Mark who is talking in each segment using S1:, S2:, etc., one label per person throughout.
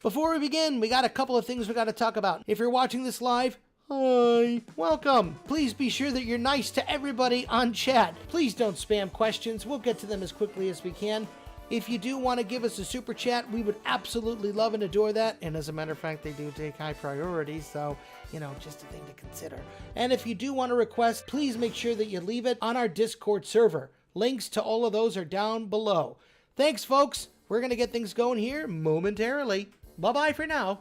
S1: Before we begin, we got a couple of things we got to talk about. If you're watching this live, hi, welcome. Please be sure that you're nice to everybody on chat. Please don't spam questions. We'll get to them as quickly as we can. If you do want to give us a super chat, we would absolutely love and adore that. And as a matter of fact, they do take high priority, so, just a thing to consider. And if you do want to request, please make sure that you leave it on our Discord server. Links to all of those are down below. Thanks, folks. We're going to get things going here momentarily. Bye-bye for now.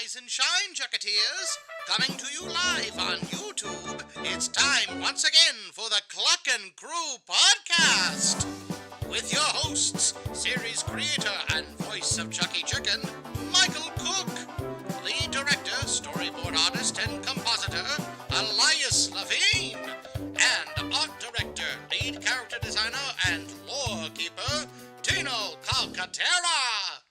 S2: Rise and shine, Chucketeers! Coming to you live on YouTube, it's time once again for the Cluckin Crew podcast! With your hosts, series creator and voice of Chucky Chicken, Michael Cook, lead director, storyboard artist, and compositor, Elias Levine, and art director, lead character designer, and lore keeper, Tino Calcaterra!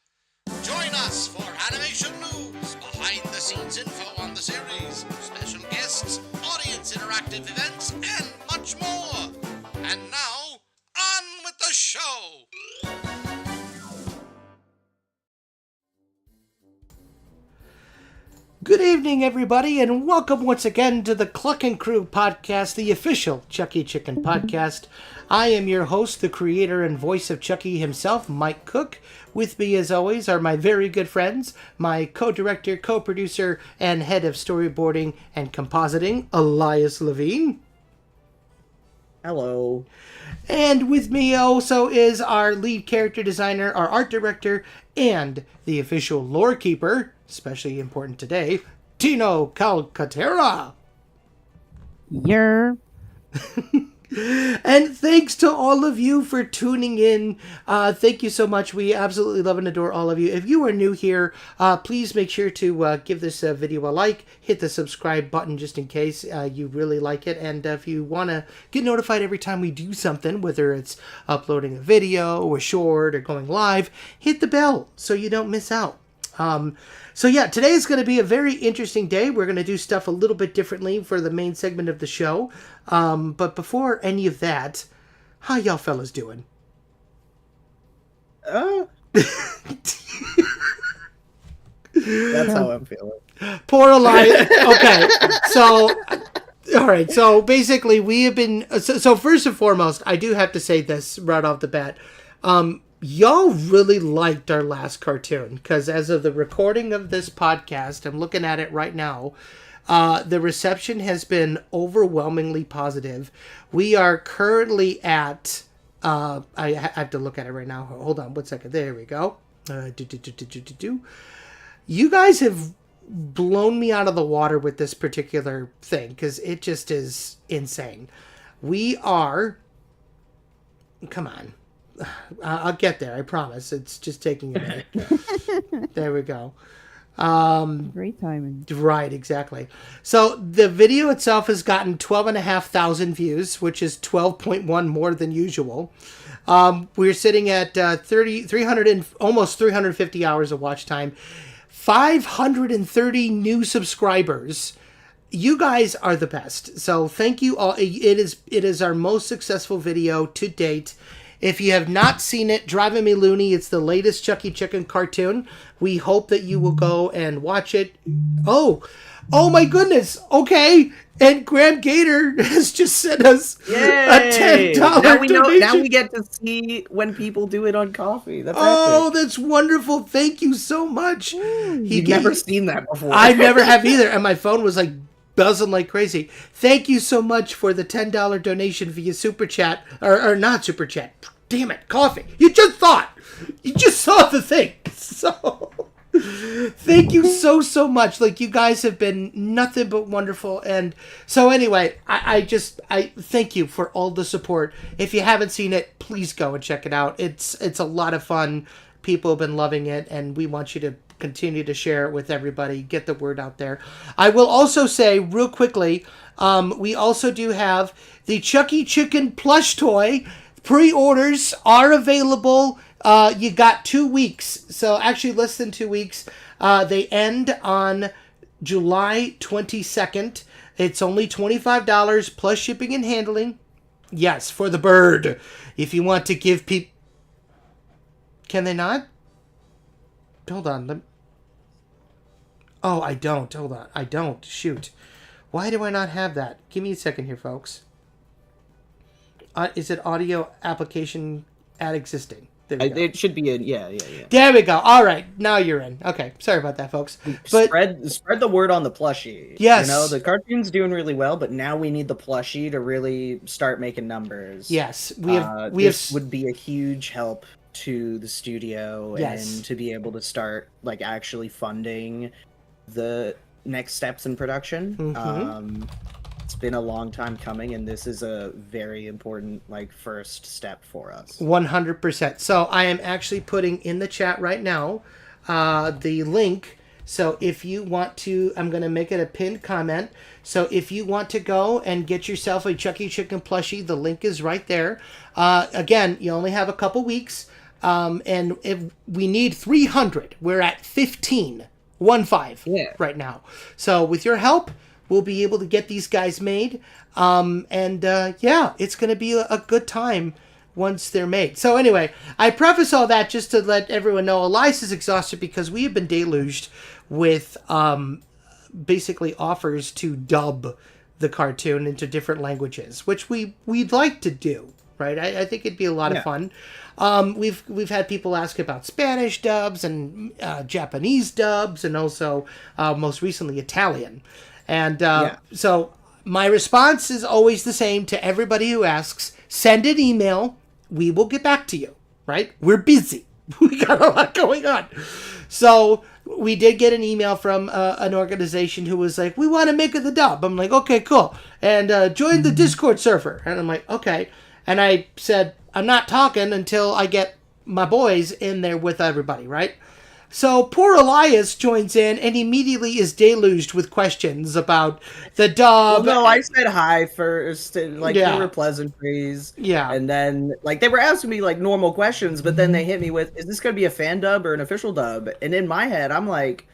S2: Join us for animation news, behind-the-scenes info on the series, special guests, audience interactive events, and much more. And now, on with the show!
S1: Good evening, everybody, and welcome once again to the Cluckin Crew podcast, the official Chucky Chicken podcast. I am your host, the creator and voice of Chucky himself, Mike Cook. With me, as always, are my very good friends, my co-director, co-producer, and head of storyboarding and compositing, Elias Levine.
S3: Hello.
S1: And with me also is our lead character designer, our art director, and the official lore keeper, especially important today, Tino Calcaterra. And thanks to all of you for tuning in. Thank you so much. We absolutely love and adore all of you. If you are new here, please make sure to give this video a like. Hit the subscribe button just in case you really like it. And if you want to get notified every time we do something, whether it's uploading a video or short or going live, hit the bell so you don't miss out. So yeah, today is going to be a very interesting day. We're going to do stuff a little bit differently for the main segment of the show. But before any of that, how y'all fellas doing?
S3: That's how I'm feeling.
S1: Poor Elias. Okay, so... All right, so basically we have been... So first and foremost, I do have to say this right off the bat. Y'all really liked our last cartoon, because as of the recording of this podcast, I'm looking at it right now, the reception has been overwhelmingly positive. We are currently at... I have to look at it right now. Hold on one second. There we go. You guys have blown me out of the water with this particular thing, because it just is insane. We are... Come on. I'll get there, I promise. It's just taking a minute. There we go.
S4: Great timing.
S1: Right, exactly. So the video itself has gotten 12,500 views, which is 12.1 more than usual. We're sitting at 300 and almost 350 hours of watch time. 530 new subscribers. You guys are the best. So thank you all. It is our most successful video to date. If you have not seen it, driving me loony. It's the latest Chucky Chicken cartoon. We hope that you will go and watch it. Oh my goodness. Okay. And Graham Gator has just sent us a $10 donation.
S3: Now we get to see when people do it on coffee. That's epic.
S1: That's wonderful. Thank you so much.
S3: You've never seen that before.
S1: I never have either. And my phone was like buzzing like crazy. Thank you so much for the $10 donation via Super Chat. Or not Super Chat. Damn it. Coffee. You just saw the thing. So... thank you so much. Like, you guys have been nothing but wonderful. And so anyway, I thank you for all the support. If you haven't seen it, please go and check it out. It's a lot of fun. People have been loving it, and we want you to continue to share it with everybody. Get the word out there. I will also say real quickly, we also do have the Chucky Chicken plush toy. Pre-orders are available. You got 2 weeks. So actually less than 2 weeks. They end on July 22nd. It's only $25 plus shipping and handling. Yes, for the bird. If you want to give people... Can they not? Hold on. Oh, I don't. Hold on. I don't. Shoot. Why do I not have that? Give me a second here, folks. Is it audio application add existing?
S3: It should be in, yeah.
S1: There we go. All right, now you're in. Okay, sorry about that, folks. But
S3: spread the word on the plushie.
S1: Yes,
S3: the cartoon's doing really well, but now we need the plushie to really start making numbers.
S1: Yes,
S3: this would be a huge help to the studio,
S1: yes,
S3: and to be able to start like actually funding the next steps in production.
S1: Mm-hmm.
S3: It's been a long time coming, and this is a very important first step for us.
S1: 100%. So I am actually putting in the chat right now the link. So if you want to, I'm going to make it a pinned comment. So if you want to go and get yourself a Chucky Chicken plushie, the link is right there. Again, you only have a couple weeks, and if we need 300, we're at 15 right now. So with your help, we'll be able to get these guys made. It's going to be a good time once they're made. So anyway, I preface all that just to let everyone know Elias is exhausted because we have been deluged with basically offers to dub the cartoon into different languages, which we'd like to do, right? I think it'd be a lot of fun. We've had people ask about Spanish dubs and Japanese dubs, and also most recently Italian. And so my response is always the same to everybody who asks. Send an email. We will get back to you, right? We're busy. We got a lot going on. So we did get an email from an organization who was like, we want to make it the dub. I'm like, okay, cool. And join the Discord server. And I'm like, okay. And I said, I'm not talking until I get my boys in there with everybody, right? So poor Elias joins in and immediately is deluged with questions about the dub.
S3: Well, no, I said hi first, and they were pleasantries.
S1: Yeah.
S3: And then they were asking me normal questions, but then they hit me with, is this going to be a fan dub or an official dub? And in my head, I'm like,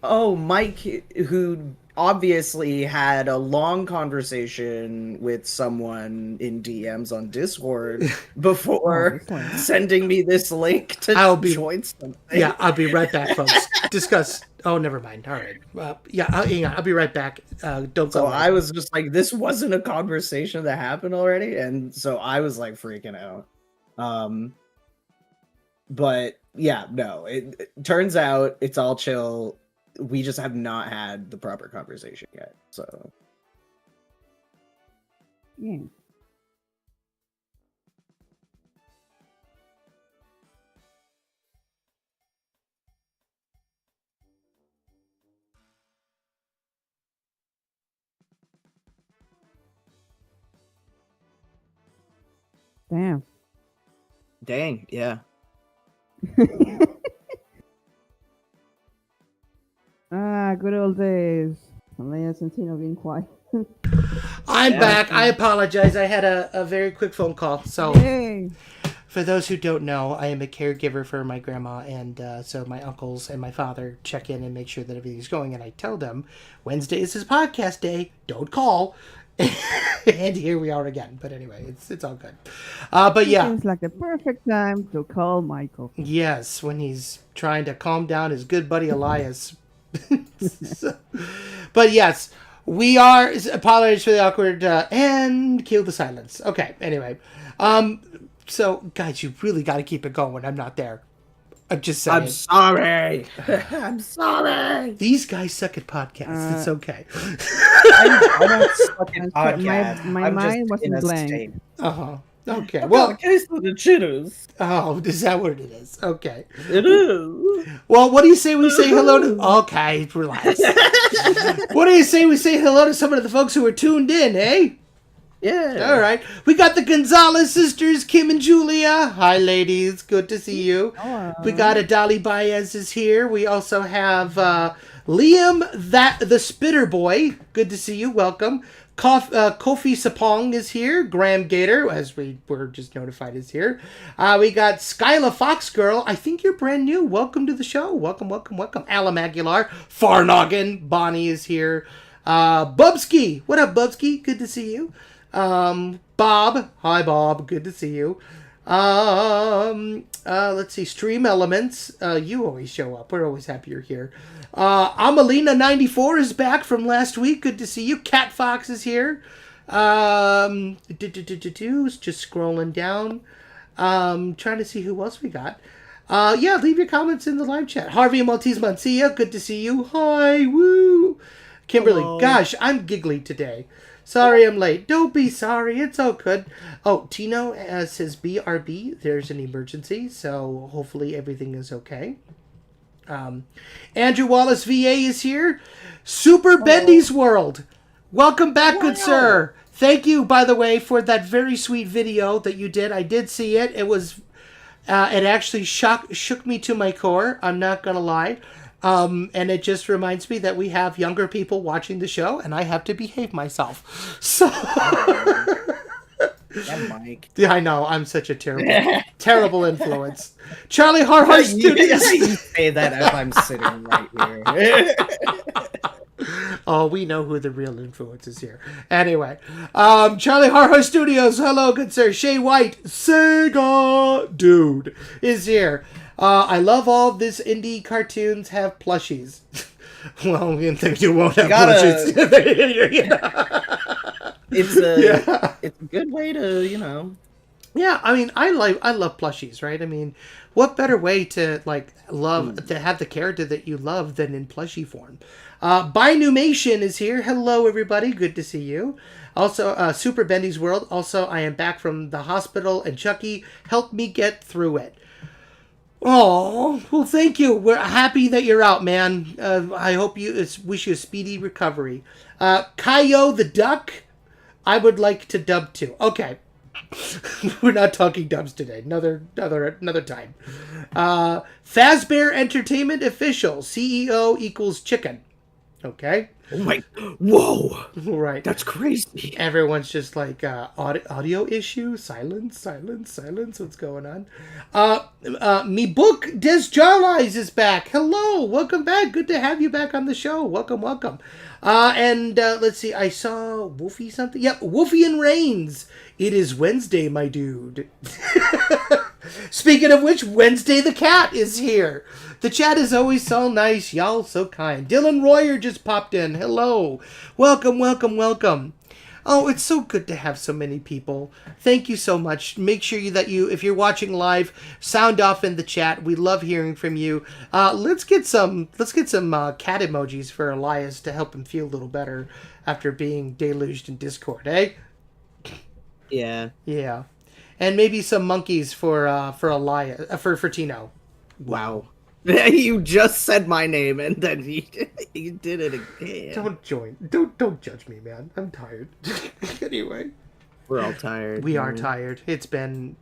S3: oh, Mike, who obviously had a long conversation with someone in DMs on Discord before sending me this link to join something.
S1: Yeah, I'll be right back, folks. Discuss. Oh, never mind. All right. Hang on. I'll be right back. Don't go.
S3: So I was just like, this wasn't a conversation that happened already, and so I was freaking out. But yeah, no. It turns out it's all chill. We just have not had the proper conversation yet, so.
S4: Yeah.
S3: Dang, yeah.
S4: Good old days. Elias and Tino being quiet.
S1: I'm back. I apologize. I had a very quick phone call. So,
S4: Yay.
S1: For those who don't know, I am a caregiver for my grandma, and so my uncles and my father check in and make sure that everything's going. And I tell them Wednesday is his podcast day. Don't call. And here we are again. But anyway, it's all good. But yeah.
S4: Seems like the perfect time to call Michael.
S1: Yes, when he's trying to calm down his good buddy Elias. But yes, we are. Apologies for the awkward and kill the silence. Okay, anyway. So, guys, you really got to keep it going when I'm not there. I'm just saying.
S3: I'm sorry. I'm sorry.
S1: These guys suck at podcasts. It's okay.
S3: I don't suck at podcasts.
S4: My
S3: I'm
S4: mind
S3: just in
S4: wasn't
S3: a
S4: blank.
S3: state.
S1: Uh-huh. Okay.
S3: I've
S1: Well,
S3: got a case of the jitters.
S1: oh, is that what it is? Okay.
S3: It is.
S1: Well, what do you say we say hello to... Okay, relax. What do you say we say hello to some of the folks who are tuned in, eh?
S3: Yeah.
S1: All right. We got the Gonzalez sisters, Kim and Julia. Hi, ladies. Good to see you.
S4: Hello.
S1: We got Adali Baez is here. We also have Liam, the Spitter Boy. Good to see you. Welcome. Kofi Sapong is here. Graham Gator, as we were just notified, is here. We got Skyla Fox Girl. I think you're brand new. Welcome to the show. Welcome, welcome, welcome. Alam Aguilar. Farnoggin. Bonnie is here. Bubsky. What up, Bubsky? Good to see you. Bob. Hi, Bob. Good to see you. Let's see. Stream Elements. You always show up. We're always happy you're here. Amelina94 is back from last week. Good to see you. Cat Fox is here. Just scrolling down. Trying to see who else we got. Yeah, leave your comments in the live chat. Harvey Maltese Mancia, good to see you. Hi, woo. Kimberly,
S3: Hello.
S1: gosh, I'm giggly today. Sorry I'm late. Don't be sorry. It's all good. Oh, Tino says BRB. There's an emergency, so hopefully everything is okay. Andrew Wallace VA is here. Super Bendy's World. Welcome back, good sir. Thank you, by the way, for that very sweet video that you did. I did see it. It was, it actually shook me to my core. I'm not gonna lie. And it just reminds me that we have younger people watching the show, and I have to behave myself. So.
S3: Yeah, Mike.
S1: Yeah, I know. I'm such a terrible influence. Charlie Harhart Studios.
S3: You say that as I'm sitting right here.
S1: Oh, we know who the real influence is here. Anyway, Charlie Harhart Studios. Hello, good sir. Shay White, Sega dude, is here. I love all this indie cartoons have plushies. Well, you think you won't have plushies.
S3: It's a good way to,
S1: Yeah, I mean, I love plushies, right? I mean, what better way to to have the character that you love than in plushie form? Binumation is here. Hello, everybody. Good to see you. Also, Super Bendy's World. Also, I am back from the hospital, and Chucky helped me get through it. Oh, well, thank you. We're happy that you're out, man. I hope wish you a speedy recovery. Kaio the Duck, I would like to dub too. Okay. We're not talking dubs today. Another time. Fazbear Entertainment Official. CEO equals chicken. Okay.
S3: Oh my! Whoa!
S1: Right.
S3: That's crazy.
S1: Everyone's just like audio issue. Silence. What's going on? Me book Des Jarlies is back. Hello, welcome back. Good to have you back on the show. Welcome. And let's see. I saw Wolfie something. Yep, Wolfie and Reigns. It is Wednesday, my dude. Speaking of which, Wednesday the cat is here. The chat is always so nice. Y'all so kind. Dylan Royer just popped in. Hello. Welcome. Oh, it's so good to have so many people. Thank you so much. Make sure that if you're watching live, sound off in the chat. We love hearing from you. Let's get some cat emojis for Elias to help him feel a little better after being deluged in Discord, eh?
S3: Yeah.
S1: Yeah. And maybe some monkeys for Elias, for Tino.
S3: Wow. You just said my name and then you did it again.
S1: Don't judge me, man. I'm tired. Anyway,
S3: we're all tired.
S1: We are tired. It's been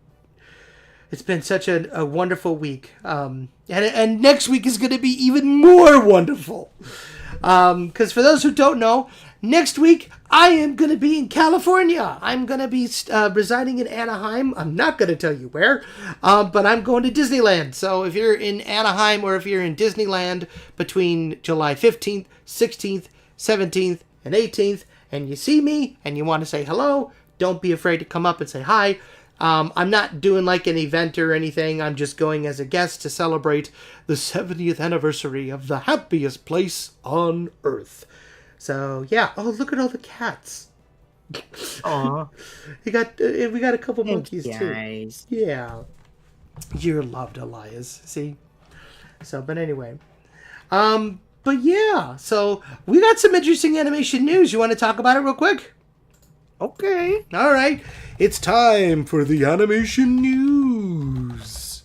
S1: such a wonderful week. And next week is going to be even more wonderful. Because for those who don't know, next week I am going to be in California. I'm going to be residing in Anaheim. I'm not going to tell you where, but I'm going to Disneyland. So if you're in Anaheim or if you're in Disneyland between July 15th, 16th, 17th, and 18th, and you see me and you want to say hello, don't be afraid to come up and say hi. I'm not doing like an event or anything. I'm just going as a guest to celebrate the 70th anniversary of the happiest place on earth. So yeah. Oh, look at all the cats.
S3: Aw.
S1: We got a couple monkeys
S3: guys.
S1: too. Yeah. You're loved, Elias. See? So, but anyway. But yeah. So we got some interesting animation news. You want to talk about it real quick?
S3: Okay.
S1: All right. It's time for the animation news.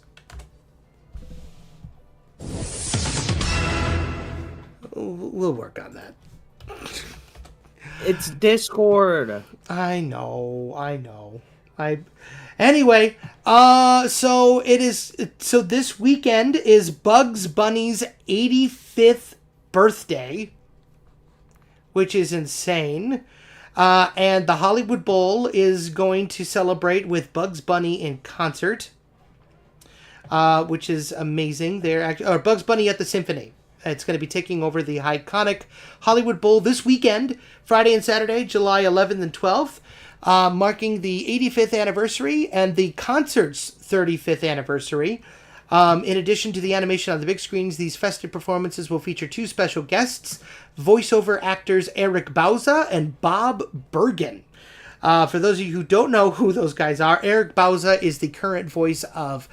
S1: We'll work on that.
S3: It's Discord.
S1: I know. Anyway, so this weekend is Bugs Bunny's 85th birthday, which is insane. And the Hollywood Bowl is going to celebrate with Bugs Bunny in concert, which is amazing. Or Bugs Bunny at the Symphony. It's going to be taking over the iconic Hollywood Bowl this weekend, Friday and Saturday, July 11th and 12th, marking the 85th anniversary and the concert's 35th anniversary. In addition to the animation on the big screens, these festive performances will feature two special guests, voiceover actors Eric Bauza and Bob Bergen. For those of you who don't know who those guys are, Eric Bauza is the current voice of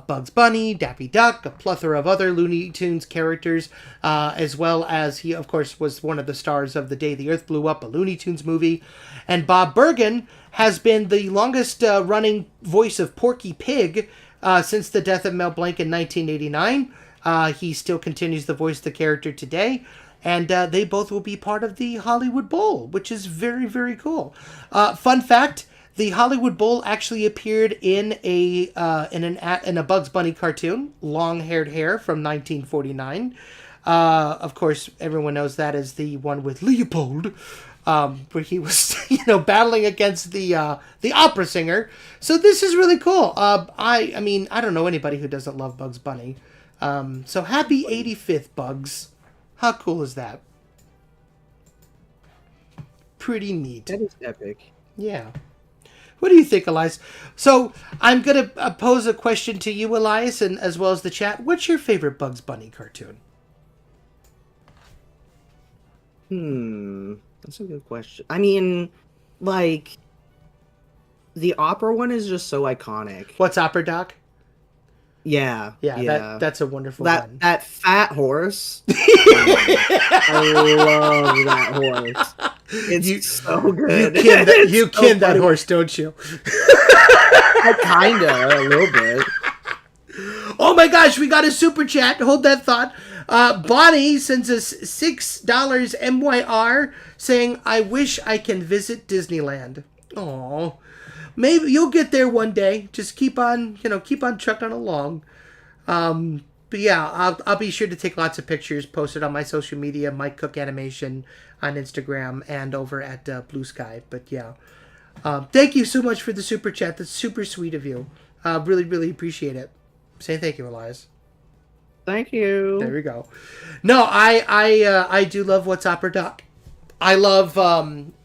S1: Bugs Bunny, Daffy Duck, a plethora of other Looney Tunes characters, as well as he, of course, was one of the stars of The Day the Earth Blew Up, a Looney Tunes movie. And Bob Bergen has been the longest running voice of Porky Pig since the death of Mel Blanc in 1989. He still continues to voice the character today. And they both will be part of the Hollywood Bowl, which is very, very cool. Fun fact, the Hollywood Bowl actually appeared in a Bugs Bunny cartoon, Long-Haired Hare from 1949. Of course, everyone knows that as the one with Leopold, where he was, battling against the opera singer. So this is really cool. I mean, I don't know anybody who doesn't love Bugs Bunny. So happy 85th, Bugs. How cool is that? Pretty neat.
S3: That is epic.
S1: Yeah. What do you think, Elias? So I'm going to pose a question to you, Elias, and as well as the chat. What's your favorite Bugs Bunny cartoon?
S3: That's a good question. I mean, like, the opera one is just so iconic.
S1: What's Opera Doc?
S3: Yeah.
S1: That's a wonderful one.
S3: That fat horse. I love that horse. It's so good.
S1: You kin that horse, don't you?
S3: Kinda, a little bit.
S1: Oh my gosh, we got a super chat. Hold that thought. Bonnie sends us $6 MYR saying, I wish I can visit Disneyland. Aw. Maybe you'll get there one day. Just keep on trucking along. But yeah, I'll be sure to take lots of pictures, post it on my social media, Mike Cook Animation on Instagram and over at Blue Sky. But yeah, thank you so much for the super chat. That's super sweet of you. Really, really appreciate it. Say thank you, Elias.
S3: Thank you.
S1: There we go. No, I do love What's Opera Duck. I love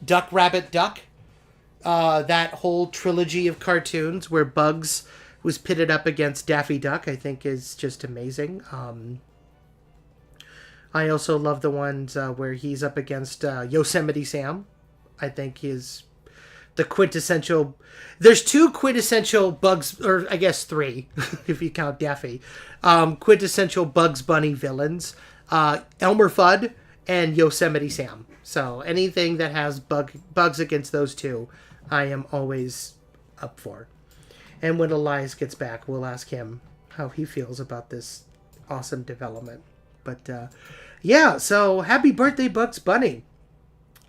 S1: Duck Rabbit Duck. That whole trilogy of cartoons where Bugs was pitted up against Daffy Duck, I think is just amazing. I also love the ones where he's up against Yosemite Sam. I think is the quintessential... There's two quintessential Bugs, or I guess three, if you count Daffy. Quintessential Bugs Bunny villains. Elmer Fudd and Yosemite Sam. So anything that has Bugs against those two, I am always up for. And when Elias gets back, we'll ask him how he feels about this awesome development. But yeah, so happy birthday, Bugs Bunny.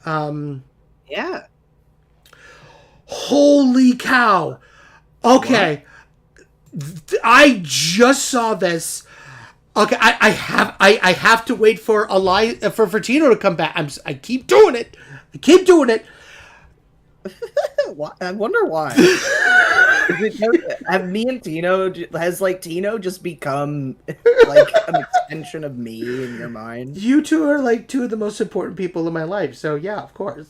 S3: Yeah.
S1: Holy cow. Okay. I just saw this. Okay, I have to wait for Elias, for Tino to come back. I keep doing it.
S3: I wonder why. Have me and Tino, has like Tino just become like an extension of me in your mind?
S1: You two are like two of the most important people in my life, so yeah, of course.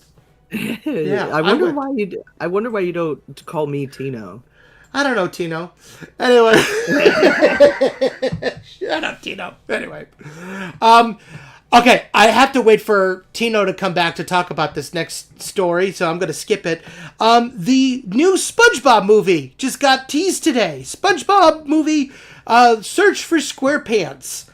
S1: Yeah,
S3: I
S1: I
S3: wonder
S1: would.
S3: why you. I wonder why you don't call me Tino.
S1: I don't know, Tino. Anyway. Shut up, Tino. Anyway. Okay, I have to wait for Tino to come back to talk about this next story, so I'm going to skip it. The new SpongeBob movie just got teased today. SpongeBob movie, Search for SquarePants.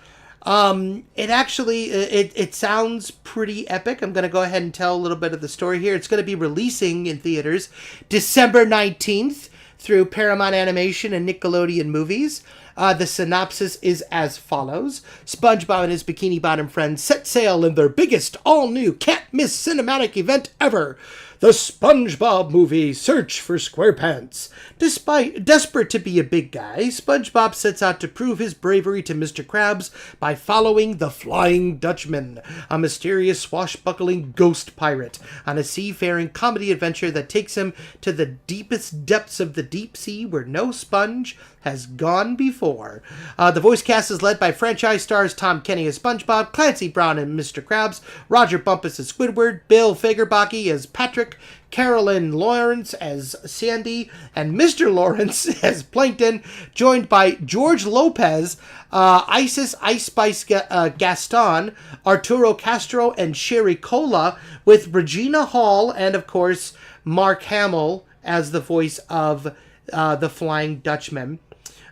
S1: It actually, it sounds pretty epic. I'm going to go ahead and tell a little bit of the story here. It's going to be releasing in theaters December 19th through Paramount Animation and Nickelodeon Movies. The synopsis is as follows. SpongeBob and his Bikini Bottom friends set sail in their biggest, all-new, can't-miss cinematic event ever. The SpongeBob movie, Search for SquarePants. Desperate to be a big guy, SpongeBob sets out to prove his bravery to Mr. Krabs by following the Flying Dutchman, a mysterious swashbuckling ghost pirate, on a seafaring comedy adventure that takes him to the deepest depths of the deep sea where no sponge has gone before. The voice cast is led by franchise stars Tom Kenny as SpongeBob, Clancy Brown as Mr. Krabs, Roger Bumpus as Squidward, Bill Fagerbakke as Patrick, Carolyn Lawrence as Sandy, and Mr. Lawrence as Plankton, joined by George Lopez, Isis Ice Spice Gaston, Arturo Castro, and Sherry Cola, with Regina Hall and, of course, Mark Hamill as the voice of the Flying Dutchman.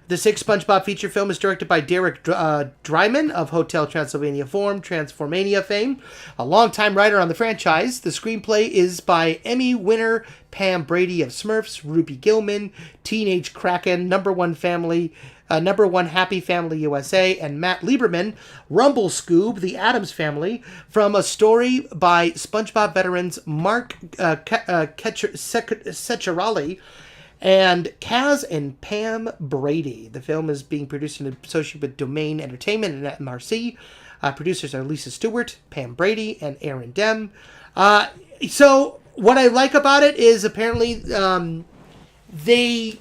S1: The sixth SpongeBob feature film is directed by Derek Dryman of Hotel Transylvania Transformania fame, a longtime writer on the franchise. The screenplay is by Emmy winner Pam Brady of Smurfs, Ruby Gillman, Teenage Kraken, Number One Happy Family USA, and Matt Lieberman, Rumble Scoob, The Addams Family, from a story by SpongeBob veterans Mark Ceccarelli and Kaz and Pam Brady. The film is being produced in association with Domain Entertainment and MRC. Producers are Lisa Stewart, Pam Brady, and Aaron Dem. So what I like about it is apparently they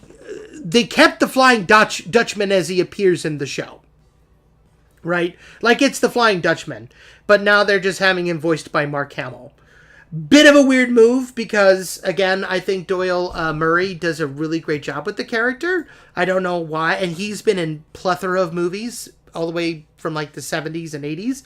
S1: kept the Flying Dutchman as he appears in the show. Right? Like it's the Flying Dutchman. But now they're just having him voiced by Mark Hamill. Bit of a weird move because, again, I think Doyle Murray does a really great job with the character. I don't know why. And he's been in plethora of movies all the way from like the 70s and 80s.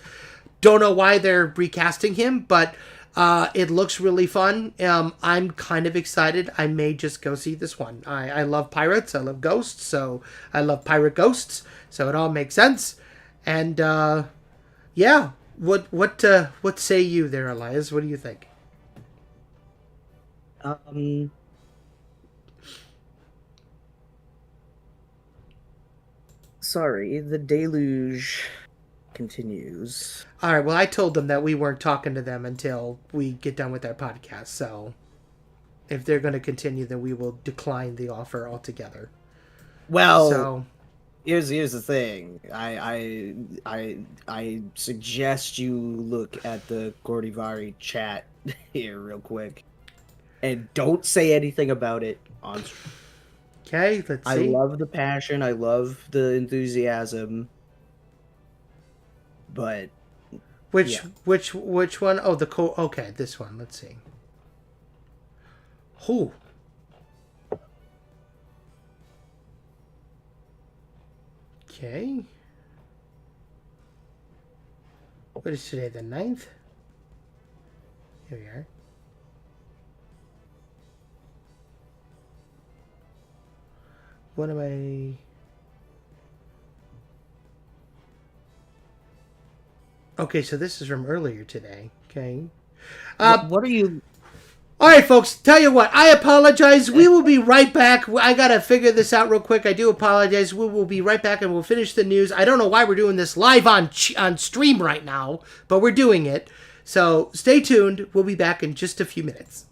S1: Don't know why they're recasting him, but it looks really fun. I'm kind of excited. I may just go see this one. I love pirates. I love ghosts. So I love pirate ghosts. So it all makes sense. And yeah, what say you there, Elias? What do you think?
S3: Sorry, the deluge continues.
S1: All right, well, I told them that we weren't talking to them until we get done with our podcast, so if they're going to continue, then we will decline the offer altogether.
S3: Well,
S1: so
S3: here's the thing. I suggest you look at the Gordivari chat here real quick. And don't say anything about it on stream.
S1: Okay, let's see.
S3: I love the passion. I love the enthusiasm. But
S1: which one? Oh, okay, this one. Let's see. Who? Okay. What is today? The 9th? Here we are. What am I... Okay, so this is from earlier today. Okay.
S3: What are you...
S1: All right, folks, tell you what, I apologize. We will be right back. I got to figure this out real quick. I do apologize. We will be right back and we'll finish the news. I don't know why we're doing this live on stream right now, but we're doing it. So stay tuned. We'll be back in just a few minutes.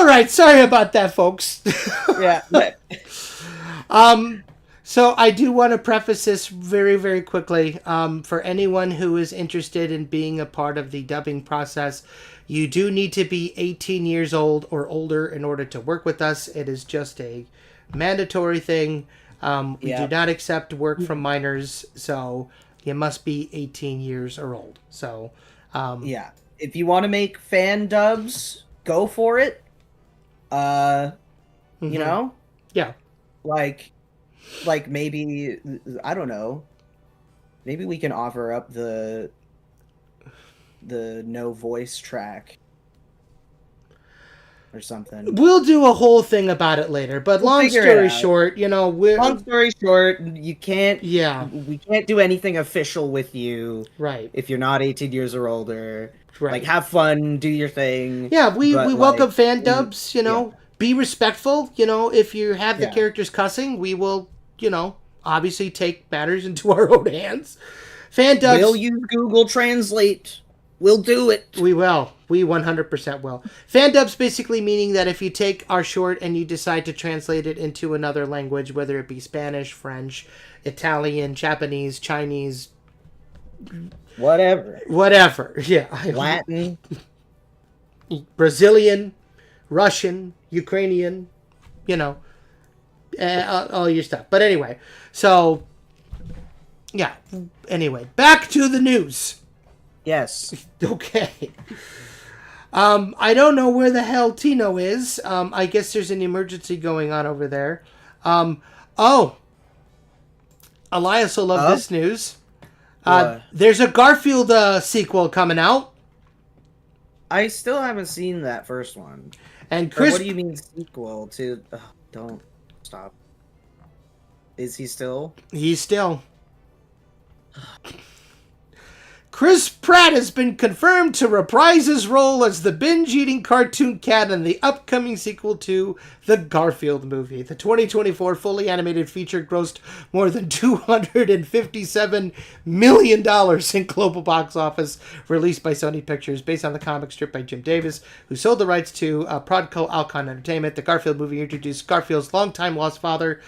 S1: All right, sorry about that, folks.
S3: Yeah.
S1: So I do want to preface this very, very quickly. For anyone who is interested in being a part of the dubbing process, you do need to be 18 years old or older in order to work with us. It is just a mandatory thing. We do not accept work from minors, so you must be 18 years or old. So,
S3: yeah. If you want to make fan dubs, go for it. You know?
S1: Yeah.
S3: Like maybe, I don't know. Maybe we can offer up the no voice track or something.
S1: We'll do a whole thing about it later, but long story short,
S3: long story short, you can't.
S1: Yeah.
S3: We can't do anything official with you,
S1: right?
S3: If you're not 18 years or older.
S1: Right.
S3: Like, have fun, do your thing.
S1: Yeah, we welcome fan dubs.
S3: Yeah.
S1: Be respectful. If you have the characters cussing, we will. Obviously take matters into our own hands. Fan dubs.
S3: We'll use Google Translate. We'll do it.
S1: We will. We 100% will. Fan dubs basically meaning that if you take our short and you decide to translate it into another language, whether it be Spanish, French, Italian, Japanese, Chinese,
S3: whatever.
S1: Yeah.
S3: Latin,
S1: Brazilian, Russian, Ukrainian, all your stuff. But anyway, so yeah. Anyway, back to the news.
S3: Yes.
S1: Okay. I don't know where the hell Tino is. I guess there's an emergency going on over there. Elias will love this news. There's a Garfield sequel coming out.
S3: I still haven't seen that first one.
S1: And Chris,
S3: what do you mean sequel to? Don't stop. Is he still?
S1: He's still. Chris Pratt has been confirmed to reprise his role as the binge-eating cartoon cat in the upcoming sequel to the Garfield movie. The 2024 fully animated feature grossed more than $257 million in global box office, released by Sony Pictures, based on the comic strip by Jim Davis, who sold the rights to Prodco Alcon Entertainment. The Garfield movie introduced Garfield's long lost father,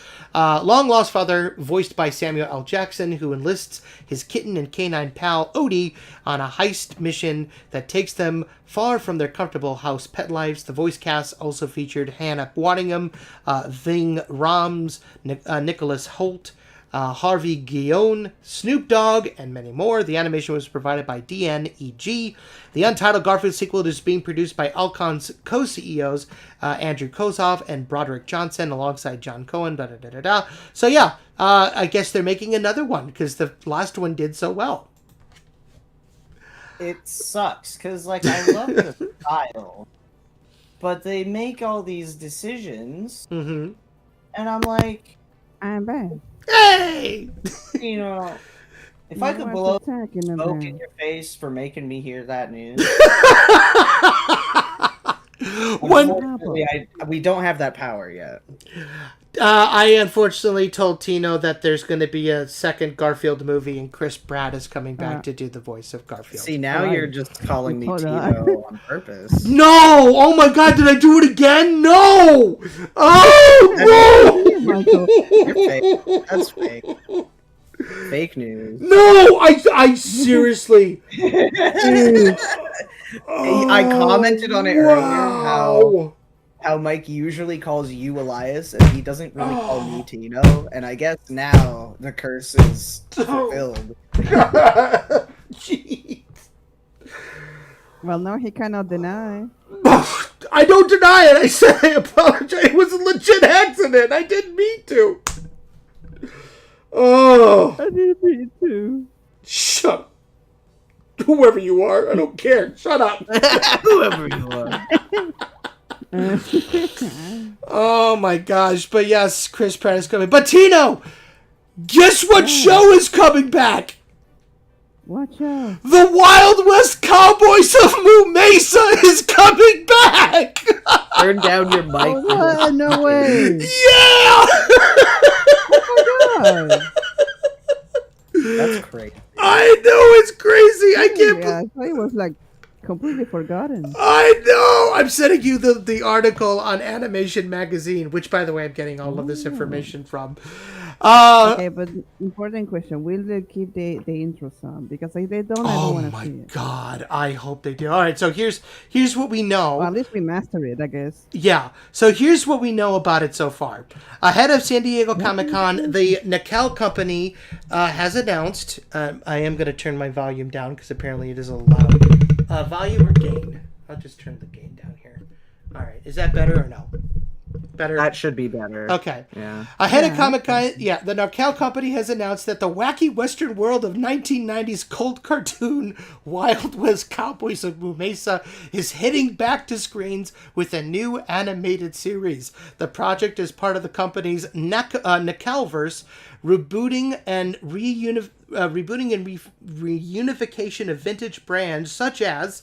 S1: voiced by Samuel L. Jackson, who enlists his kitten and canine pal, Odie, on a heist mission that takes them far from their comfortable house pet lives. The voice cast also featured Hannah Waddingham, Ving Rhames, Nicholas Hoult, Harvey Guillaume, Snoop Dogg, and many more. The animation was provided by DNEG. The untitled Garfield sequel is being produced by Alcon's co-CEOs, Andrew Kozov and Broderick Johnson, alongside John Cohen. So yeah, I guess they're making another one because the last one did so well.
S3: It sucks because, I love the style, but they make all these decisions, and I'm like,
S4: I'm bad.
S1: Hey!
S3: If I could blow smoke in your face for making me hear that news. We don't have that power yet.
S1: I unfortunately told Tino that there's going to be a second Garfield movie, and Chris Pratt is coming back to do the voice of Garfield.
S3: See, now you're just calling me Tino on purpose.
S1: No! Oh my God! Did I do it again? No! Oh no!
S3: You're fake. That's fake. Fake news.
S1: No! I seriously.
S3: I commented on it earlier how Mike usually calls you Elias and he doesn't really call me Tino, and I guess now the curse is fulfilled.
S1: Jeez.
S4: Well, no, he cannot deny.
S1: I don't deny it. I said I apologize. It was a legit accident. I didn't mean to. Oh.
S4: I didn't mean to.
S1: Shut up. Whoever you are, I don't care. Shut up.
S3: Whoever you are.
S1: Oh my gosh. But yes, Chris Pratt is coming. But Tino, guess what show is coming back?
S4: What show?
S1: The Wild West Cowboys of Moo Mesa is coming back.
S3: Turn down your mic.
S4: Oh, what? No way.
S1: Yeah.
S4: Oh my God.
S3: That's crazy.
S1: I know, it's crazy. I can't.
S4: Yeah, I thought it was completely forgotten.
S1: I know. I'm sending you the article on Animation Magazine, which, by the way, I'm getting all of this information from.
S4: Okay, but important question: will they keep the intro song? Because if they don't, I
S1: Oh
S4: don't want to
S1: my
S4: see it.
S1: God! I hope they do. All right, so here's what we know.
S4: Well, at least we master it, I guess.
S1: Yeah. So here's what we know about it so far. Ahead of San Diego Comic-Con, the Nickel Company has announced. I am going to turn my volume down because apparently it is a loud. Volume or gain? I'll just turn the gain down here. All right. Is that better or no? Better.
S3: That should be better.
S1: Okay.
S3: Yeah.
S1: Ahead of Comic-Con, the Nickel Company has announced that the wacky Western world of 1990s cult cartoon Wild West Cowboys of Mesa is heading back to screens with a new animated series. The project is part of the company's Nickelverse, rebooting and reunification of vintage brands such as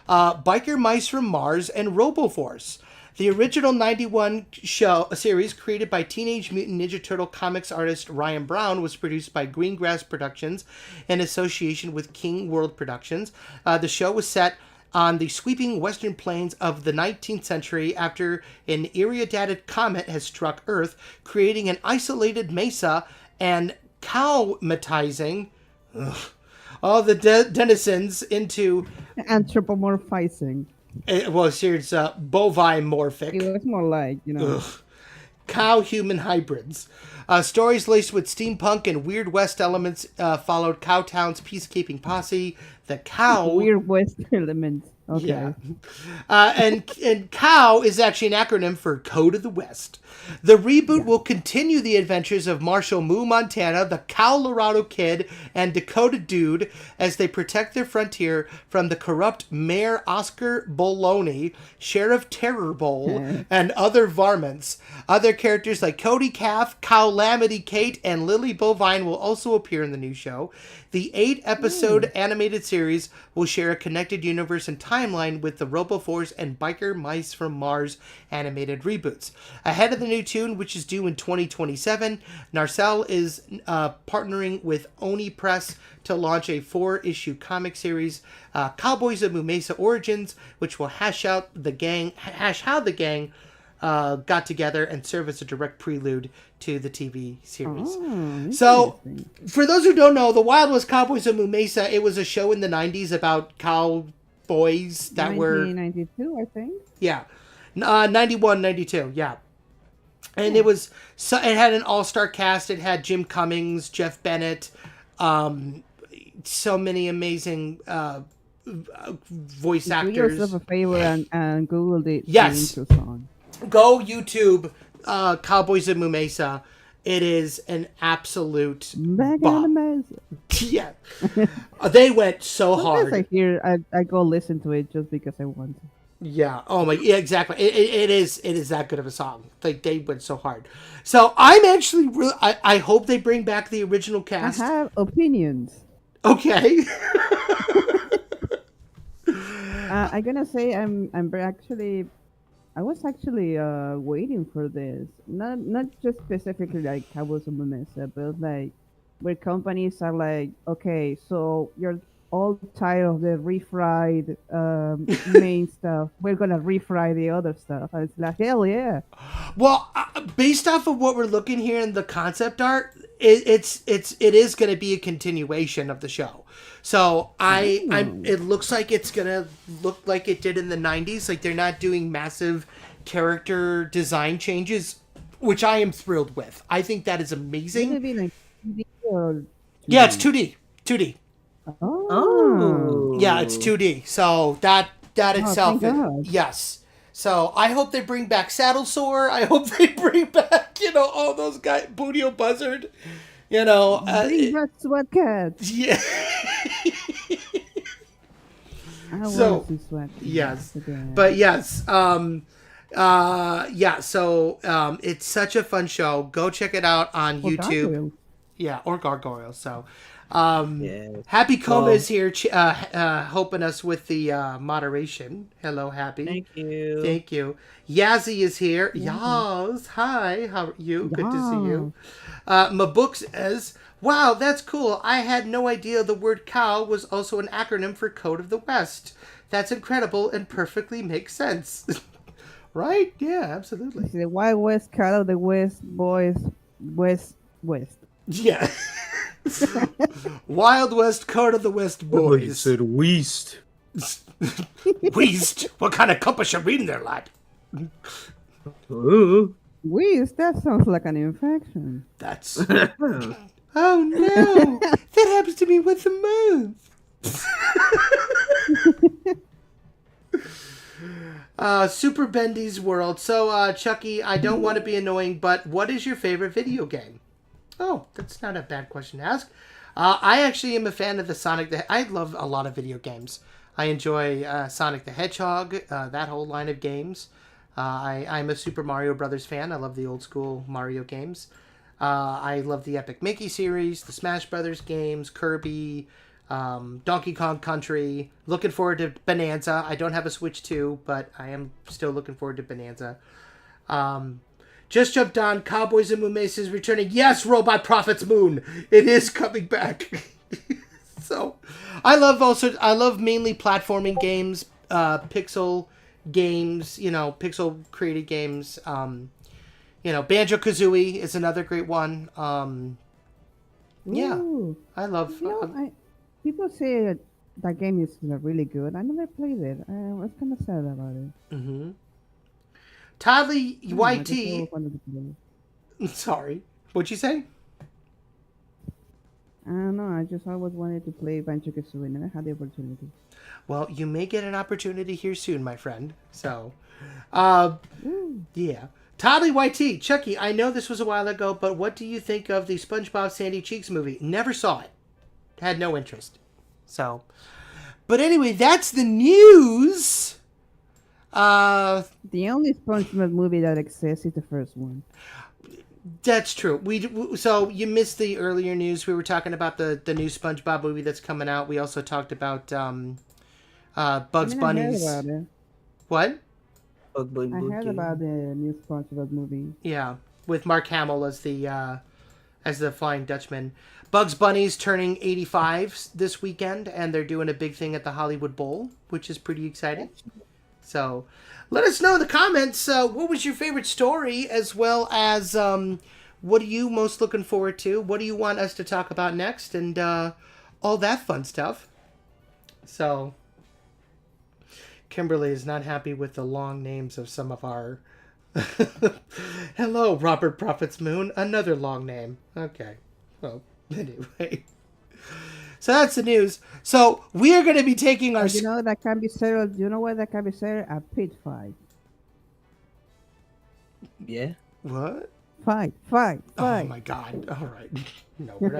S1: Biker Mice from Mars and RoboForce. The original 91 series, created by Teenage Mutant Ninja Turtle comics artist Ryan Brown, was produced by Greengrass Productions in association with King World Productions. The show was set on the sweeping western plains of the 19th century after an Iridated comet has struck Earth, creating an isolated mesa and cowmatizing all the denizens into
S4: Anthropomorphizing.
S1: Well, here it's bovimorphic.
S4: It was more like,
S1: Cow-human hybrids. Stories laced with steampunk and Weird West elements followed Cowtown's peacekeeping posse, the Cow.
S4: Weird West elements. Okay.
S1: Yeah. And COW is actually an acronym for Code of the West. The reboot will continue the adventures of Marshall Moo Montana, the Colorado Kid, and Dakota Dude as they protect their frontier from the corrupt Mayor Oscar Bologna, Sheriff Terror Bowl, and other varmints. Other characters like Cody Calf, Calamity Kate, and Lily Bovine will also appear in the new show. The 8-episode animated series will share a connected universe and timeline with the RoboForce and Biker Mice from Mars animated reboots. Ahead of the new tune, which is due in 2027, Narcel is partnering with Oni Press to launch a 4-issue comic series, Cowboys of Mesa Origins, which will hash how the gang got together and serve as a direct prelude to the TV series. So, for those who don't know, the Wild West Cowboys of Mesa, it was a show in the 90s about cowboys that
S4: 1992, I think.
S1: Yeah. 91, 92, yeah. And it was, it had an all-star cast. It had Jim Cummings, Jeff Bennett, so many amazing voice actors.
S4: Do yourself a favor and Google the intro song.
S1: Go YouTube Cowboys of Mesa. It is an absolute bop. Yeah. They went so hard.
S4: I go listen to it just because I want to.
S1: Yeah. Oh my. Yeah. Exactly. It is that good of a song. Like they went so hard. So I'm actually really. I hope they bring back the original cast.
S4: I have opinions.
S1: Okay.
S4: I'm gonna say I was actually waiting for this. Not just specifically like Cowboys of Mesa, but like where companies are like, okay, so you're all tired of the refried main stuff. We're gonna refry the other stuff. And it's like, hell yeah.
S1: Well, based off of what we're looking here in the concept art, it is going to be a continuation of the show. So it looks like it's going to look like it did in the 90s. Like they're not doing massive character design changes, which I am thrilled with. I think that is amazing.
S4: It be like 2D or 2D?
S1: Yeah, it's 2D. 2D.
S4: Oh.
S1: Yeah, it's 2D. So that itself, yes. So I hope they bring back Saddle Sore. I hope they bring back, all those guys, Bootio Buzzard,
S4: Bring back Sweat Cats.
S1: Yeah.
S4: I want to see Sweat Cats.
S1: Yes.
S4: Again.
S1: But yes, so it's such a fun show. Go check it out on YouTube.
S4: Gargoyles.
S1: Yeah, or Gargoyles. So Happy Coma is here helping us with the moderation. Hello, Happy.
S3: Thank you.
S1: Thank you. Yazzie is here. Yaz, hi. How are you? Good to see you. Mabook says, Wow, that's cool. I had no idea the word cow was also an acronym for Code of the West. That's incredible and perfectly makes sense. Right? Yeah, absolutely.
S4: It's the Wild West, Cat of the West, boys, West, West.
S1: Yeah. Wild West, Code of the West boys.
S5: Weast.
S1: Weast? What kind of compass you reading there, lad?
S4: West, that sounds like an infection.
S1: That's... Oh no! That happens to me once a month. Super Bendy's World. So, Chucky, I don't want to be annoying, but what is your favorite video game? Oh, that's not a bad question to ask. I actually am a fan of the Sonic the... I love a lot of video games. I enjoy Sonic the Hedgehog, that whole line of games. I'm a Super Mario Brothers fan. I love the old school Mario games. I love the Epic Mickey series, the Smash Brothers games, Kirby, Donkey Kong Country. Looking forward to Bonanza. I don't have a Switch 2, but I am still looking forward to Bonanza. Just jumped on. Cowboys and Moon is returning. Yes, Robot Prophet's Moon. It is coming back. So, I love mainly platforming games, pixel games, pixel created games. Banjo-Kazooie is another great one. Yeah,
S4: Ooh.
S1: I love...
S4: People say that game is really good. I never played it. I was kind of sad about it.
S1: Mm-hmm. Toddly
S4: I
S1: YT...
S4: just wanted to play it.
S1: Sorry. What'd you say?
S4: I don't know. I just always wanted to play Banjo-Kazooie and never had the opportunity.
S1: Well, you may get an opportunity here soon, my friend. So, yeah. Toddly YT, Chucky, I know this was a while ago, but what do you think of the SpongeBob Sandy Cheeks movie? Never saw it. Had no interest. So, but anyway, that's the news.
S4: The only SpongeBob movie that exists is the first one.
S1: That's true. So you missed the earlier news. We were talking about the new SpongeBob movie that's coming out. We also talked about Bugs Bunny's.
S4: I heard about it.
S1: What?
S4: I heard about the new SpongeBob movie.
S1: Yeah, with Mark Hamill as the Flying Dutchman. Bugs Bunny's turning 85 this weekend, and they're doing a big thing at the Hollywood Bowl, which is pretty exciting. So, let us know in the comments what was your favorite story, as well as what are you most looking forward to? What do you want us to talk about next, and all that fun stuff. So, Kimberly is not happy with the long names of some of our... Hello, Robert Prophet's Moon. Another long name. Okay. Well, anyway. So that's the news. So we are going to be taking our...
S4: You know that can be settled. You know where that can be settled? A pit fight.
S5: Yeah.
S1: What?
S4: Fight.
S1: Oh my God! All right. No, we're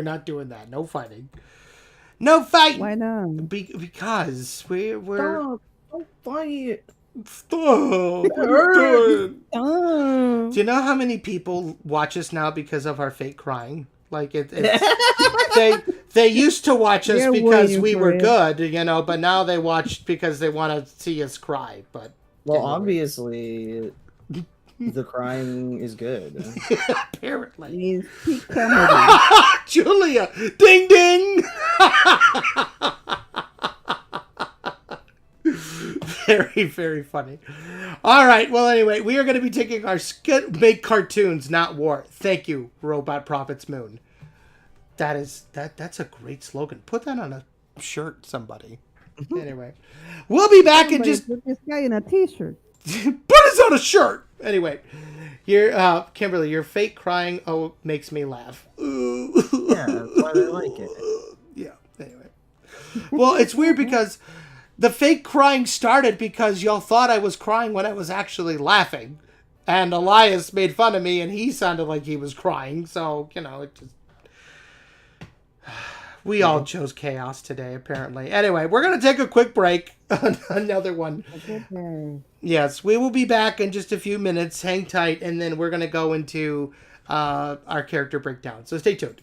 S1: not doing that. No fighting. No fighting.
S4: Why not?
S1: Because we're.
S5: Don't fight.
S1: Stop.
S5: Hurt.
S1: Do you know how many people watch us now because of our fake crying? Like they used to watch us because we were good, but now they watch because they want to see us cry. But
S5: obviously, the crying is good.
S1: Apparently.
S4: It's peak comedy.
S1: Julia, ding ding. Very, very funny. All right. Well, anyway, we are going to be taking our make cartoons, not war. Thank you, Robot Prophet's Moon. That's a great slogan. Put that on a shirt, somebody. Anyway, we'll be back in just...
S4: Put this guy in a t-shirt.
S1: Put us on a shirt. Anyway, Kimberly, your fake crying makes me laugh.
S5: Yeah, that's why I like it.
S1: Yeah. Anyway, well, it's weird because the fake crying started because y'all thought I was crying when I was actually laughing, and Elias made fun of me, and he sounded like he was crying. So it just... We all chose chaos today, apparently. Anyway, we're going to take a quick break. Another one.
S4: Okay.
S1: Yes, we will be back in just a few minutes. Hang tight, and then we're going to go into our character breakdown. So stay tuned.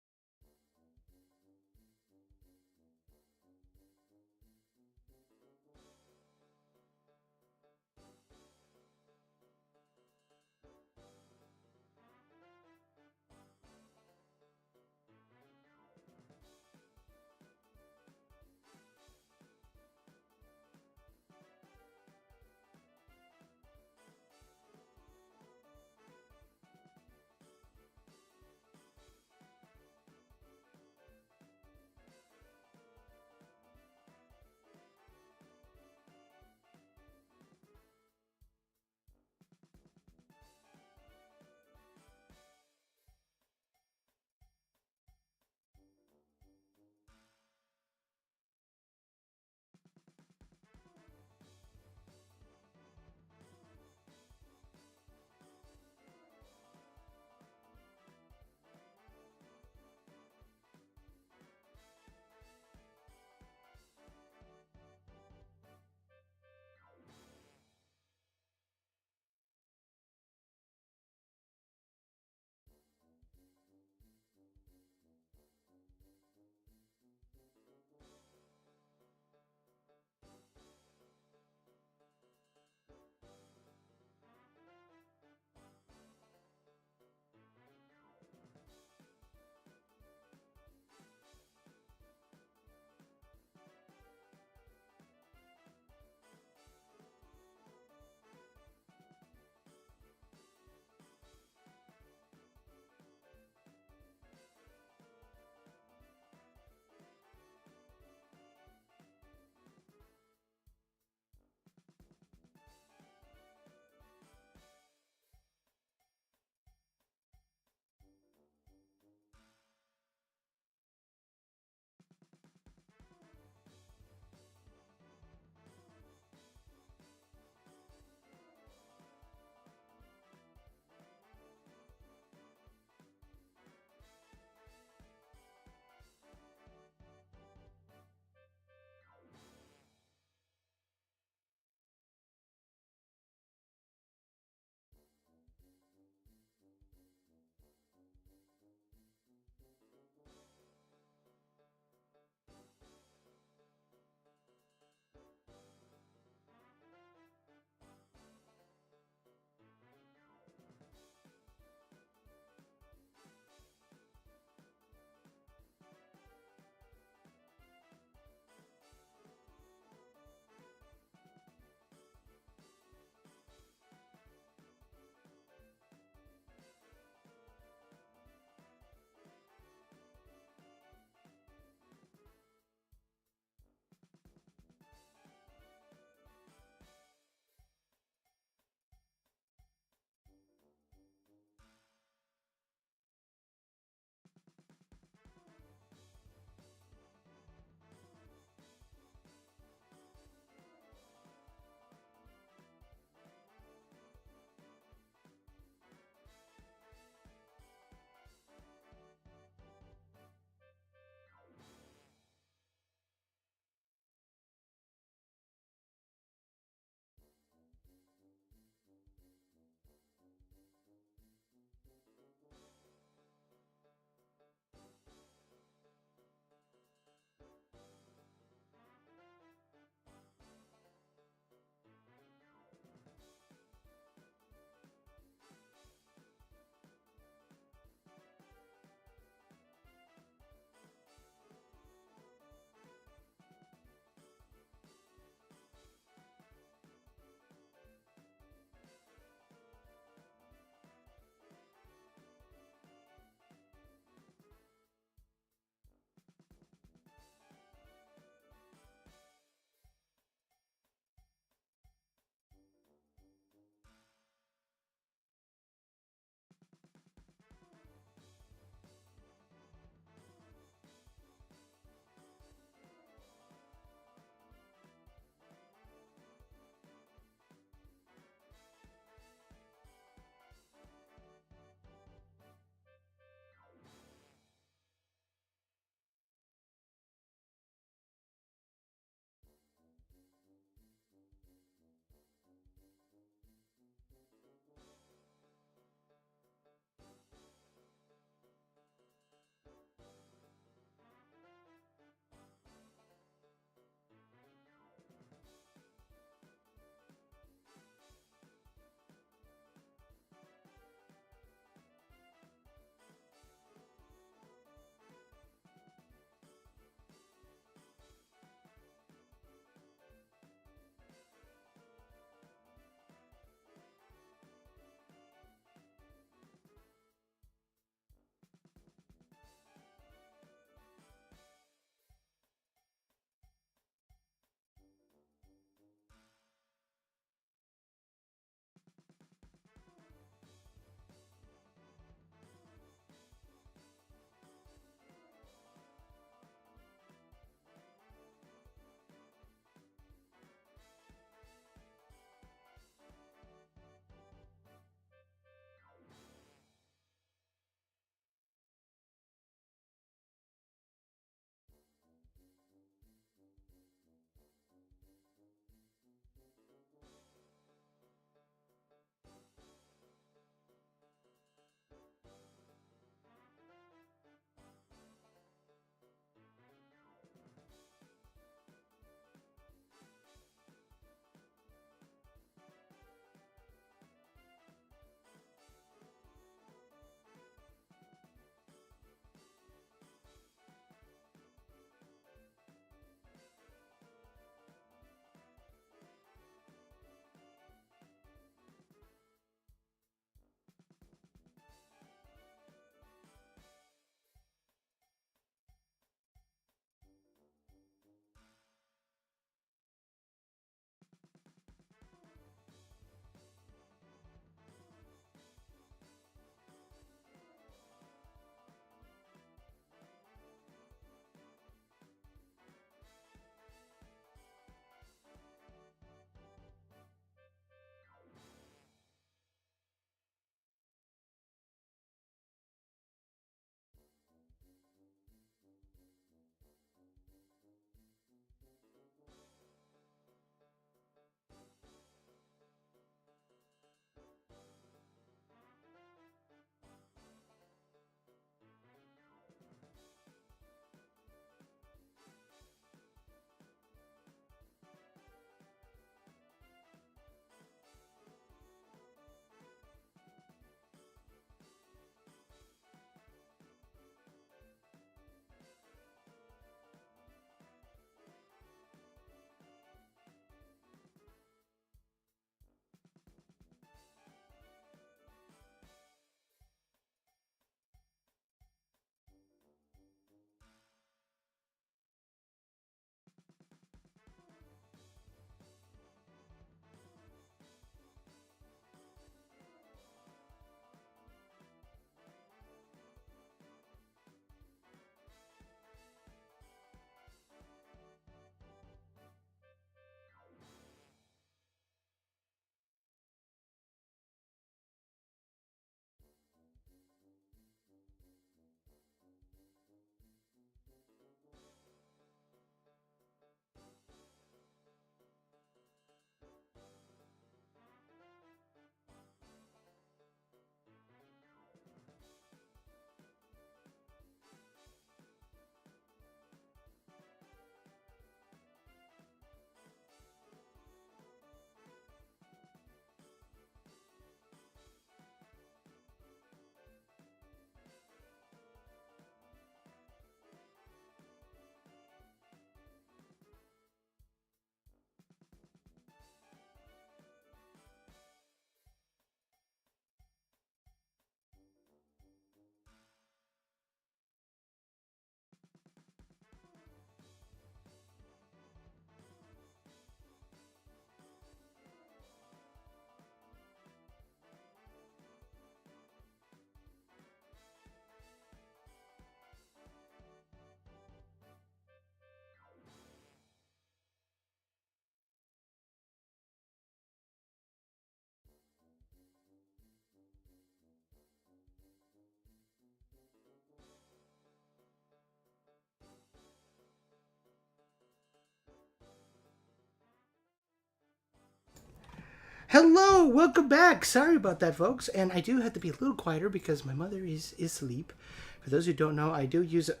S1: Hello, welcome back. Sorry about that, folks. And I do have to be a little quieter because my mother is asleep. For those who don't know, I do use it.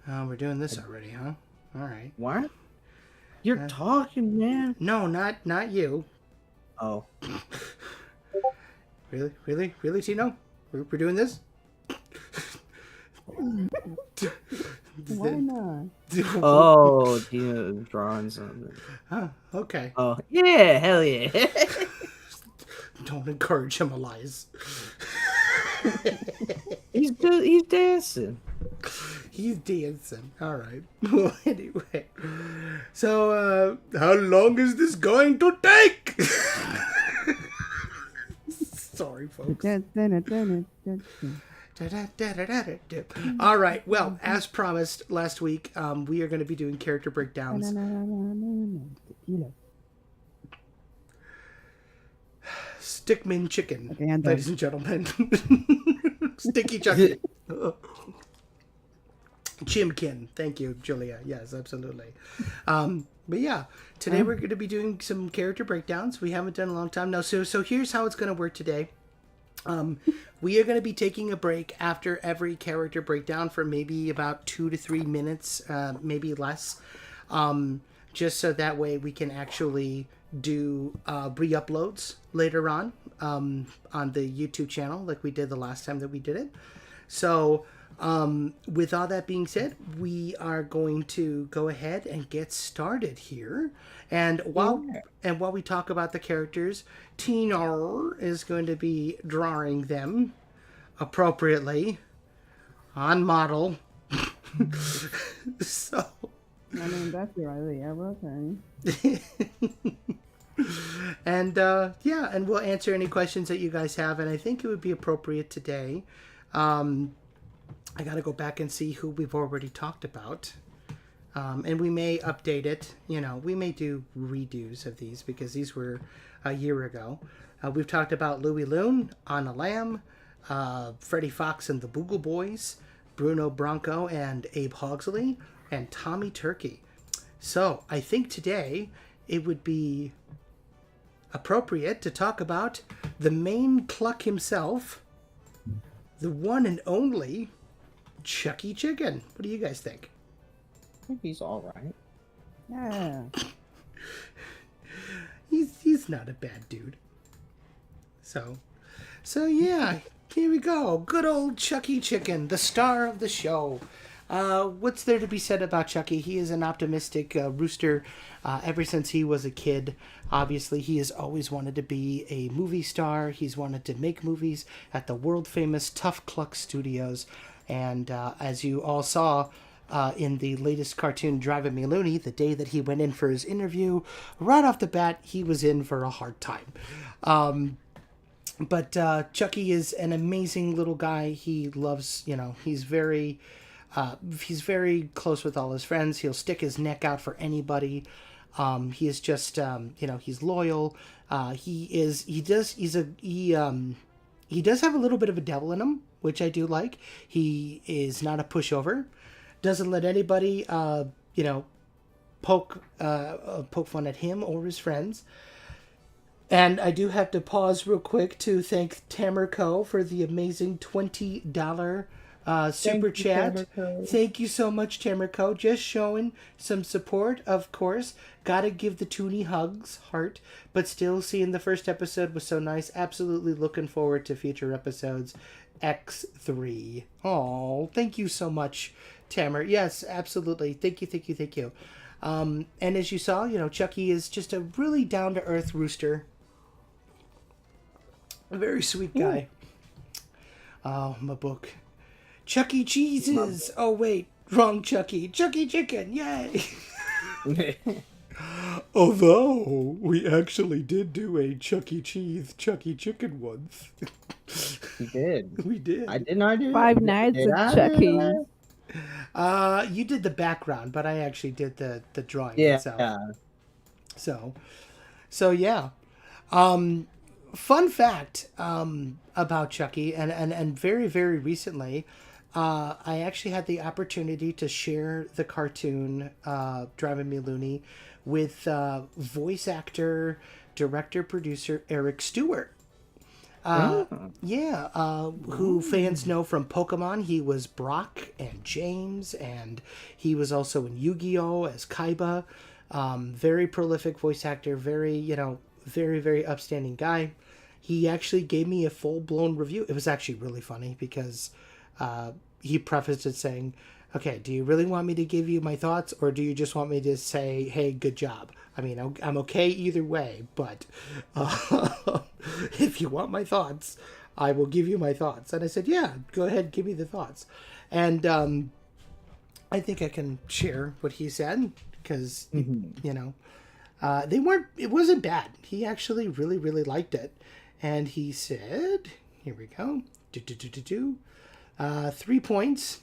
S1: Oh, we're doing this already, huh? All right.
S5: What? You're talking, man.
S1: No, not you.
S5: Oh.
S1: Really, Tino? We're doing this?
S4: Why not?
S5: Oh, Dina's drawing something.
S1: Huh, okay.
S5: Oh, yeah, hell yeah.
S1: Don't encourage him, Elias.
S5: He's dancing.
S1: He's dancing. All right. Well, anyway. So, how long is this going to take? Sorry, folks. All right. Well, as promised last week, we are going to be doing character breakdowns. Stickman Chicken,
S4: Okay, I'm done.
S1: ladies and gentlemen. Sticky Chucky. Chimkin. Thank you, Julia. Yes, absolutely. But yeah, today we're going to be doing some character breakdowns. We haven't done in a long time now. So here's how it's going to work today. We are going to be taking a break after every character breakdown for maybe about 2 to 3 minutes, maybe less. Just so that way we can actually do re-uploads later on the YouTube channel like we did the last time that we did it. So with all that being said, we are going to go ahead and get started here. And while we talk about the characters, Tina is going to be drawing them appropriately on model. So
S4: I mean, that's your idea, but okay.
S1: and and we'll answer any questions that you guys have, and I think it would be appropriate today. I gotta go back and see who we've already talked about. And we may update it. You know, we may do redos of these because these were a year ago. We've talked about Louie Loon, Anna Lamb, Freddie Fox and the Boogle Boys, Bruno Bronco and Abe Hogsley, and Tommy Turkey. So I think today it would be appropriate to talk about the main Cluck himself, the one and only Chucky Chicken. What do you guys think?
S5: I think he's all right.
S4: Yeah.
S1: He's not a bad dude. So yeah, here we go. Good old Chucky Chicken, the star of the show. What's there to be said about Chucky? He is an optimistic rooster ever since he was a kid. Obviously, he has always wanted to be a movie star. He's wanted to make movies at the world-famous Tough Cluck Studios. And as you all saw in the latest cartoon, Driving Me Loony, the day that he went in for his interview, right off the bat, he was in for a hard time. But Chucky is an amazing little guy. He loves, he's very close with all his friends. He'll stick his neck out for anybody. He is just, he's loyal. He does have a little bit of a devil in him, which I do like. He is not a pushover. Doesn't let anybody, poke fun at him or his friends. And I do have to pause real quick to thank Tamerco for the amazing $20 super chat. Thank you so much, Tamerco. Just showing some support, of course. Gotta give the Toonie hugs, heart. But still, seeing the first episode was so nice. Absolutely looking forward to future episodes. X3. Oh, thank you so much, Tamer. Yes, absolutely. Thank you. And as you saw, Chucky is just a really down-to-earth rooster. A very sweet guy. Oh, my book. Chucky Cheeses. Oh, wait. Wrong Chucky. Chucky Chicken. Yay. Although, we actually did do a Chucky Chicken once.
S5: We did.
S1: We did.
S5: I did not do
S4: Five
S5: it.
S4: Nights
S5: Did
S4: at
S5: I?
S4: Chucky's.
S1: You did the background, but I actually did the drawing
S5: Yeah.
S1: itself. So yeah. Fun fact about Chucky, and very, very recently, I actually had the opportunity to share the cartoon, Driving Me Loony, with voice actor, director, producer Eric Stewart.
S5: Oh.
S1: Yeah, who fans know from Pokemon. He was Brock and James, and he was also in Yu-Gi-Oh! As Kaiba. Very prolific voice actor, very, very, very upstanding guy. He actually gave me a full-blown review. It was actually really funny because he prefaced it saying, okay, do you really want me to give you my thoughts, or do you just want me to say, hey, good job? I mean, I'm okay either way, but if you want my thoughts, I will give you my thoughts. And I said, yeah, go ahead, give me the thoughts. And I think I can share what he said because, it wasn't bad. He actually really, really liked it. And he said, here we go, 3 points.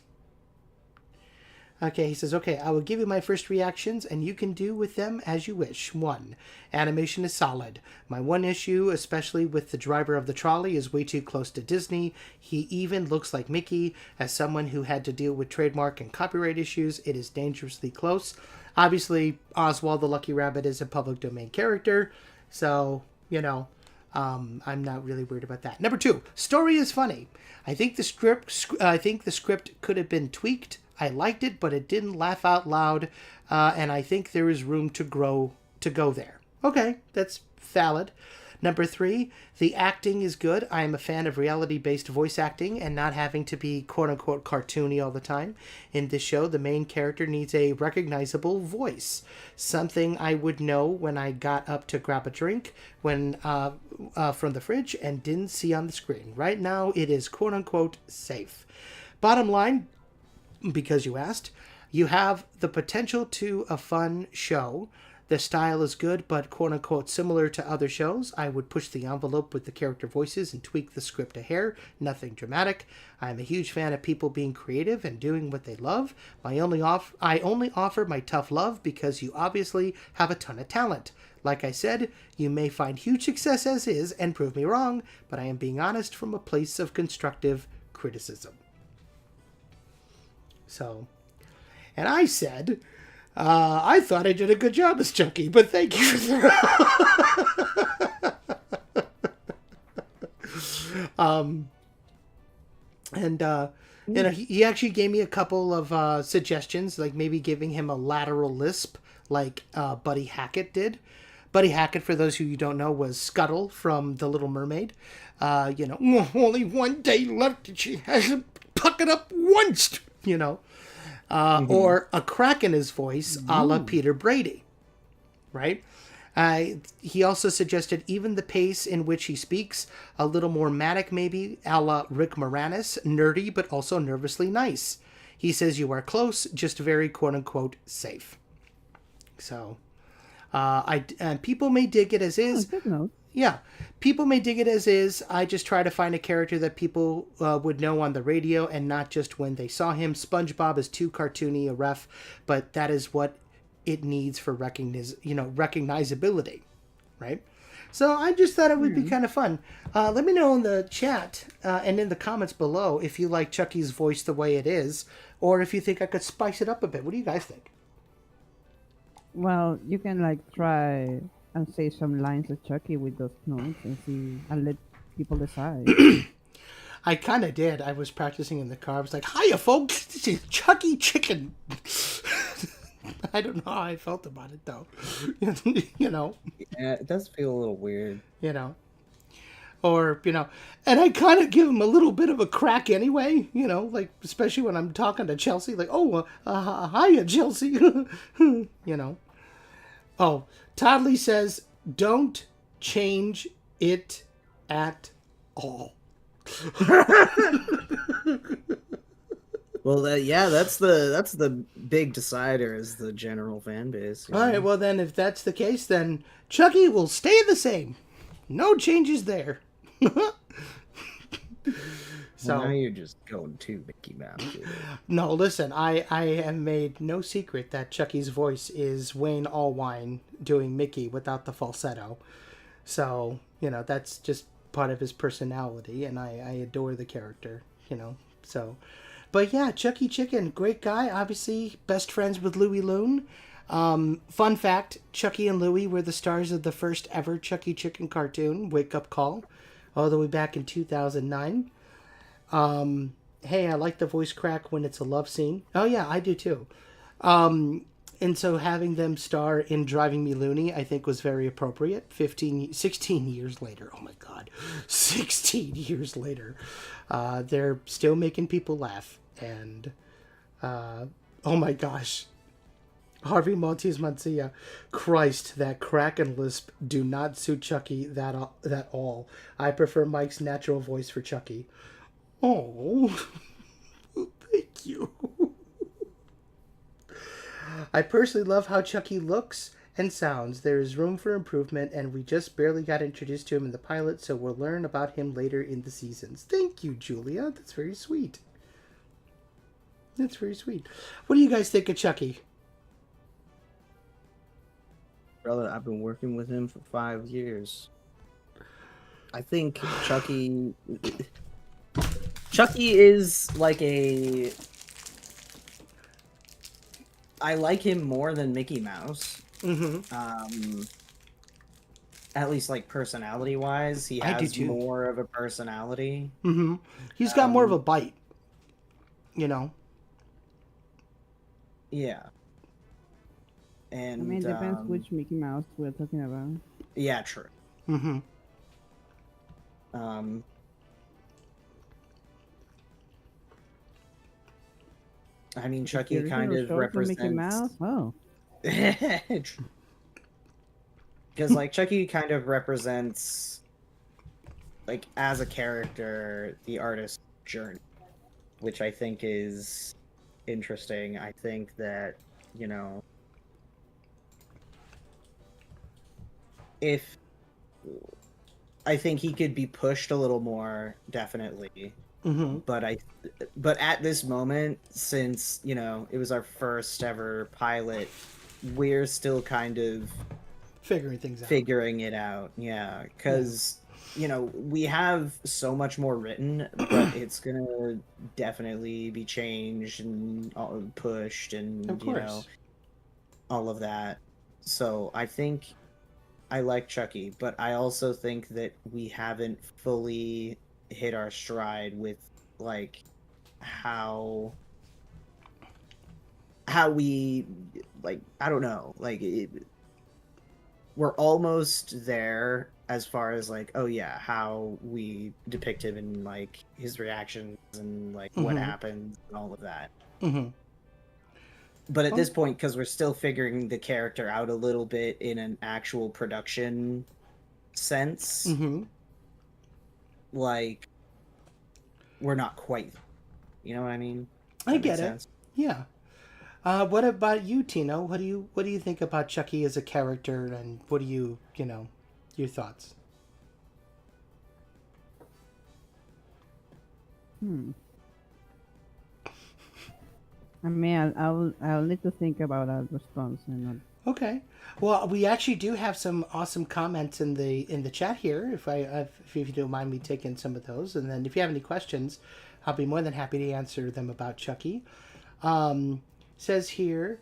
S1: Okay, he says, okay, I will give you my first reactions, and you can do with them as you wish. 1, animation is solid. My one issue, especially with the driver of the trolley, is way too close to Disney. He even looks like Mickey. As someone who had to deal with trademark and copyright issues, it is dangerously close. Obviously, Oswald the Lucky Rabbit is a public domain character, so, I'm not really worried about that. Number 2, story is funny. I think the script could have been tweaked. I liked it, but it didn't laugh out loud, and I think there is room to go there. Okay, that's valid. Number 3, the acting is good. I am a fan of reality-based voice acting and not having to be quote-unquote cartoony all the time. In this show, the main character needs a recognizable voice, something I would know when I got up to grab a drink from the fridge and didn't see on the screen. Right now, it is quote-unquote safe. Bottom line, because you asked, you have the potential to a fun show. The style is good, but quote-unquote similar to other shows. I would push the envelope with the character voices and tweak the script a hair. Nothing dramatic. I am a huge fan of people being creative and doing what they love. I only offer my tough love because you obviously have a ton of talent. Like I said, you may find huge success as is and prove me wrong, but I am being honest from a place of constructive criticism. So, and I said, I thought I did a good job as Chucky, but thank you for he actually gave me a couple of suggestions, like maybe giving him a lateral lisp, like Buddy Hackett did. Buddy Hackett, for those who you don't know, was Scuttle from The Little Mermaid. Only one day left and she hasn't puckered up once, or a crack in his voice, a la Peter Brady, right? He also suggested even the pace in which he speaks, a little more manic maybe, a la Rick Moranis, nerdy but also nervously nice. He says you are close, just very quote-unquote safe. So, people may dig it as is.
S4: Good note.
S1: Yeah, people may dig it as is. I just try to find a character that people would know on the radio and not just when they saw him. SpongeBob is too cartoony a ref, but that is what it needs for recognizability, right? So I just thought it would be kind of fun. Let me know in the chat and in the comments below if you like Chucky's voice the way it is, or if you think I could spice it up a bit. What do you guys think?
S4: Well, you can try and say some lines of Chucky with those notes and see and let people decide.
S1: I kind of did. I was practicing in the car. I was like, hiya, folks. This is Chucky Chicken. I don't know how I felt about it, though.
S5: Yeah, it does feel a little weird.
S1: Or, and I kind of give him a little bit of a crack anyway, especially when I'm talking to Chelsai, hiya, Chelsai. Oh, Toddley says, don't change it at all.
S3: Well, that's the big decider is the general fan base.
S1: All right, well then, if that's the case, then Chucky will stay the same. No changes there.
S5: So now you're just going too Mickey Mouse.
S1: No, listen, I have made no secret that Chucky's voice is Wayne Allwine doing Mickey without the falsetto. So, that's just part of his personality, and I adore the character, So, But yeah, Chucky Chicken, great guy. Obviously, best friends with Louie Loon. Fun fact, Chucky and Louie were the stars of the first ever Chucky Chicken cartoon, Wake Up Call, all the way back in 2009. Hey, I like the voice crack when it's a love scene. Oh yeah, I do too. And so having them star in Driving Me Loony, I think was very appropriate. 16 years later. Oh my God. 16 years later. They're still making people laugh. And, oh my gosh. Harvey Montes Mancia. Christ, that crack and lisp do not suit Chucky that all. I prefer Mike's natural voice for Chucky. Oh, thank you. I personally love how Chucky looks and sounds. There is room for improvement, and we just barely got introduced to him in the pilot, so we'll learn about him later in the seasons. Thank you, Julia. That's very sweet. That's very sweet. What do you guys think of Chucky?
S5: Brother, I've been working with him for 5 years. I think Chucky is like a... I like him more than Mickey Mouse.
S1: Mm-hmm.
S5: At least like personality-wise, he
S1: I do
S5: has
S1: too.
S5: more of a personality.
S1: Mm-hmm. He's got more of a bite, you know?
S5: Yeah. And
S4: I mean, it depends which Mickey Mouse we're talking about.
S5: yeah, true.
S1: Mm-hmm.
S5: I mean, Chucky
S4: The
S5: kind
S4: original
S5: of
S4: show from Mickey Mouse?
S5: represents.
S4: Oh.
S5: Because like Chucky kind of represents, like as a character, the artist's journey, which I think is interesting. I think that, you know, if I think he could be pushed a little more, definitely.
S1: Mm-hmm.
S5: But at this moment, since, you know, it was our first ever pilot, we're still kind of figuring it out. Yeah, because you know, we have so much more written, but it's gonna definitely be changed and pushed and, you know, all of that. So I think I like Chucky, but I also think that we haven't fully hit our stride with like how we, like, I don't know, like we're almost there as far as like, oh yeah, how we depict him and like his reactions and like what happens and all of that. But at this point, because we're still figuring the character out a little bit in an actual production sense, like we're not quite, you know what I mean?
S1: I get it. Yeah. What about you, Tino? What do you think about Chucky as a character, and what do you know, your thoughts?
S4: I mean, I'll need to think about that response. And
S1: Okay. Well, we actually do have some awesome comments in the chat here. If you don't mind me taking some of those, and then if you have any questions, I'll be more than happy to answer them about Chucky. Says here,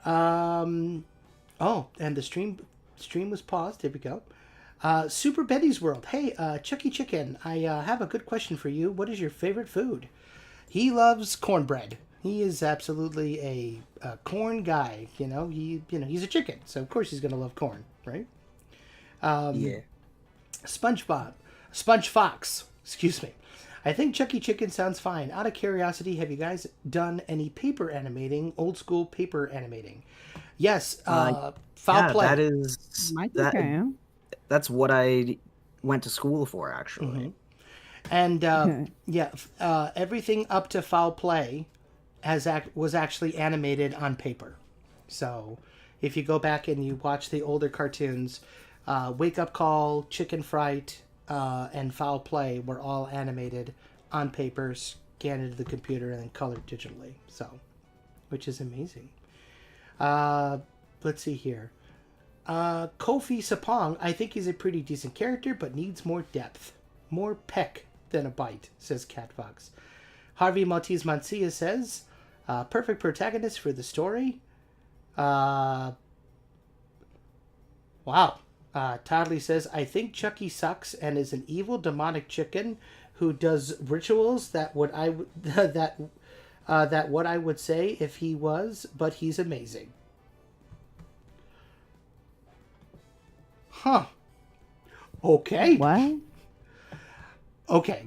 S1: and the stream was paused. There we go. Super Betty's World. Hey, Chucky Chicken, I have a good question for you. What is your favorite food? He loves cornbread. He is absolutely a corn guy. You know, he's a chicken, so of course he's gonna love corn, right?
S5: Yeah.
S1: Sponge Fox. Excuse me. I think Chucky Chicken sounds fine. Out of curiosity, have you guys done any paper animating, old school paper animating? Yes. Foul Play.
S5: That's what I went to school for, actually.
S1: And everything up to Foul Play was actually animated on paper. So if you go back and you watch the older cartoons, Wake Up Call, Chicken Fright, and Foul Play were all animated on paper, scanned into the computer, and then colored digitally. So, which is amazing. Let's see here. Kofi Sapong, I think he's a pretty decent character, but needs more depth. More peck than a bite, says Cat Fox. Harvey Maltese Mancia says, perfect protagonist for the story. Wow. Toddley says, I think Chucky sucks and is an evil demonic chicken who does rituals that what I would say if he was, but he's amazing. Huh. Okay.
S4: What?
S1: Okay.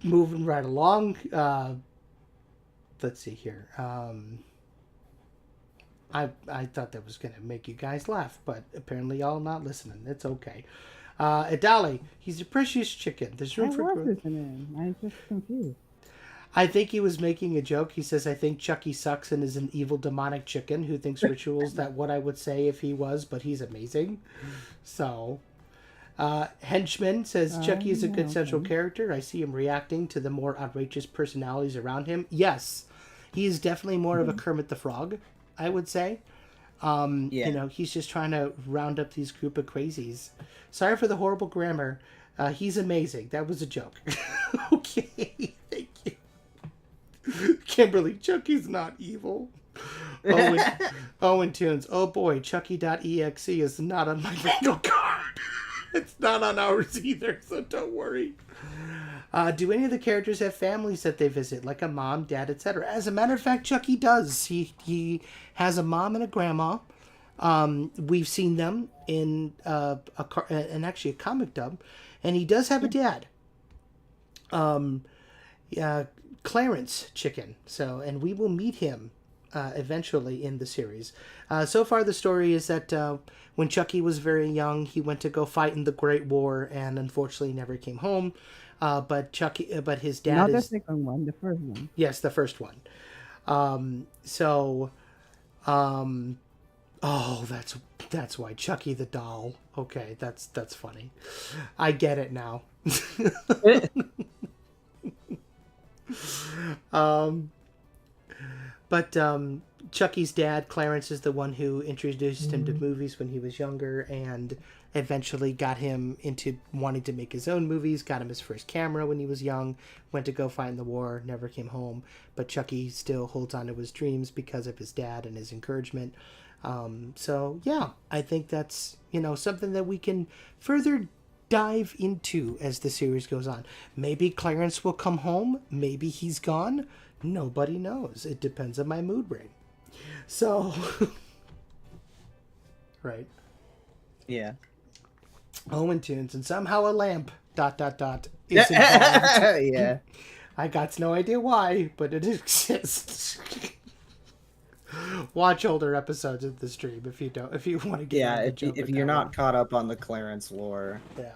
S1: Moving right along. Let's see here. I thought that was going to make you guys laugh, but apparently y'all not listening. It's okay. Adali, he's a precious chicken. There's room for growth.
S4: I'm just confused.
S1: I think he was making a joke. He says, I think Chucky sucks and is an evil demonic chicken who thinks rituals that what I would say if he was, but he's amazing. So, Henchman says, Chucky is a good central character. I see him reacting to the more outrageous personalities around him. Yes, he is definitely more of a Kermit the Frog, I would say. You know, he's just trying to round up these group of crazies. Sorry for the horrible grammar. He's amazing. That was a joke. Okay, thank you. Kimberly, Chucky's not evil. Owen Tunes, oh boy, Chucky.exe is not on my bingo card. It's not on ours either, so don't worry. Do any of the characters have families that they visit, like a mom, dad, etc.? As a matter of fact, Chucky does. He has a mom and a grandma. We've seen them in actually a comic dub, and he does have a dad. Clarence Chicken. So, and we will meet him eventually in the series. So far, the story is that when Chucky was very young, he went to go fight in the Great War, and unfortunately never came home. But his dad
S4: Not the second one, the first one.
S1: Yes, the first one. Oh, that's why Chucky the doll. Okay, that's funny. I get it now. But Chucky's dad, Clarence, is the one who introduced him to movies when he was younger and eventually got him into wanting to make his own movies, got him his first camera when he was young, went to go fight in the war, never came home. But Chucky still holds on to his dreams because of his dad and his encouragement. So, yeah, I think that's, something that we can further dive into as the series goes on. Maybe Clarence will come home. Maybe he's gone. Nobody knows. It depends on my mood ring. So, right.
S3: Yeah.
S1: Owen Tunes, and somehow a lamp, ... is involved.
S3: Yeah.
S1: I got no idea why, but it exists. Watch older episodes of the stream if you want to get.
S3: Yeah, if you're not caught up on the Clarence lore.
S1: Yeah.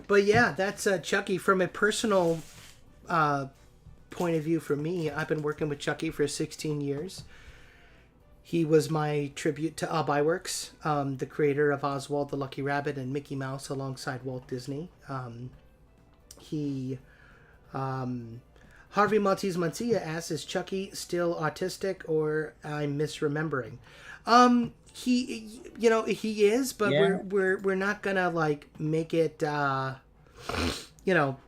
S1: But yeah, that's Chucky. From a personal point of view for me, I've been working with Chucky for 16 years. He was my tribute to Ub Iwerks, the creator of Oswald the Lucky Rabbit and Mickey Mouse alongside Walt Disney. Harvey Maltese Mancia asks, is Chucky still autistic or I'm misremembering? He is, but
S3: yeah.
S1: we're not gonna make it. We're not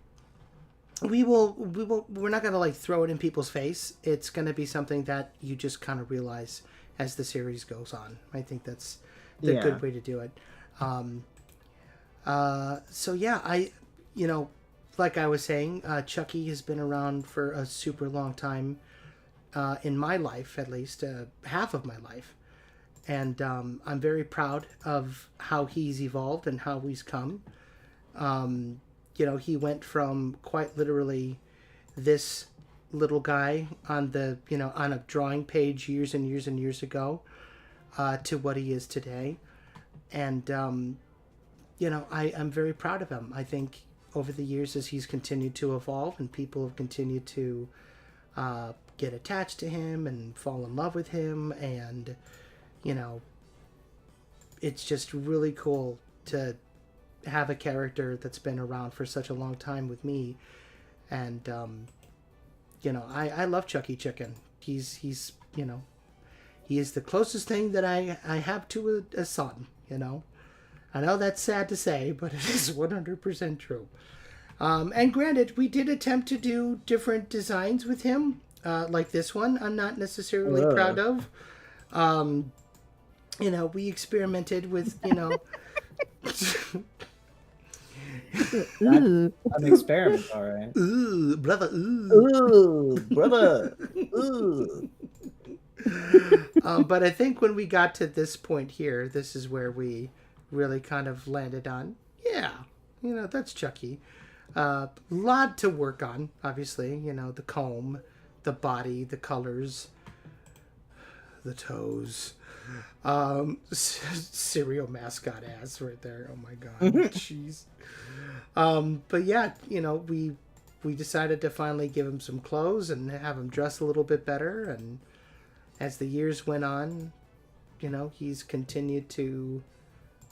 S1: gonna throw it in people's face. It's gonna be something that you just kind of realize as the series goes on. I think that's the good way to do it. So yeah, like I was saying, Chucky has been around for a super long time, in my life, at least, half of my life. And I'm very proud of how he's evolved and how he's come. He went from quite literally this little guy on on a drawing page years and years and years ago, to what he is today. And, I'm very proud of him. I think over the years, as he's continued to evolve and people have continued to get attached to him and fall in love with him, and it's just really cool to have a character that's been around for such a long time with me. And I love Chucky Chicken. He is the closest thing that I have to a son. I know that's sad to say, but it is 100% true. And granted, we did attempt to do different designs with him, like this one. I'm not necessarily proud of. We experimented with,
S3: An experiment, all right.
S1: Ooh, brother, ooh.
S3: Ooh, brother. Ooh.
S1: But I think when we got to this point here, this is where we really kind of landed on, yeah, that's Chucky. Lot to work on, obviously. The comb, the body, the colors, the toes. Cereal mascot ass right there. Oh my god, jeez. But yeah, we decided to finally give him some clothes and have him dress a little bit better. And as the years went on, he's continued to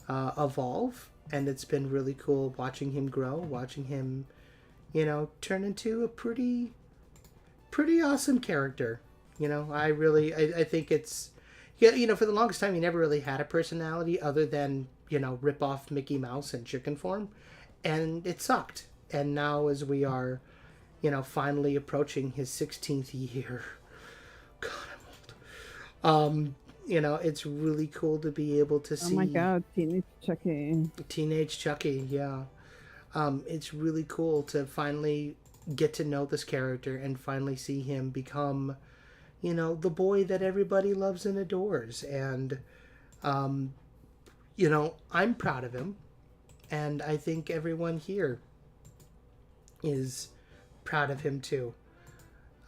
S1: evolve, and it's been really cool watching him grow, watching him, turn into a pretty awesome character. I think it's, for the longest time, he never really had a personality other than, rip off Mickey Mouse in chicken form. And it sucked. And now as we are, finally approaching his 16th year, God, I'm old. It's really cool to be able to see.
S4: Oh my god, Teenage Chucky.
S1: Teenage Chucky, yeah. It's really cool to finally get to know this character and finally see him become, the boy that everybody loves and adores. And, I'm proud of him. And I think everyone here is proud of him too.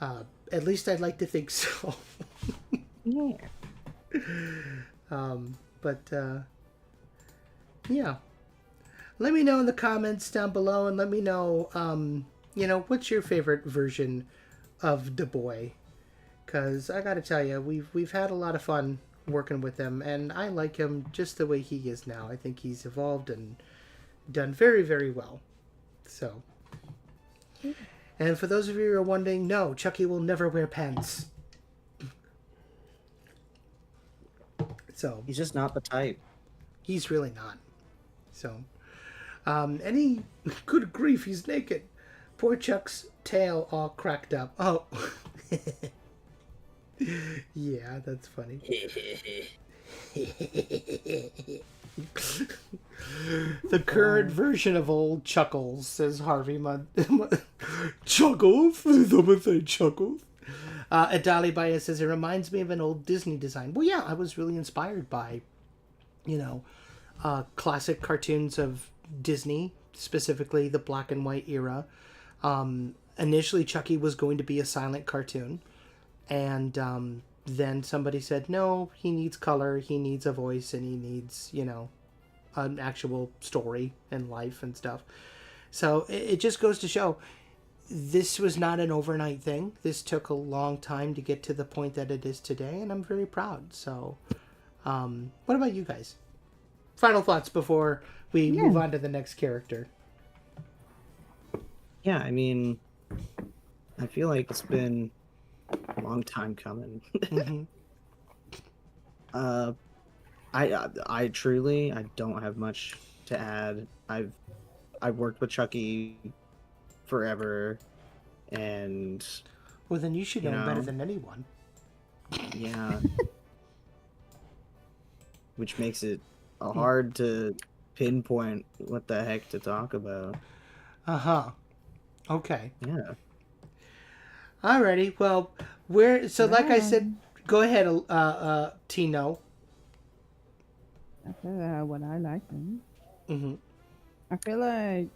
S1: At least I'd like to think so.
S3: Yeah.
S1: Yeah. Let me know in the comments down below, and let me know, what's your favorite version of the boy? Because I gotta tell you, we've had a lot of fun working with him, and I like him just the way he is now. I think he's evolved and done very, very well. So, and for those of you who are wondering, no, Chucky will never wear pants. So
S3: He's just not the type.
S1: He's really not. So, any good grief, he's naked. Poor Chuck's tail all cracked up. Oh, yeah, that's funny. The current version of old Chuckles, says Harvey. Chuckles? Someone say Chuckles? Adali Baez says, it reminds me of an old Disney design. Well, yeah, I was really inspired by, classic cartoons of Disney, specifically the black and white era. Initially, Chucky was going to be a silent cartoon. And then somebody said, no, he needs color, he needs a voice, and he needs, an actual story and life and stuff. So it just goes to show, this was not an overnight thing. This took a long time to get to the point that it is today, and I'm very proud. So, what about you guys? Final thoughts before we move on to the next character.
S3: Yeah, I mean, I feel like it's been a long time coming.
S1: Mm-hmm.
S3: I truly, I don't have much to add. I've worked with Chucky forever, and
S1: Well, then you should know better than anyone.
S3: Yeah. Which makes it hard to pinpoint what the heck to talk about.
S1: Uh-huh. Okay.
S3: Yeah.
S1: Alrighty. Well, like I said, go ahead, Tino.
S4: I feel what I like them.
S1: Mm-hmm.
S4: I feel like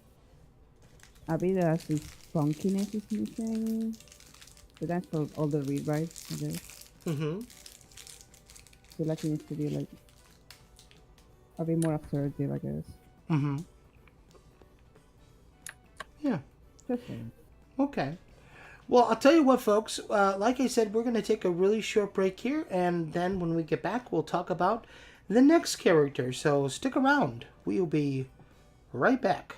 S4: a bit of this funkiness is missing. So that's for all the rewrites, I guess.
S1: Mm-hmm.
S4: I feel like it needs to be like a bit more assertive, I guess.
S1: Mm-hmm. Yeah.
S4: Just saying.
S1: Okay. Well, I'll tell you what, folks. Like I said, we're going to take a really short break here, and then when we get back, we'll talk about the next character. So stick around. We'll be right back.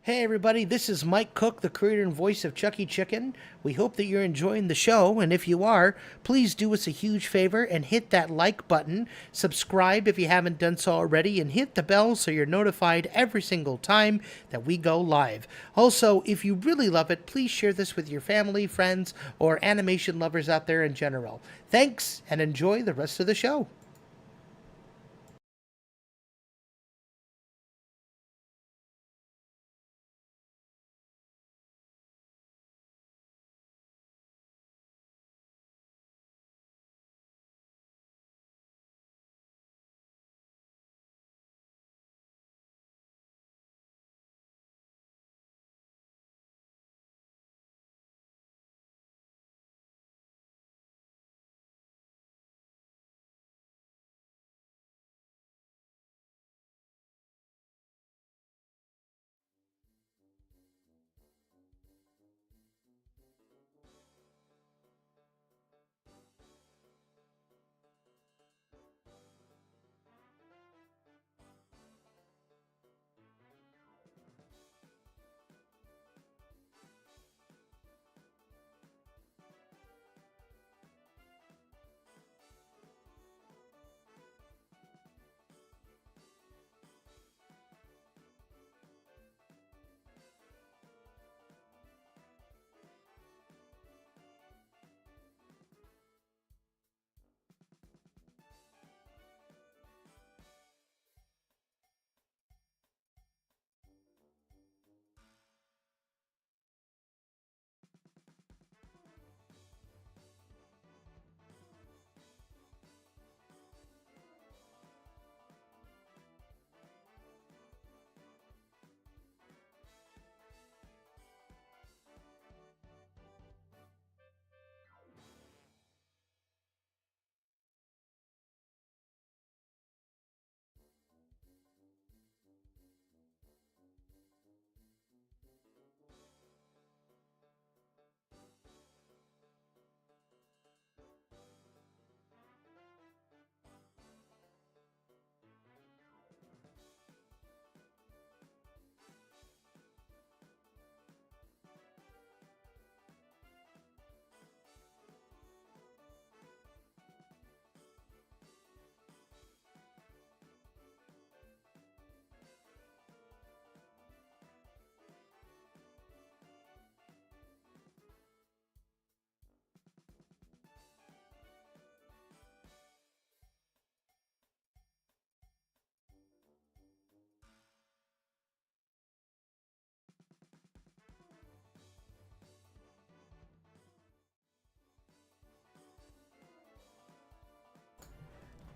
S1: Hey everybody, this is Mike Cook, the creator and voice of Chucky Chicken. We hope that you're enjoying the show, and if you are, please do us a huge favor and hit that like button, subscribe if you haven't done so already, and hit the bell so you're notified every single time that we go live. Also, if you really love it, please share this with your family, friends, or animation lovers out there in general. Thanks, and enjoy the rest of the show.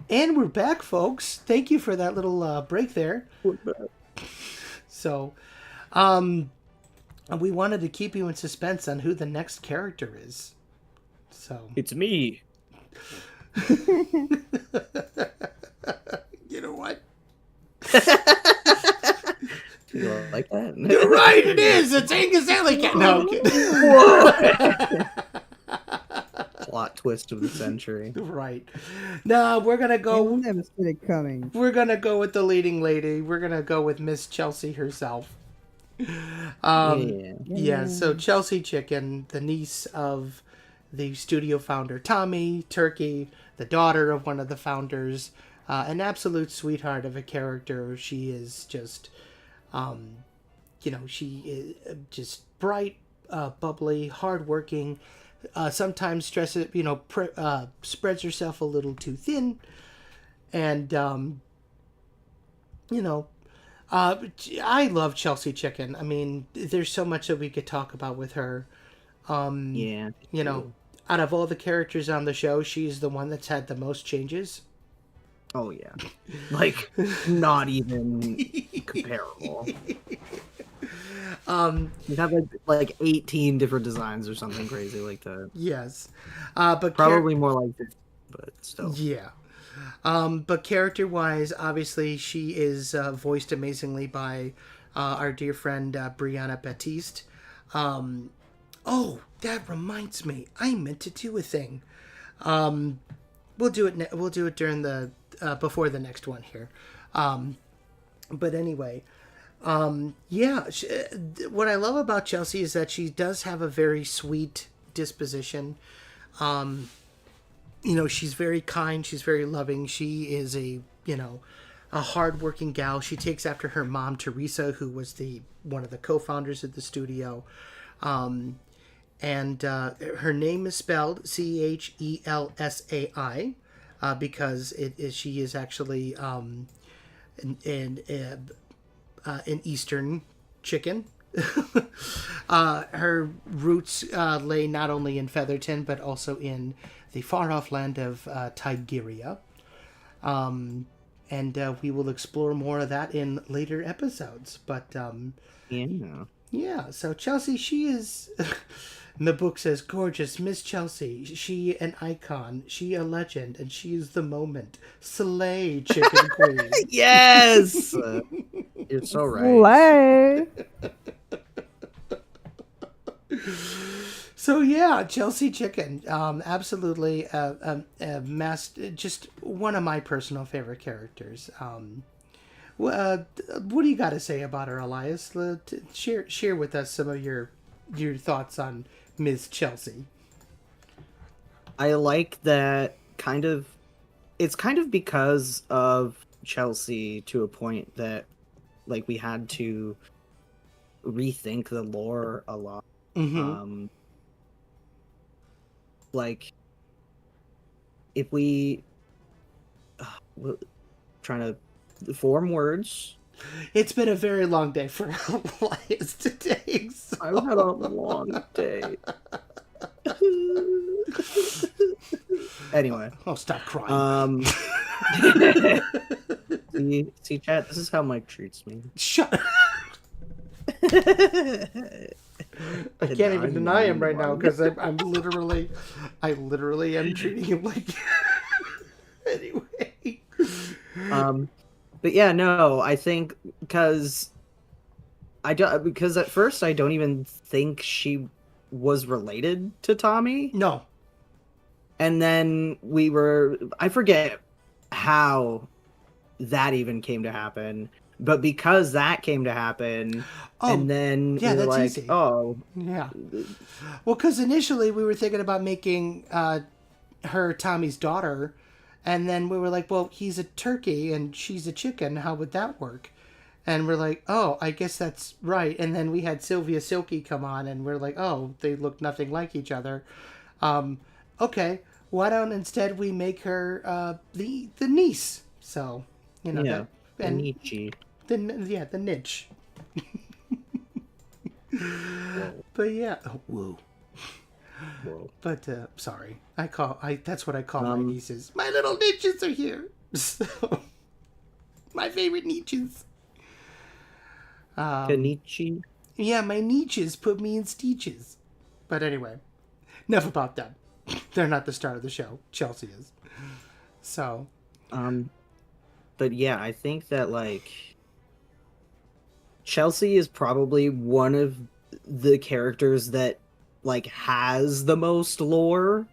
S1: And we're back, folks. Thank you for that little break there. So, we wanted to keep you in suspense on who the next character is. So
S6: it's me.
S1: You know what?
S3: You like that?
S1: You're right, it is. It's Angus Elliott. No, I'm kidding.
S3: Whoa! Plot twist of the century.
S1: Right. No, we're gonna go.
S4: You never seen it coming.
S1: We're gonna go with the leading lady. We're gonna go with Miss Chelsai herself. Yeah. So Chelsai Chicken, the niece of the studio founder Tommy Turkey, the daughter of one of the founders, an absolute sweetheart of a character. She is just, she is just bright, bubbly, hardworking. Sometimes spreads herself a little too thin, and I love Chelsai Chicken. I mean, there's so much that we could talk about with her. Out of all the characters on the show, she's the one that's had the most changes.
S3: Oh yeah, like not even comparable. You have like 18 different designs or something crazy like that.
S1: Yes, but
S3: probably more like this, but still.
S1: Yeah, but character-wise, obviously, she is voiced amazingly by our dear friend Brianna Baptiste. Oh, that reminds me, I meant to do a thing. We'll do it. We'll do it during the before the next one here. But anyway. Yeah, what I love about Chelsai is that she does have a very sweet disposition. She's very kind, she's very loving. She is a hardworking gal. She takes after her mom, Teresa, who was one of the co-founders of the studio. And her name is spelled Chelsai, because she is actually an Eastern chicken. Her roots lay not only in Featherton, but also in the far-off land of Tigeria. And we will explore more of that in later episodes. But, yeah, so Chelsai, she is... the book says, gorgeous Miss Chelsai. She an icon. She a legend. And she is the moment. Slay, chicken queen.
S3: Yes! You're so right.
S4: Slay!
S1: So yeah, Chelsai Chicken, absolutely just one of my personal favorite characters. What do you got to say about her, Elias? Share with us some of your thoughts on Ms. Chelsai.
S3: I like that it's kind of because of Chelsai to a point that like we had to rethink the lore a lot.
S1: Mm-hmm.
S3: Like if we trying to form words.
S1: It's been a very long day for Elias today. So.
S3: I've had a long day. Anyway.
S1: Oh, stop crying.
S3: See, chat, this is how Mike treats me.
S1: Shut up. I can't even deny him right now because I literally am treating him like. Anyway.
S3: But yeah, no, I think because at first I don't even think she was related to Tommy.
S1: No.
S3: And then I forget how that even came to happen. But because that came to happen, and then
S1: yeah, that's
S3: like,
S1: easy.
S3: Oh,
S1: yeah. Well, because initially we were thinking about making her Tommy's daughter, and then we were like, well, he's a turkey and she's a chicken. How would that work? And we're like, oh, I guess that's right. And then we had Sylvia Silky come on, and we're like, oh, they look nothing like each other. Okay, why don't instead we make her the niece? So
S3: yeah, the Nietzsche.
S1: The niche. But yeah, whoa. But sorry, that's what I call my nieces. My little niches are here. So, my favorite niches.
S3: Nietzsche.
S1: Yeah, my niches put me in stitches. But anyway, enough about them. They're not the star of the show. Chelsai is. So.
S3: But yeah, I think that like Chelsai is probably one of the characters that like has the most lore,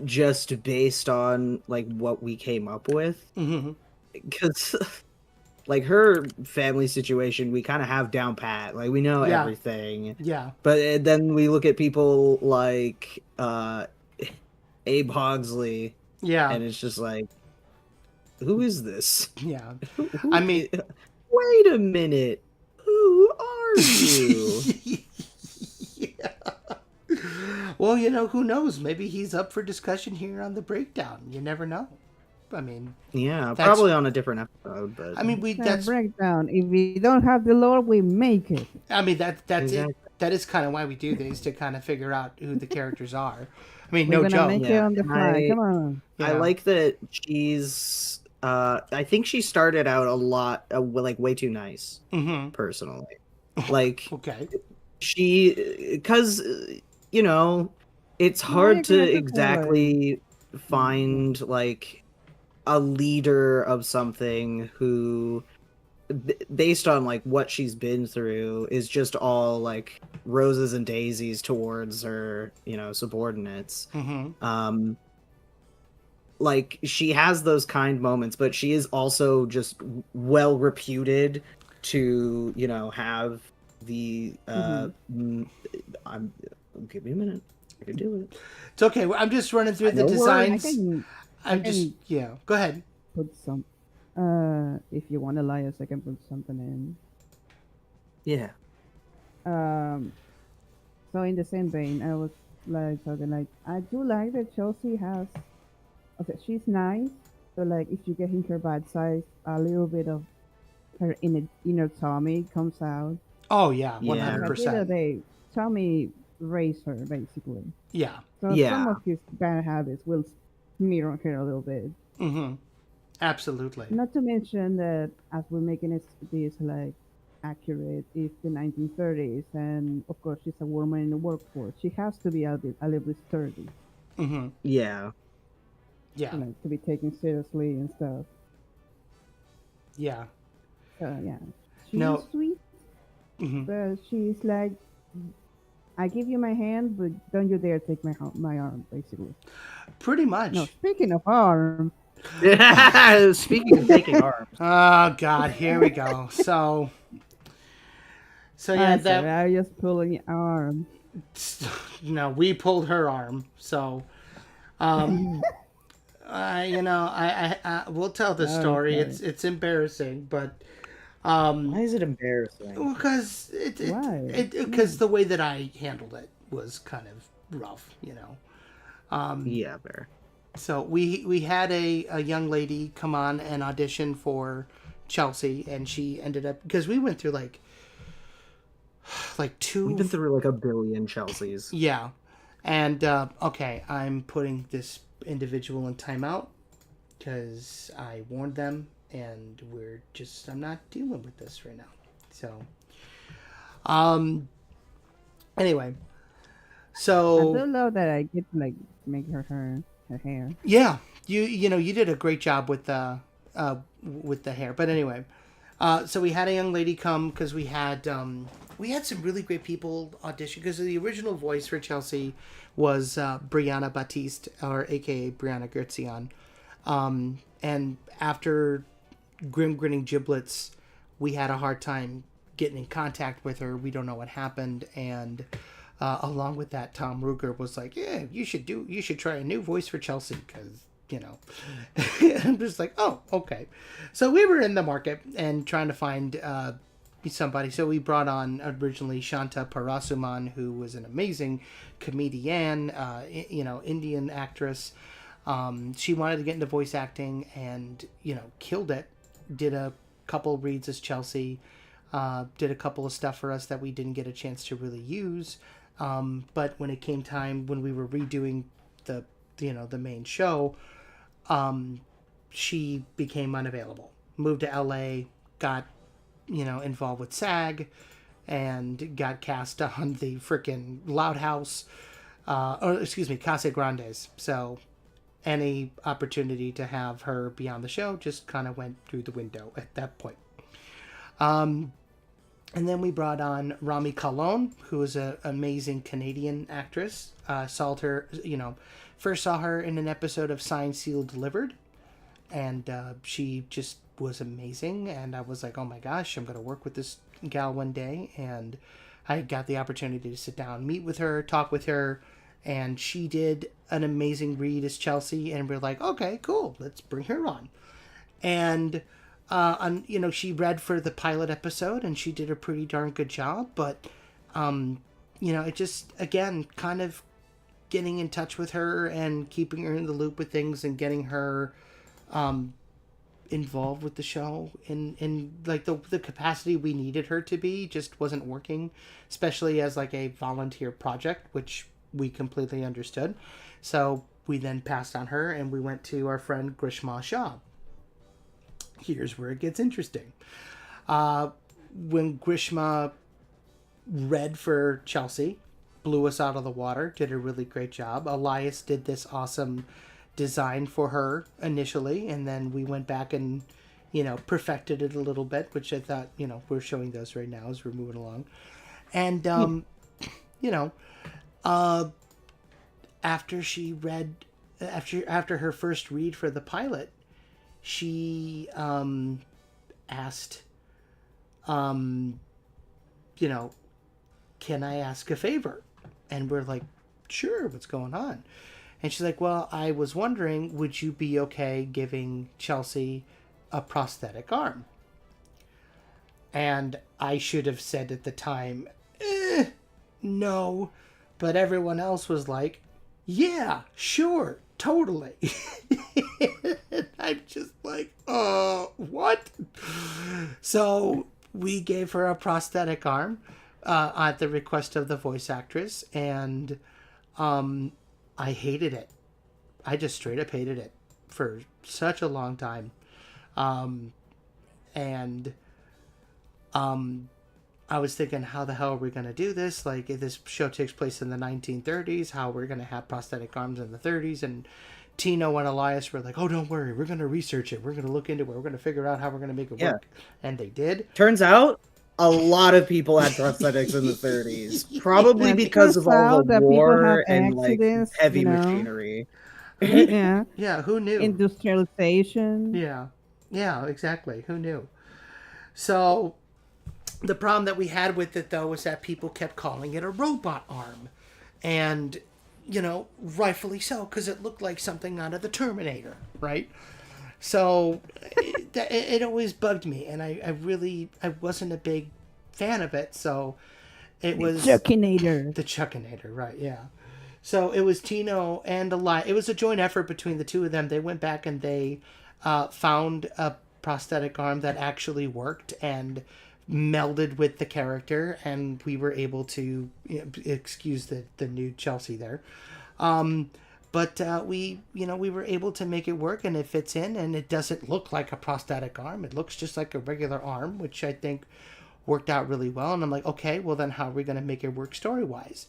S3: just based on like what we came up with. Because like her family situation, we kind of have down pat. Like we know everything.
S1: Yeah.
S3: But then we look at people like Abe Hogsley.
S1: Yeah.
S3: And it's just like, who is this?
S1: Yeah.
S3: Who
S1: I mean,
S3: wait a minute. Who are you?
S1: Yeah. Well, who knows? Maybe he's up for discussion here on the breakdown. You never know. I mean,
S3: yeah, probably on a different episode, but
S1: I mean, that's
S4: breakdown. If we don't have the lore, we make it.
S1: I mean, that's
S3: exactly.
S1: it. That is kind of why we do these, to kind of figure out who the characters are. I mean,
S4: We're
S1: no joke.
S4: Make it on the fly. Come on.
S1: Yeah.
S3: I like that she's. I think she started out a lot like way too nice. Personally, like
S1: okay,
S3: because it's hard to exactly find like a leader of something who, based on like what she's been through, is just all like roses and daisies towards her subordinates. Like she has those kind moments, but she is also just well reputed
S5: to, you know, have the give me a minute. I can do it.
S1: It's okay. I'm just running through the
S5: No worries.
S1: designs. Go ahead.
S4: Put some. If you want to lie, I can put something in.
S5: Yeah.
S4: So in the same vein, I was like talking like I do like that Chelsea has. Okay, she's nice, but like if you get in her bad side, a little bit of her inner Tommy comes out.
S1: Oh yeah,
S5: Yeah.
S4: At the end of the
S1: 100%.
S4: day, Tommy raised her basically.
S1: Yeah.
S4: So some of his bad habits will smear on her a little bit.
S1: Mm-hmm. Absolutely.
S4: Not to mention that as we're making this like accurate, it's the 1930s, and of course she's a woman in the workforce. She has to be a little bit sturdy.
S1: Mm-hmm.
S5: Yeah.
S1: Yeah.
S4: Like to be taken seriously and stuff.
S1: Yeah.
S4: Yeah, she's sweet,
S1: Mm-hmm.
S4: but she's like, I give you my hand, but don't you dare take my arm, basically.
S1: Pretty much.
S4: No, speaking of arm.
S5: Speaking of taking arms.
S1: Oh God, here we go. So yeah,
S4: I just pulling your arm.
S1: No, we pulled her arm. So, I we'll tell the story.
S4: Okay.
S1: It's embarrassing, but
S5: Why is it embarrassing?
S1: because because the way that I handled it was kind of rough, you know.
S5: Yeah, fair.
S1: So we had a young lady come on and audition for Chelsea, and she ended up, because we went through like two.
S5: We've been through like a billion Chelseas.
S1: Yeah, and okay, I'm putting this individual in timeout because I warned them, and I'm not dealing with this right now. So, anyway, so
S4: I do love that I get to like make her hair.
S1: yeah, you did a great job with the hair. But anyway, so we had a young lady come because we had some really great people audition, because the original voice for Chelsea was Brianna Batiste, or aka Brianna Gertzian. And after Grim Grinning Giblets, we had a hard time getting in contact with her. We don't know what happened, and along with that, Tom Ruger was like, "Yeah, you should try a new voice for Chelsea, because I'm just like, oh, okay." So we were in the market and trying to find somebody. So we brought on originally Shanta Parasuman, who was an amazing comedian, Indian actress. She wanted to get into voice acting and, killed it. Did a couple reads as Chelsea, did a couple of stuff for us that we didn't get a chance to really use. But when it came time, when we were redoing the main show, she became unavailable. Moved to LA, got, involved with SAG, and got cast on the freaking Loud House, Casa Grandes. So any opportunity to have her be on the show just kind of went through the window at that point. And then we brought on Rami Kalon, who is an amazing Canadian actress. First saw her in an episode of Signed, Sealed, Delivered. And she just was amazing. And I was like, oh my gosh, I'm going to work with this gal one day. And I got the opportunity to sit down, meet with her, talk with her. And she did an amazing read as Chelsea. And we're like, okay, cool, let's bring her on. And she read for the pilot episode, and she did a pretty darn good job. But, it just, again, kind of getting in touch with her and keeping her in the loop with things and getting her involved with the show in like the capacity we needed her to be just wasn't working, especially as like a volunteer project, which we completely understood. So we then passed on her, and we went to our friend Grishma Shah. Here's where it gets interesting. When Grishma read for Chelsea, blew us out of the water, did a really great job. Elias did this awesome design for her initially, and then we went back and, perfected it a little bit, which I thought, we're showing those right now as we're moving along. And, after she read, after her first read for the pilot, she asked you know, can I ask a favor? And we're like, sure, what's going on? And she's like, well, I was wondering, would you be okay giving Chelsai a prosthetic arm? And I should have said at the time, no. But everyone else was like, yeah, sure, totally. And I'm just like, what? So we gave her a prosthetic arm at the request of the voice actress, and I hated it. I just straight up hated it for such a long time. I was thinking, how the hell are we going to do this? Like, if this show takes place in the 1930s, how we're going to have prosthetic arms in the 30s? And Tino and Elias were like, oh, don't worry. We're going to research it. We're going to look into it. We're going to figure out how we're going to make it work. And they did.
S3: Turns out a lot of people had prosthetics in the 30s. Probably because of all the war and like heavy machinery.
S4: Yeah.
S1: Yeah, who knew?
S4: Industrialization.
S1: Yeah, exactly. Who knew? So the problem that we had with it, though, was that people kept calling it a robot arm. And, you know, rightfully so, because it looked like something out of the Terminator, right? So it always bugged me, and I wasn't a big fan of it, so it was...
S4: Chuckinator.
S1: The Chuckinator, right, yeah. So it was Tino and Elias. It was a joint effort between the two of them. They went back and they found a prosthetic arm that actually worked and melded with the character, and we were able to, excuse the new Chelsai there, but we were able to make it work, and it fits in, and it doesn't look like a prosthetic arm. It looks just like a regular arm, which I think worked out really well. And I'm like, okay, well then how are we going to make it work story wise?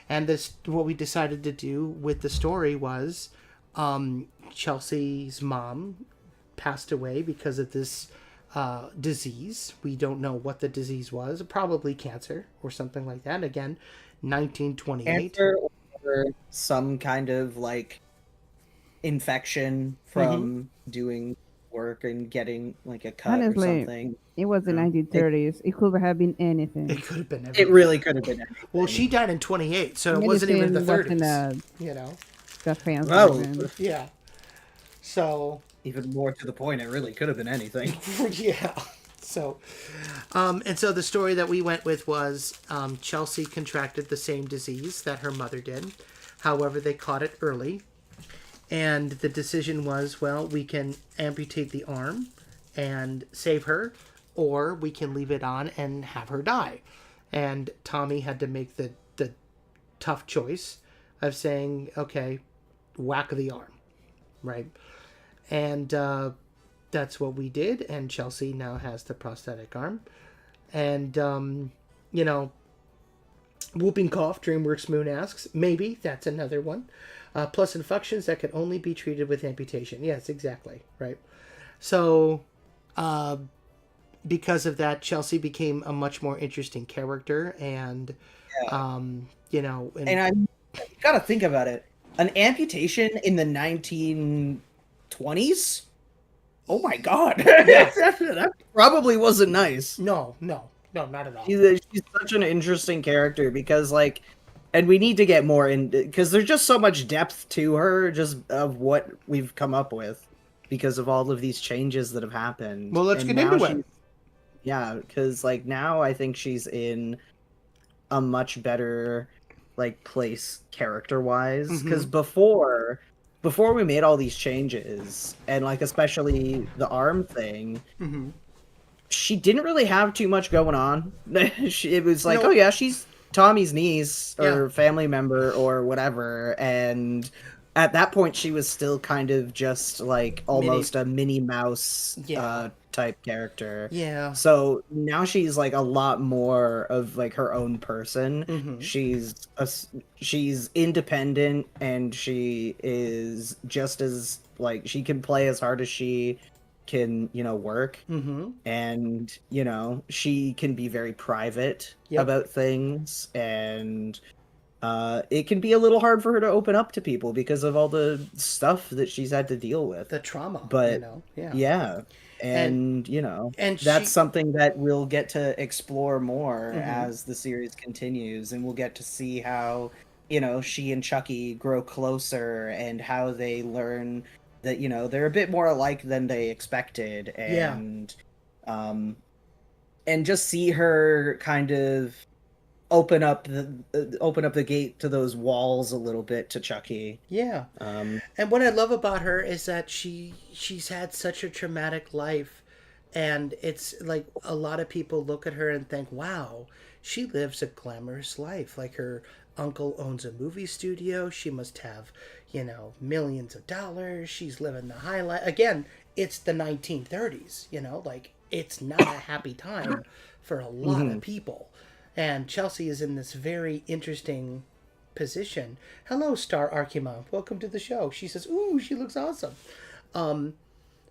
S1: And what we decided to do with the story was Chelsai's mom passed away because of this disease. We don't know what the disease was. Probably cancer or something like that. Again, 1928.
S3: Cancer or some kind of like infection from doing work and getting like a cut or something.
S4: It was the 1930s. It could have been anything.
S1: It could have been everything.
S3: It really could have been anything.
S1: Well, she died in 28, so it wasn't even the 30s. You know?
S4: The fancy
S3: version.
S1: Yeah. So...
S3: Even more to the point, it really could have been anything.
S1: Yeah. So, and so the story that we went with was Chelsai contracted the same disease that her mother did. However, they caught it early. And the decision was, well, we can amputate the arm and save her, or we can leave it on and have her die. And Tommy had to make the tough choice of saying, okay, whack the arm, right? And that's what we did, and Chelsai now has the prosthetic arm. And, whooping cough, DreamWorks Moon asks, maybe, that's another one. Plus infections that can only be treated with amputation. Yes, exactly, right? So, because of that, Chelsai became a much more interesting character, and, And
S3: I gotta think about it. An amputation in the 1920s? Oh my god.
S1: Yeah.
S3: That probably wasn't nice.
S1: No, not at all.
S3: She's such an interesting character because, like, and we need to get more in, because there's just so much depth to her, just of what we've come up with because of all of these changes that have happened.
S1: Well, let's get into it.
S3: Yeah, because, like, now I think she's in a much better, like, place character-wise. Because before we made all these changes, and, like, especially the arm thing, she didn't really have too much going on. It was like, oh yeah, she's Tommy's niece or family member or whatever, and at that point she was still kind of just like almost a Minnie Mouse type character.
S1: Yeah.
S3: So now she's like a lot more of like her own person. She's independent, and she is just as like, she can play as hard as she can, work. And, she can be very private about things, and
S5: it can be a little hard for her to open up to people because of all the stuff that she's had to deal with.
S1: The trauma,
S5: But
S1: you know, yeah.
S5: yeah. And you know,
S1: and
S5: that's
S1: she,
S5: something that we'll get to explore more
S1: Mhm.
S5: as the series continues, and we'll get to see how, you know, she and Chucky grow closer and how they learn that, you know, they're a bit more alike than they expected, um and just see her kind of open up the gate to those walls a little bit to Chucky.
S1: Yeah. And what I love about her is that she's had such a traumatic life, and it's like a lot of people look at her and think, "Wow, she lives a glamorous life. Like her uncle owns a movie studio. She must have, you know, millions of dollars. She's living the high life." Again, it's the 1930s, you know, like it's not a happy time for a lot of people. And Chelsai is in this very interesting position. Hello, Star Arkima. Welcome to the show. She says, "Ooh, she looks awesome."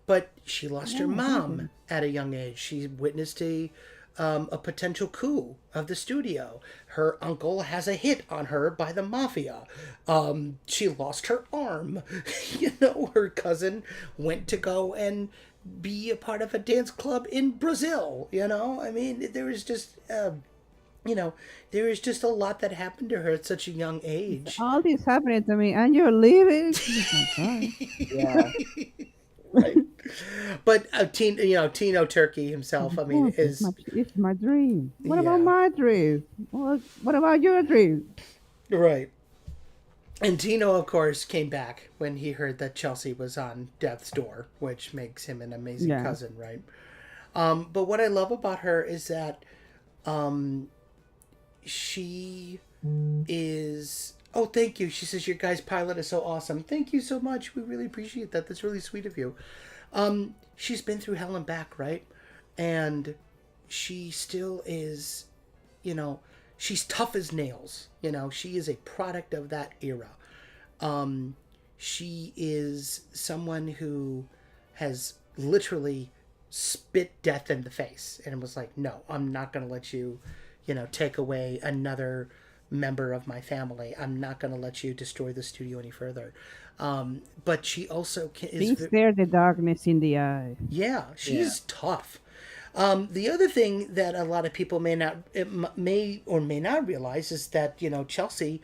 S1: But she lost her mom at a young age. She witnessed a potential coup of the studio. Her uncle has a hit on her by the mafia. She lost her arm. You know, her cousin went to go and be a part of a dance club in Brazil. You know, I mean, there was just you know, there is just a lot that happened to her at such a young age.
S4: All this happening to me, and you're leaving. Oh my God.
S5: Yeah.
S1: Right. But Tino Turkey himself, I mean, is
S4: it's my dream. What
S1: Yeah.
S4: about my dream? What about your dream?
S1: right. And Tino, of course, came back when he heard that Chelsai was on death's door, which makes him an amazing
S4: Yeah.
S1: cousin, right? But what I love about her is that she is. Oh, thank you. She says your guys' pilot is so awesome. Thank you so much. We really appreciate that. That's really sweet of you. She's been through hell and back, right? And she still is, you know, she's tough as nails. You know, she is a product of that era. She is someone who has literally spit death in the face and was like, "No, I'm not going to let you, you know, take away another member of my family. I'm not going to let you destroy the studio any further." But she also
S4: She stared the darkness in the eye.
S1: yeah, she's tough. The other thing that a lot of people may or may not realize is that, you know, Chelsai,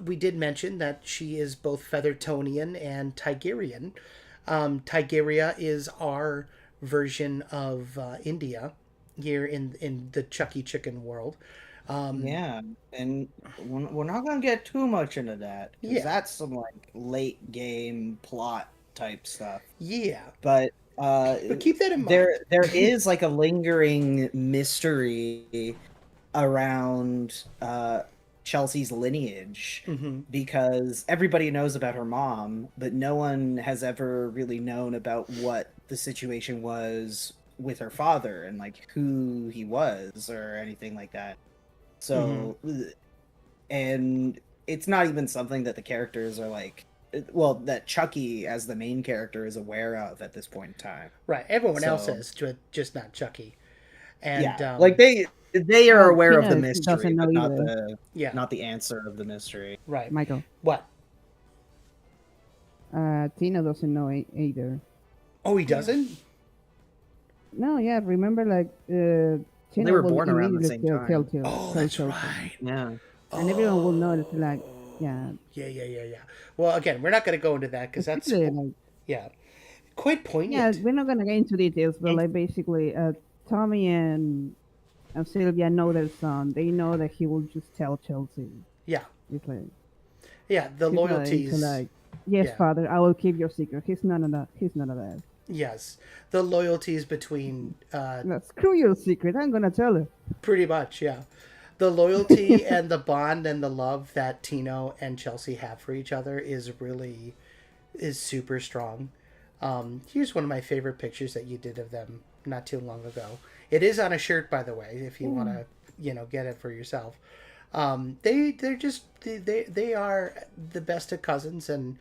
S1: we did mention that she is both Feathertonian and Tigerian. Tigeria is our version of India here in the Chucky Chicken world.
S5: Yeah, and we're not gonna get too much into that because that's some like late game plot type stuff.
S1: Yeah,
S5: But
S1: keep that in mind.
S5: There is like a lingering mystery around Chelsea's lineage because everybody knows about her mom, but no one has ever really known about what the situation was with her father and like who he was or anything like that. So, and it's not even something that the characters are like, well, that Chucky as the main character is aware of at this point in time.
S1: Right, everyone else is, just not Chucky. And
S5: yeah, like they are aware of the
S4: Tina
S5: mystery,
S4: doesn't
S5: but
S4: know
S5: not
S4: either.
S5: not the answer of the mystery.
S1: right,
S4: Michael.
S1: what?
S4: Tina doesn't know either.
S1: Oh, he doesn't?
S4: No, yeah. Remember, like Tina
S5: They were
S4: will
S5: born around the
S4: immediately
S5: same time.
S1: Oh, that's right.
S5: Yeah.
S4: And everyone will know it's like, yeah.
S1: Yeah. Well, again, we're not going to go into that because that's
S4: Like,
S1: yeah, quite
S4: yeah,
S1: poignant.
S4: we're not gonna get into details, but like basically, Tommy and Sylvia know their son. They know that he will just tell Chelsai.
S1: Yeah,
S4: It's like,
S1: yeah. The
S4: he's not
S1: loyalties.
S4: into, like, yes,
S1: yeah.
S4: father, I will keep your secret. He's none of that. He's none of that.
S1: Yes, the loyalties between
S4: No, screw your secret. I'm gonna tell her.
S1: pretty much, yeah. The loyalty and the bond and the love that Tino and Chelsai have for each other is super strong. Here's one of my favorite pictures that you did of them not too long ago. It is on a shirt, by the way, if you want to, you know, get it for yourself. They are the best of cousins, and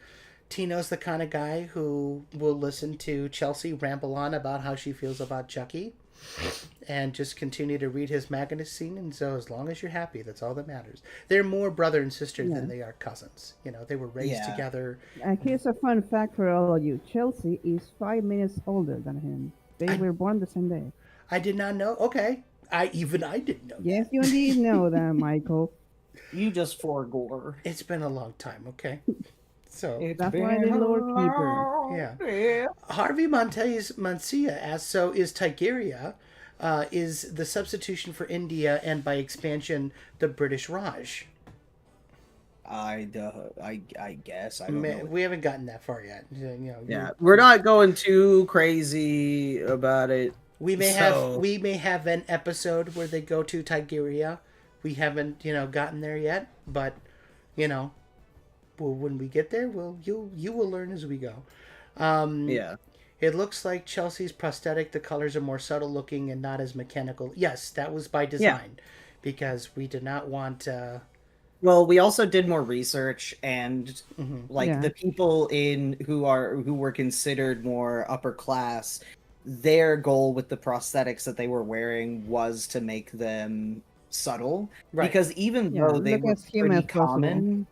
S1: Tino's the kind of guy who will listen to Chelsai ramble on about how she feels about Chucky. and just continue to read his magazine. And so, as long as you're happy, that's all that matters. They're more brother and sister than they are cousins. You know, they were raised together.
S4: Here's a fun fact for all of you: Chelsea is 5 minutes older than him. They were born the same day.
S1: I did not know. Okay, I didn't know.
S4: Yes, you did know that, Michael.
S5: You just forgore.
S1: It's been a long time. Okay. So
S4: that's why they Lord Keeper.
S1: Yeah. Harvey Mancia asks, so is Tigrinya is the substitution for India and by expansion the British Raj?
S5: I guess I don't know.
S1: We haven't gotten that far yet.
S5: We're not going too crazy about it.
S1: We may have an episode where they go to Tigrinya. We haven't gotten there yet, but when we get there, you will learn as we go. It looks like Chelsea's prosthetic. The colors are more subtle looking and not as mechanical. Yes, that was by design, because we did not want.
S5: Well, we also did more research, and the people who were considered more upper class, their goal with the prosthetics that they were wearing was to make them subtle, because even though they were pretty common,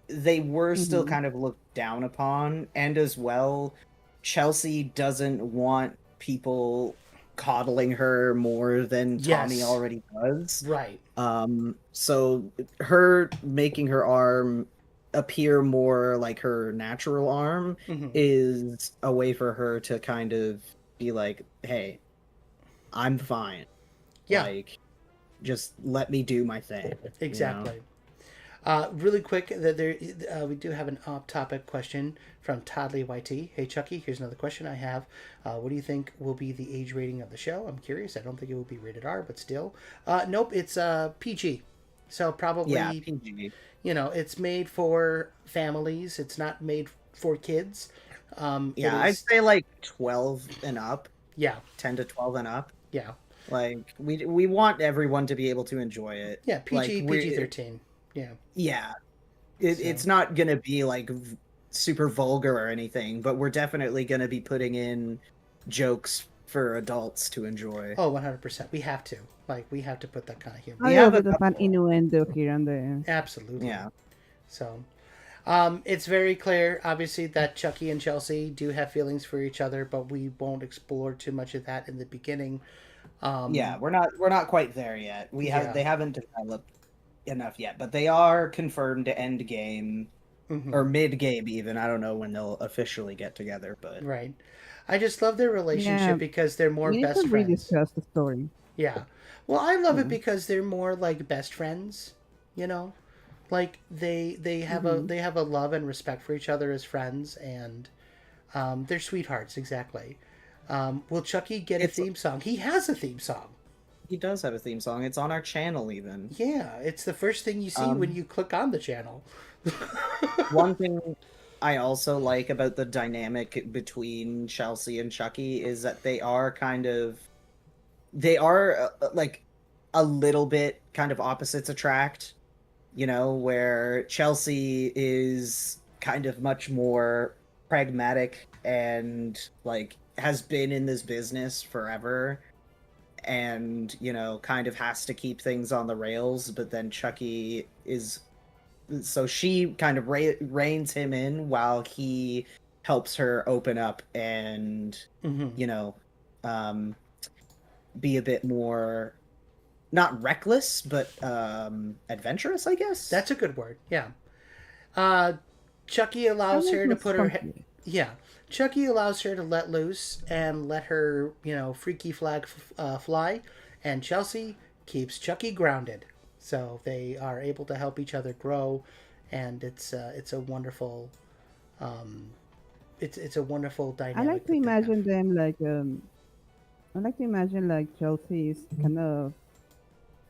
S5: they were still kind of looked down upon. And as well, Chelsea doesn't want people coddling her more than Tommy already does.
S1: Right.
S5: So her making her arm appear more like her natural arm is a way for her to kind of be like, hey, I'm fine.
S1: Yeah.
S5: Like, just let me do my thing.
S1: Exactly. Really quick, we do have an off-topic question from Toddley YT. Hey, Chucky, here's another question I have. What do you think will be the age rating of the show? I'm curious. I don't think it will be rated R, but still. Nope, it's PG. So probably,
S5: PG.
S1: It's made for families. It's not made for kids.
S5: I'd say like 12 and up.
S1: Yeah.
S5: 10 to 12 and up.
S1: Yeah.
S5: Like, we want everyone to be able to enjoy it.
S1: Yeah, PG-13. Yeah.
S5: Yeah. It's not going to be like super vulgar or anything, but we're definitely going to be putting in jokes for adults to enjoy.
S1: Oh, 100%. We have to. Like, we have to put that kind of humor.
S4: We have a bit of an innuendo here and there.
S1: Absolutely.
S5: Yeah.
S1: So, it's very clear, obviously, that Chucky and Chelsea do have feelings for each other, but we won't explore too much of that in the beginning.
S5: We're not quite there yet. They haven't developed enough yet, but they are confirmed to end game or mid game even. I don't know when they'll officially get together, but
S1: right. I just love their relationship because they're more best friends. We
S4: discuss the story.
S1: Yeah. Well, I love it because they're more like best friends, Like they have a love and respect for each other as friends, and they're sweethearts, exactly. Will Chucky get a theme song? He has a theme song.
S5: He does have a theme song. It's on our channel even.
S1: Yeah, it's the first thing you see when you click on the channel.
S5: One thing I also like about the dynamic between Chelsea and Chucky is that they are like a little bit kind of opposites attract, where Chelsea is kind of much more pragmatic and like has been in this business forever and kind of has to keep things on the rails, but then Chucky she kind of reins him in while he helps her open up and be a bit more not reckless but adventurous, I guess.
S1: That's a good word. Yeah. Chucky allows her to put her Chucky allows her to let loose and let her, freaky flag fly, and Chelsea keeps Chucky grounded. So they are able to help each other grow, and it's a wonderful, it's a wonderful dynamic.
S4: I like to imagine them like Chelsea is kind of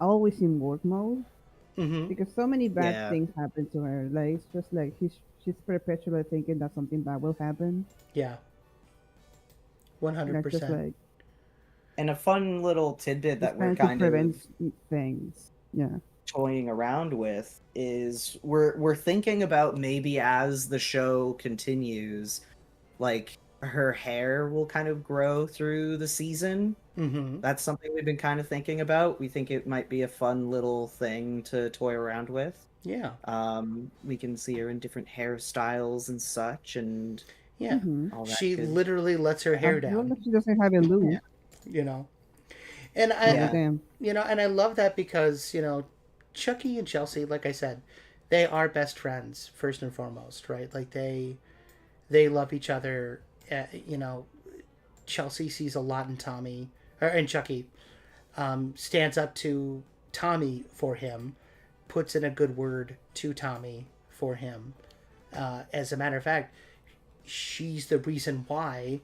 S4: always in work mode because so many bad things happen to her. Like it's just like she's perpetually thinking that something bad will happen.
S1: Yeah. 100%.
S5: And a fun little tidbit that we're kind of
S4: things. Yeah.
S5: Toying around with is we're thinking about maybe as the show continues, like her hair will kind of grow through the season.
S1: Mm-hmm.
S5: That's something we've been kind of thinking about. We think it might be a fun little thing to toy around with.
S1: Yeah.
S5: We can see her in different hairstyles and such, and
S1: Yeah.
S4: Mm-hmm.
S5: all that
S1: She
S5: good.
S1: literally lets her hair
S4: As long
S1: down,
S4: as she doesn't have a loop.
S1: you know. And
S4: Oh
S1: I,
S5: Yeah.
S4: damn.
S1: you know, and I love that because, you know, Chucky and Chelsea, like I said, they are best friends first and foremost, right? Like they love each other. You know, Chelsea sees a lot in Tommy or in Chucky. Stands up to Tommy for him, puts in a good word to Tommy for him. As a matter of fact, she's the reason why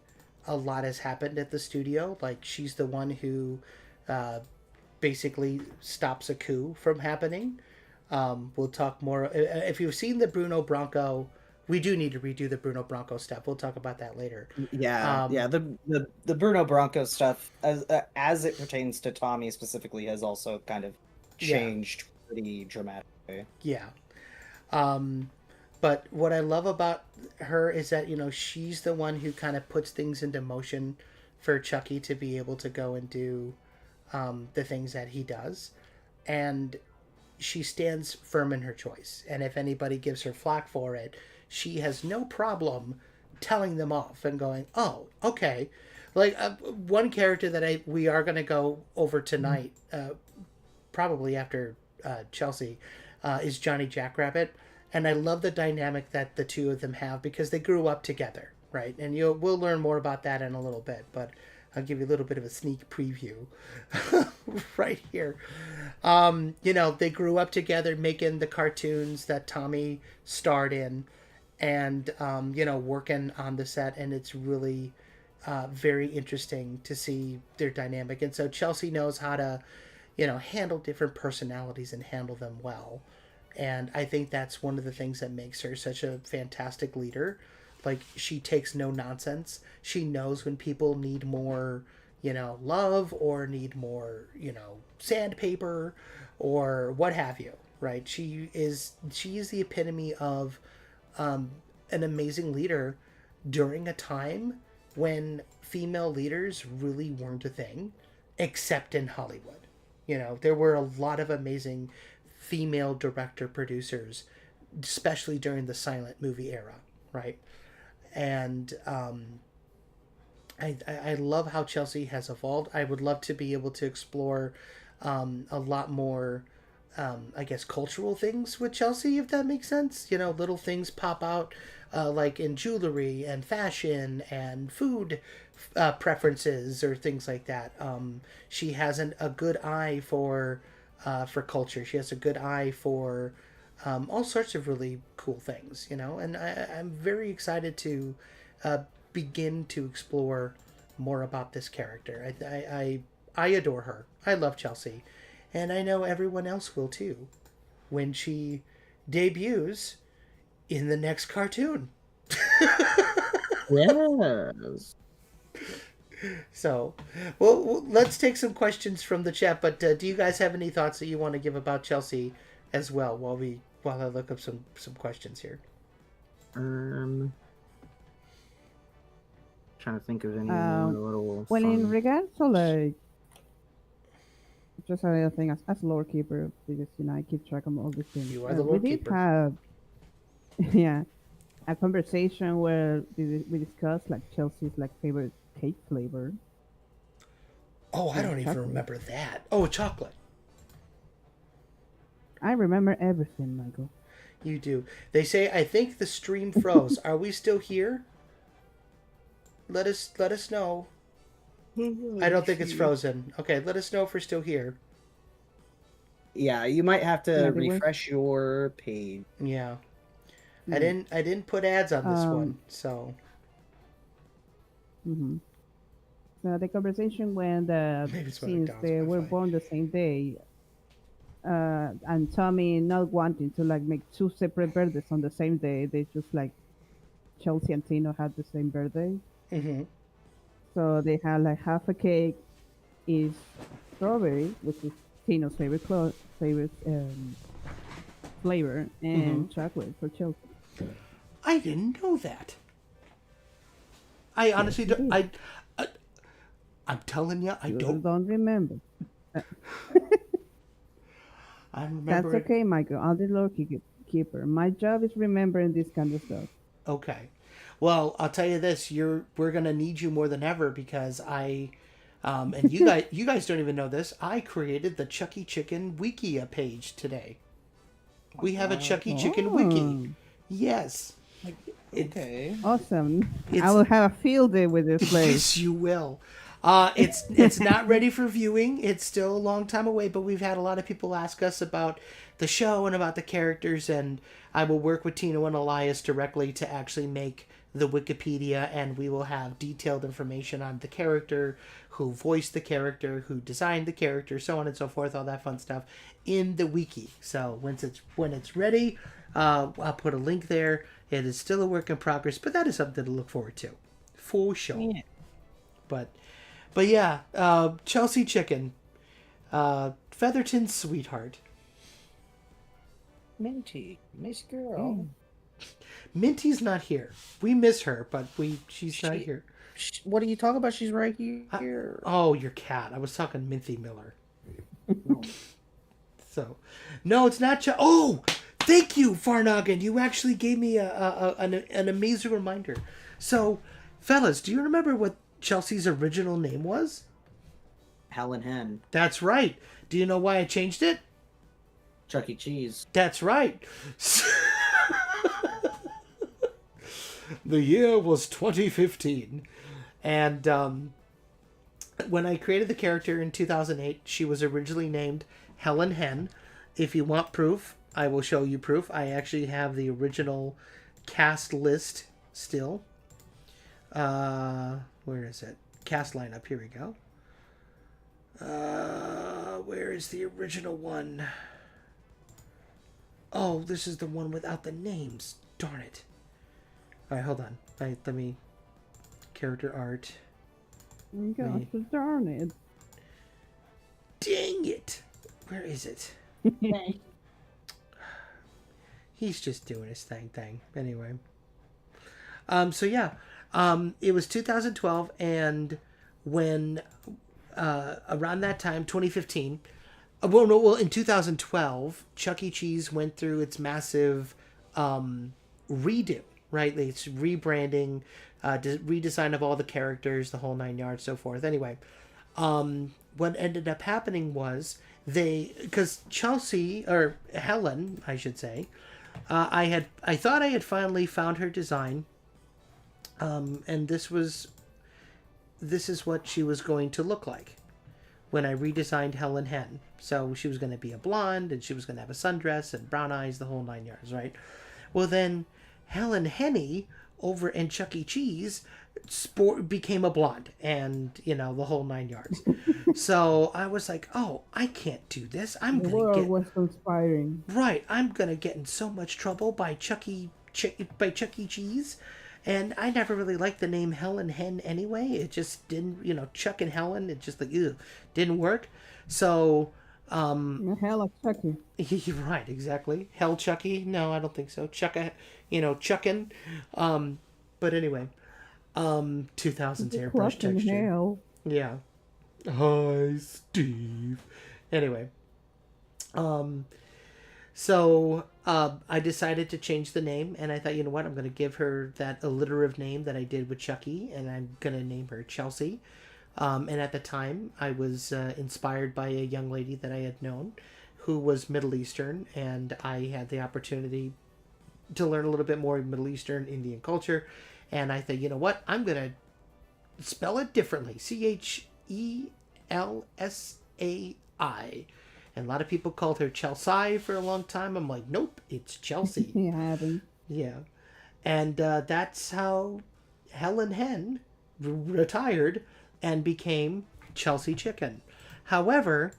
S1: a lot has happened at the studio. Like she's the one who uh, basically stops a coup from happening. We'll talk more. If you've seen the Bruno Bronco, we do need to redo the Bruno Bronco stuff. We'll talk about that later.
S5: Yeah, yeah. The Bruno Bronco stuff, as it pertains to Tommy specifically, has also kind of changed pretty dramatically.
S1: Yeah. But what I love about her is that, you know, she's the one who kind of puts things into motion for Chucky to be able to go and do the things that he does. And she stands firm in her choice. And if anybody gives her flack for it, she has no problem telling them off and going, oh, okay. Like one character that we are going to go over tonight, probably after Chelsea, is Johnny Jackrabbit. And I love the dynamic that the two of them have because they grew up together, right? And we'll learn more about that in a little bit, but I'll give you a little bit of a sneak preview right here. You know, they grew up together making the cartoons that Tommy starred in and, you know, working on the set. And it's really very interesting to see their dynamic. And so Chelsea knows how to, you know, handle different personalities and handle them well. And I think that's one of the things that makes her such a fantastic leader. Like, she takes no nonsense. She knows when people need more, you know, love or need more, you know, sandpaper or what have you, right? She is the epitome of an amazing leader during a time when female leaders really weren't a thing, except in Hollywood. You know, there were a lot of amazing female director producers, especially during the silent movie era, right? And I love how Chelsea has evolved. I would love to be able to explore a lot more, I guess, cultural things with Chelsea, if that makes sense. You know, little things pop out like in jewelry and fashion and food preferences or things like that. She has a good eye for culture. She has a good eye for all sorts of really cool things, you know. And I'm very excited to begin to explore more about this character. I adore her. I love Chelsea, and I know everyone else will too when she debuts in the next cartoon.
S5: Yes.
S1: So, well, let's take some questions from the chat. But do you guys have any thoughts that you want to give about Chelsea as well while I look up some questions here?
S5: Trying to think of any more little.
S4: Well,
S5: fun...
S4: in regards to like, just another thing as lore keeper, because you know I keep track of all these things.
S1: You are the lore
S4: we did
S1: keeper.
S4: have, yeah, a conversation where we discussed like Chelsea's like favorite cake flavor.
S1: Oh, I don't even remember that. Oh, chocolate.
S4: I remember everything, Michael.
S1: You do. They say, I think the stream froze. Are we still here? Let us know. I don't think it's frozen. Okay, let us know if we're still here.
S5: Yeah, you might have to refresh your page.
S1: Yeah. I didn't put ads on this one, so.
S4: Mm-hmm. So the conversation when since they were born the same day, and Tommy not wanting to like make two separate birthdays on the same day, they just like Chelsea and Tino had the same birthday.
S1: Mm-hmm.
S4: So they had like half a cake is strawberry, which is Tino's favorite flavor, and chocolate for Chelsea.
S1: I didn't know that. I honestly don't. I'm telling you, I
S4: You
S1: don't.
S4: remember.
S1: I
S4: That's
S1: remember it.
S4: okay, Michael. I'm the keeper. My job is remembering this kind of stuff.
S1: Okay. Well, I'll tell you this: we're gonna need you more than ever because and you guys don't even know this. I created the Chucky Chicken Wikia page today. We have a Chucky Chicken Wiki.
S4: Oh,
S1: Yes.
S5: Okay.
S4: awesome. I
S1: It's
S4: will have a field day with this place.
S1: yes, you will. It's not ready for viewing. It's still a long time away, but we've had a lot of people ask us about the show and about the characters, and I will work with Tino and Elias directly to actually make the Wikipedia, and we will have detailed information on the character, who voiced the character, who designed the character, so on and so forth, all that fun stuff in the wiki. So when it's ready, I'll put a link there. It is still a work in progress, but that is something to look forward to, for sure.
S5: Yeah.
S1: But yeah, Chelsai Chicken, Featherton's sweetheart.
S5: Minty, Miss Girl.
S1: Minty's not here. We miss her, but she's not here.
S5: What are you talking about? She's right here.
S1: Oh, your cat. I was talking Minty Miller. So, no, it's not. Oh, thank you, Farnagan. You actually gave me an amazing reminder. So, fellas, do you remember what Chelsea's original name was?
S5: Helen Hen.
S1: That's right. Do you know why I changed it?
S5: Chuck E. Cheese.
S1: That's right. The year was 2015. And when I created the character in 2008, she was originally named Helen Hen. If you want proof, I will show you proof. I actually have the original cast list still. Where is it? Cast lineup. Here we go. Where is the original one? Oh, this is the one without the names. Darn it. Alright, hold on. Let me... Character art.
S4: Gosh, darn it.
S1: Dang it! Where is it? He's just doing his thing. Anyway. So yeah. It was 2012, and when... around that time, 2015... in 2012, Chuck E. Cheese went through its massive redo, right? It's rebranding, redesign of all the characters, the whole 9 yards, so forth. Anyway, what ended up happening was because Chelsai, or Helen, I should say, I thought I had finally found her design, and this is what she was going to look like when I redesigned Helen Hen. So she was going to be a blonde, and she was going to have a sundress and brown eyes, the whole 9 yards, right? Well, then Helen Henny over in Chuck E. Cheese became a blonde, and, the whole 9 yards. So I was like, oh, I can't do this.
S4: The world was conspiring.
S1: Right, I'm going to get in so much trouble by Chuck E. Cheese. And I never really liked the name Helen Hen anyway. It just didn't, Chuck and Helen, it just didn't work. So,
S4: hell of Chucky.
S1: Right, exactly. Hell Chucky? No, I don't think so. Chuckin'. But anyway, 2000s airbrush texture.
S4: Hell.
S1: Yeah. Hi, Steve. Anyway, so I decided to change the name, and I thought, you know what, I'm going to give her that alliterative name that I did with Chucky, and I'm going to name her Chelsai. And at the time, I was inspired by a young lady that I had known who was Middle Eastern, and I had the opportunity to learn a little bit more Middle Eastern Indian culture, and I thought, you know what, I'm going to spell it differently. Chelsai. And a lot of people called her Chelsai for a long time. I'm like, nope, it's Chelsai.
S4: You haven't.
S1: Yeah. And that's how Helen Hen retired and became Chelsai Chicken. However,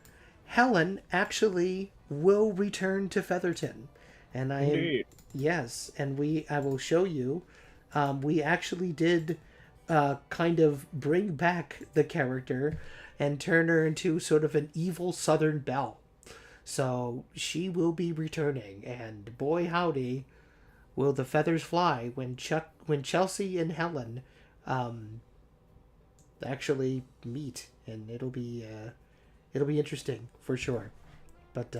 S1: Helen actually will return to Featherton. And I am... Yes, and I will show you. We actually did kind of bring back the character and turn her into sort of an evil Southern belle. So she will be returning, and boy howdy, will the feathers fly when Chelsai and Helen actually meet, and it'll be interesting for sure. But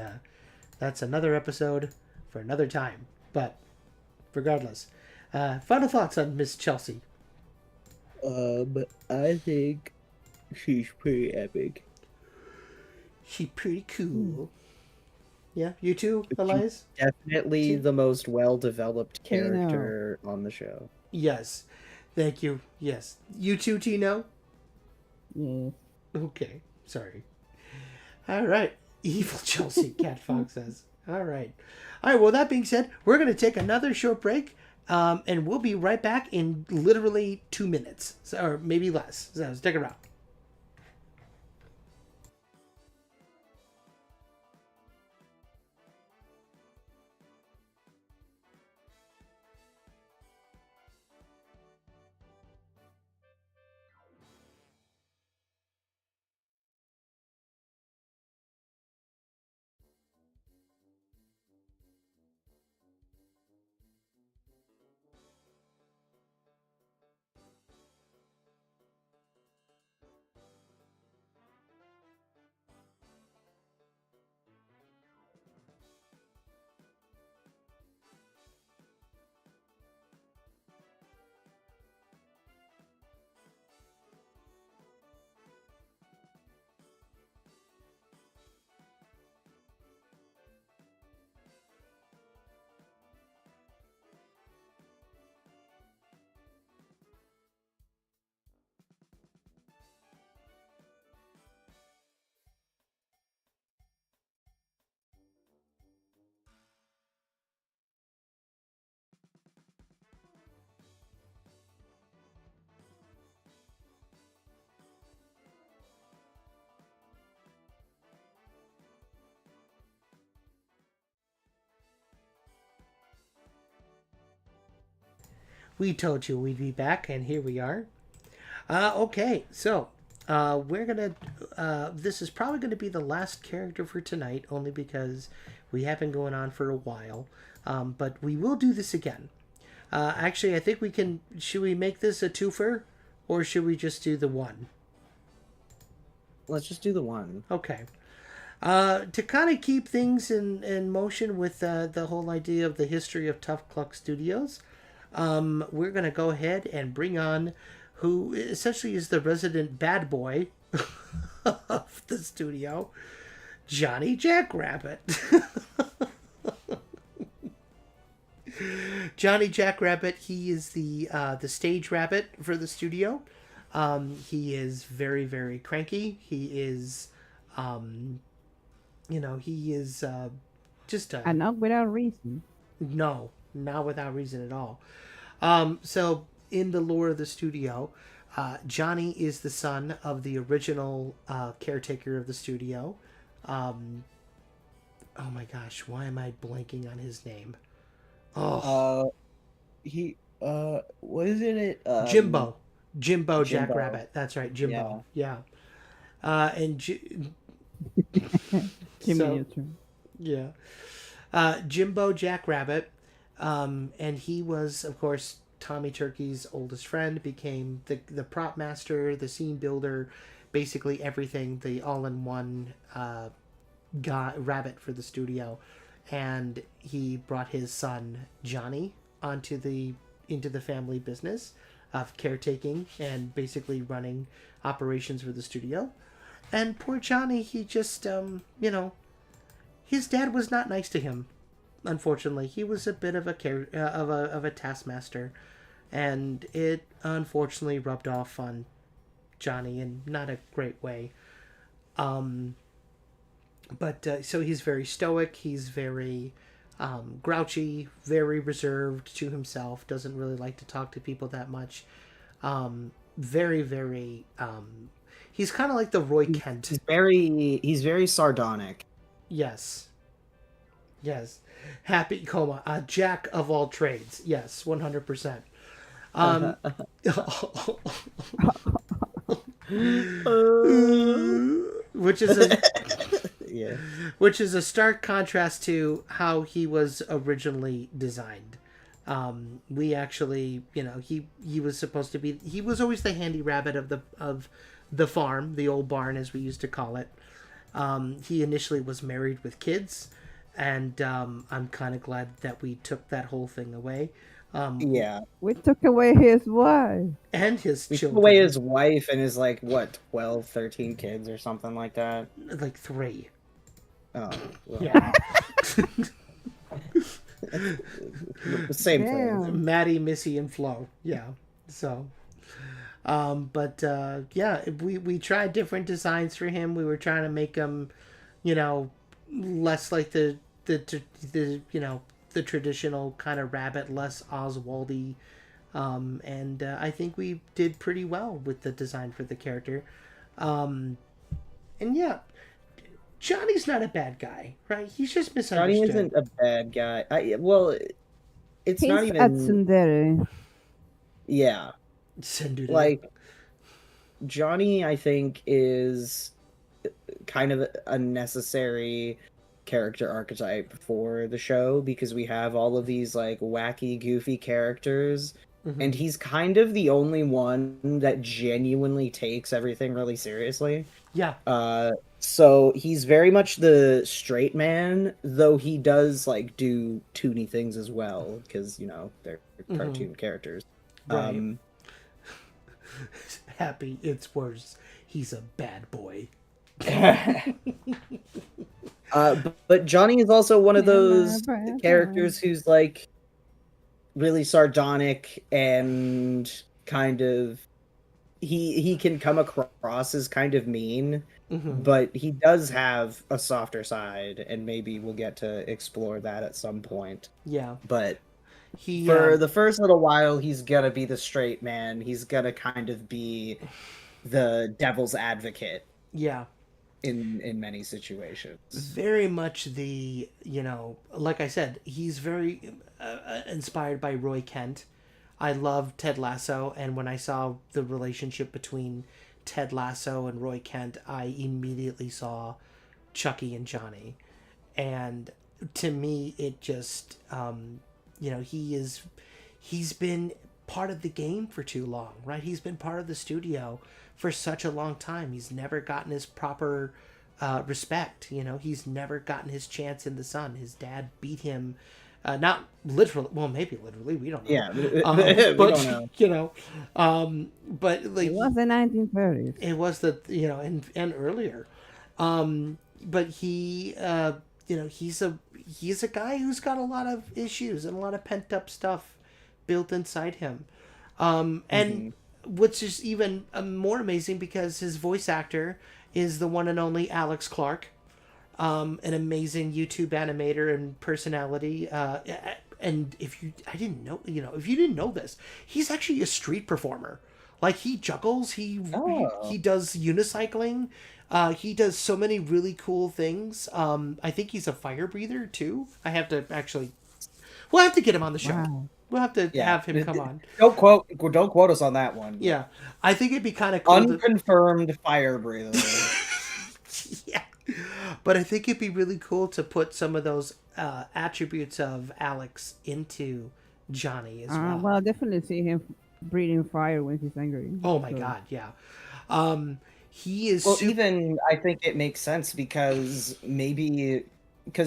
S1: that's another episode for another time. But regardless, final thoughts on Miss Chelsai.
S5: I think she's pretty epic.
S1: She's pretty cool. Yeah, you too, Elias?
S5: Definitely the most well-developed character on the show.
S1: Yes. Thank you. Yes. You too, Tino?
S4: Yes.
S1: Okay. Sorry. All right. Evil Chelsai, Cat Fox says. All right. All right, well, that being said, we're going to take another short break, and we'll be right back in literally 2 minutes, or maybe less. So stick around. We told you we'd be back, and here we are. Okay, so we're gonna. This is probably going to be the last character for tonight, only because we have been going on for a while. But we will do this again. Actually, I think we can. Should we make this a twofer, or should we just do the one?
S5: Let's just do the one.
S1: Okay. To kind of keep things in motion with the whole idea of the history of Tough Cluck Studios, we're going to go ahead and bring on who essentially is the resident bad boy of the studio, Johnny Jackrabbit. Johnny Jackrabbit, he is the stage rabbit for the studio. He is very, very cranky. He is, he is just a...
S4: And not without reason.
S1: No, not without reason at all. So in the lore of the studio, Johnny is the son of the original caretaker of the studio. Oh my gosh, why am I blanking on his name?
S5: What isn't it?
S1: Jimbo Jackrabbit. That's right, Jimbo. Yeah. Jimbo Jackrabbit. And he was, of course, Tommy Turkey's oldest friend, became the prop master, the scene builder, basically everything, the all-in-one rabbit for the studio. And he brought his son Johnny into the family business of caretaking and basically running operations for the studio. And poor Johnny, he just his dad was not nice to him. Unfortunately, he was a bit of a taskmaster, and it unfortunately rubbed off on Johnny in not a great way. So he's very stoic. He's very grouchy, very reserved to himself. Doesn't really like to talk to people that much. Very, very. He's kind of like the Roy Kent.
S5: He's very sardonic.
S1: Yes. Happy coma, a jack of all trades. Yes, 100%. Which is a stark contrast to how he was originally designed. We actually, he was supposed to be. He was always the handy rabbit of the farm, the old barn as we used to call it. He initially was married with kids, and I'm kind of glad that we took that whole thing away.
S5: Yeah.
S4: We took away his wife.
S1: And his
S5: We took
S1: children.
S5: away his wife and his, like, what, 12, 13 kids or something like that?
S1: Like 3.
S5: Oh, well.
S1: Yeah.
S5: Same
S4: Damn.
S5: thing.
S1: Maddie, Missy, and Flo. Yeah. So, we tried different designs for him. We were trying to make him, less like the traditional kind of rabbit, less Oswaldy. And I think we did pretty well with the design for the character. And yeah, Johnny's not a bad guy, right? He's just misunderstood.
S5: Johnny isn't a bad guy. It's
S4: He's
S5: not
S4: a
S5: even.
S4: tsundere.
S5: Yeah.
S1: Tsundere.
S5: Like, Johnny, I think, is kind of a necessary character archetype for the show because we have all of these, like, wacky, goofy characters.
S1: Mm-hmm.
S5: And he's kind of the only one that genuinely takes everything really seriously.
S1: Yeah.
S5: So he's very much the straight man, though he does, like, do toony things as well, because, they're cartoon characters.
S1: Right. Happy, it's worse. He's a bad boy.
S5: But Johnny is also one of those characters who's, like, really sardonic and kind of he can come across as kind of mean, but he does have a softer side, and maybe we'll get to explore that at some point.
S1: Yeah.
S5: But
S1: he
S5: for the first little while, he's gonna be the straight man. He's gonna kind of be the devil's advocate.
S1: Yeah.
S5: In many situations.
S1: Very much the, like I said, he's very inspired by Roy Kent. I love Ted Lasso, and when I saw the relationship between Ted Lasso and Roy Kent, I immediately saw Chucky and Johnny. And to me, it just, he's been part of the game for too long, right? He's been part of the studio for such a long time. He's never gotten his proper respect. He's never gotten his chance in the sun. His dad beat him, not literally. Well, maybe literally. We don't know.
S5: Yeah,
S1: but
S5: we don't know.
S1: But like
S4: It was the 1930s.
S1: it was the and earlier, but he he's a guy who's got a lot of issues and a lot of pent up stuff built inside him, and. Which is even more amazing because his voice actor is the one and only Alex Clark, an amazing YouTube animator and personality. And if you didn't know this, he's actually a street performer. Like he juggles, he does unicycling, he does so many really cool things. I think he's a fire breather too. We'll have to get him on the show. Wow. We'll have to have him come on.
S5: Don't quote us on that one.
S1: Yeah, I think it'd be kind of cool.
S5: Unconfirmed fire breather.
S1: Yeah, but I think it'd be really cool to put some of those attributes of Alex into Johnny as well.
S4: Well, I'll definitely see him breathing fire when he's angry.
S1: Oh my god, yeah. He is.
S5: Well, even I think it makes sense because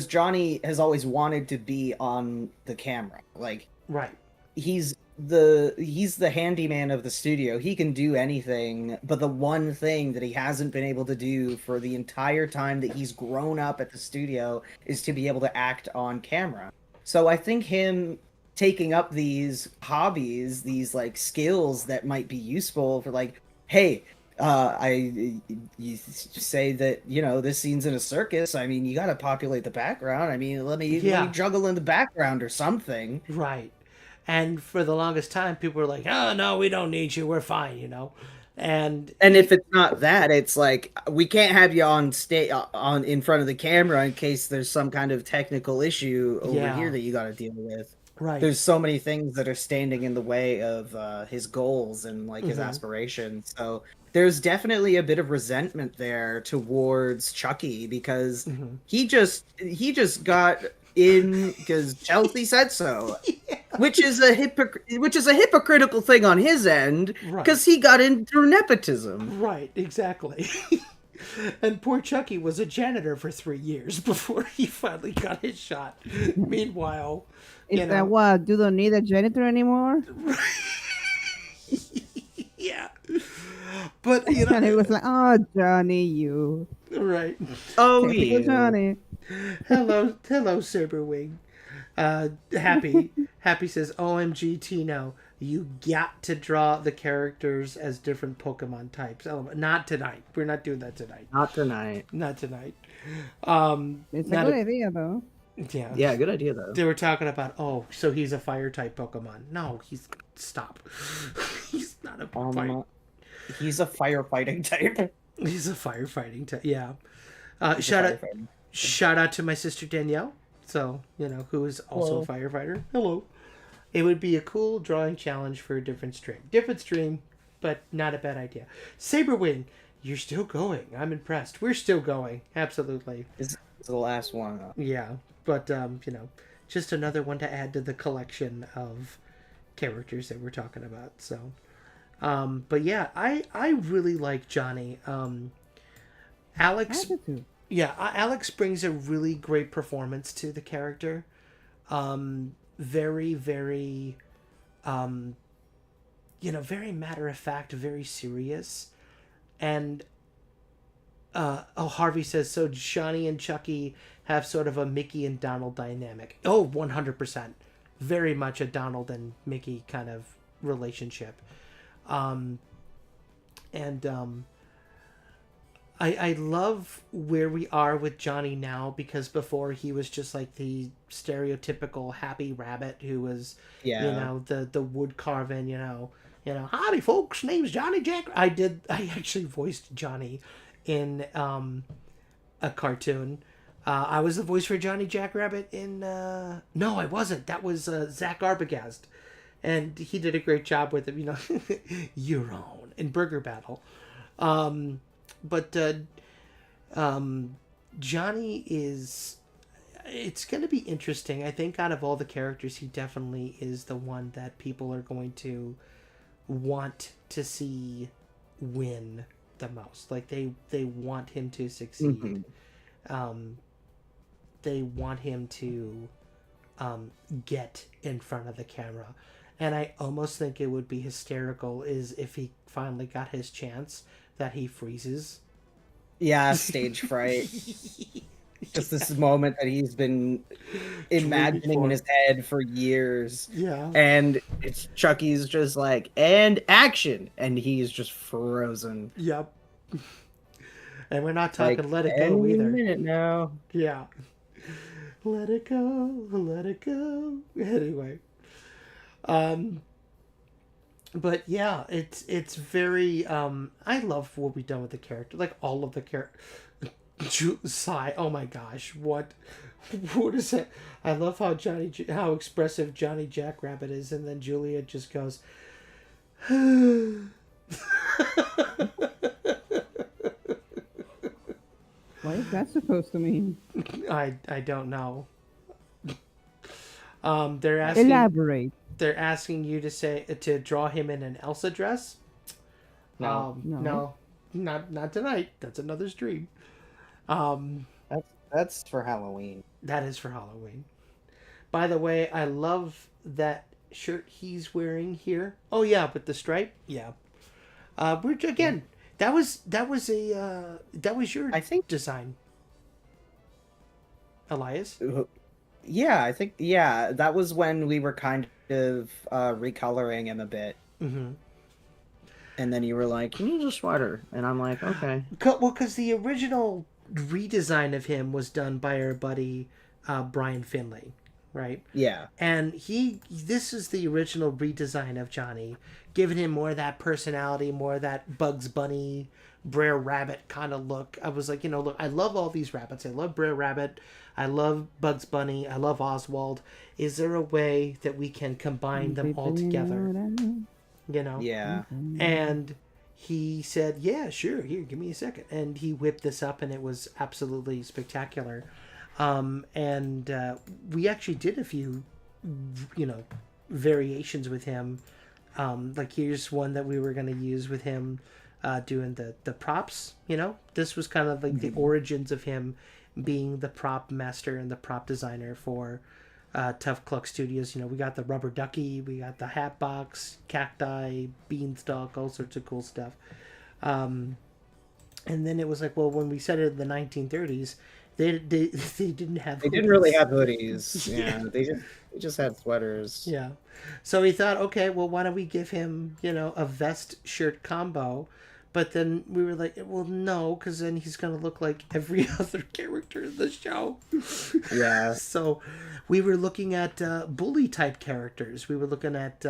S5: Johnny has always wanted to be on the camera, like.
S1: Right.
S5: He's the handyman of the studio. He can do anything, but the one thing that he hasn't been able to do for the entire time that he's grown up at the studio is to be able to act on camera. So I think him taking up these hobbies, these like skills that might be useful for like, hey, you say that, this scene's in a circus. I mean, you got to populate the background. I mean, let me juggle in the background or something.
S1: Right. And for the longest time, people were like, oh, no, we don't need you. We're fine, And
S5: if it's not that, it's like, we can't have you on in front of the camera in case there's some kind of technical issue over here that you got to deal with.
S1: Right.
S5: There's so many things that are standing in the way of his goals and like his aspirations. So there's definitely a bit of resentment there towards Chucky because he just got in because Chelsai said so.
S1: Yeah.
S3: which is a hypocritical thing on his end, because he got in through nepotism.
S1: Right, exactly. And poor Chucky was a janitor for 3 years before he finally got his shot. Meanwhile,
S4: is that what? You don't need a janitor anymore?
S1: Yeah. But
S4: and it was like, oh, Johnny, you.
S1: Right.
S3: Oh,
S4: you, Johnny.
S1: Hello, Saberwing. Happy says, OMG Tino, you got to draw the characters as different Pokemon types. Oh, not tonight. We're not doing that tonight.
S3: Not tonight.
S4: It's a good idea, though.
S1: Yeah.
S3: Yeah, good idea, though.
S1: They were talking about, so he's a fire type Pokemon. No, stop. He's not a fire.
S3: He's a firefighting type.
S1: He's a firefighting type, yeah. Shout out to my sister Danielle. So, who is also a firefighter. Hello. It would be a cool drawing challenge for a different stream. Different stream, but not a bad idea. Saberwing, you're still going. I'm impressed. We're still going. Absolutely.
S3: It's the last one.
S1: Yeah, but, just another one to add to the collection of characters that we're talking about. So, but yeah, I really like Johnny. Alex... Yeah, Alex brings a really great performance to the character. Very, very, very matter of fact, very serious. And, Harvey says, so Johnny and Chucky have sort of a Mickey and Donald dynamic. Oh, 100%. Very much a Donald and Mickey kind of relationship. I love where we are with Johnny now, because before he was just like the stereotypical happy rabbit who was, the wood carving, howdy folks, name's Johnny Jack. I actually voiced Johnny in a cartoon. I was the voice for Johnny Jackrabbit in, no, I wasn't. That was Zach Arbogast. And he did a great job with him, your own, in Burger Battle. But Johnny it's going to be interesting. I think out of all the characters, he definitely is the one that people are going to want to see win the most. Like, they want him to succeed. Mm-hmm. They want him to get in front of the camera. And I almost think it would be hysterical is if he finally got his chance, that he freezes.
S3: Yeah, stage fright. Just this moment that he's been imagining in his head for years.
S1: Yeah.
S3: And Chucky's just like, and action! And he's just frozen.
S1: Yep. And we're not talking like, let it go either.
S3: Any minute now.
S1: Yeah. Let it go, let it go. Anyway. But yeah, it's very I love what we've done with the character, like all of the character. Sigh, oh my gosh, what is that? I love how expressive Johnny Jackrabbit is, and then Julia just goes
S4: what is that supposed to mean?
S1: I don't know. They're asking
S4: elaborate.
S1: They're asking you to draw him in an Elsa dress.
S3: No,
S1: not tonight. That's another stream.
S3: That's for Halloween.
S1: That is for Halloween. By the way, I love that shirt he's wearing here. Oh yeah, with the stripe. Yeah. That was your design, Elias.
S3: Yeah, I think that was when we were kind of recoloring him a bit.
S1: Mm-hmm.
S3: And then you were like, "Can you use a sweater?" And I'm like, "Okay."
S1: Well, because the original redesign of him was done by our buddy Brian Finley, right?
S3: Yeah.
S1: And this is the original redesign of Johnny, giving him more of that personality, more of that Bugs Bunny, Brer Rabbit kind of look. I was like, look, I love all these rabbits. I love Brer Rabbit. I love Bugs Bunny. I love Oswald. Is there a way that we can combine them all together?
S3: Yeah.
S1: And he said, yeah, sure. Here, give me a second. And he whipped this up, and it was absolutely spectacular. And we actually did a few, variations with him. Like here's one that we were going to use with him doing the props. This was kind of like the origins of him being the prop master and the prop designer for Tough Cluck Studios. We got the rubber ducky, we got the hat box, cacti, beanstalk, all sorts of cool stuff. And then it was like, well, when we set it in the 1930s, they didn't have.
S5: They didn't really have hoodies. Yeah, they just had sweaters.
S1: Yeah, so we thought, okay, well, why don't we give him, a vest shirt combo? But then we were like, well, no, because then he's gonna look like every other character in the show.
S5: Yeah.
S1: So we were looking at bully type characters. We were looking at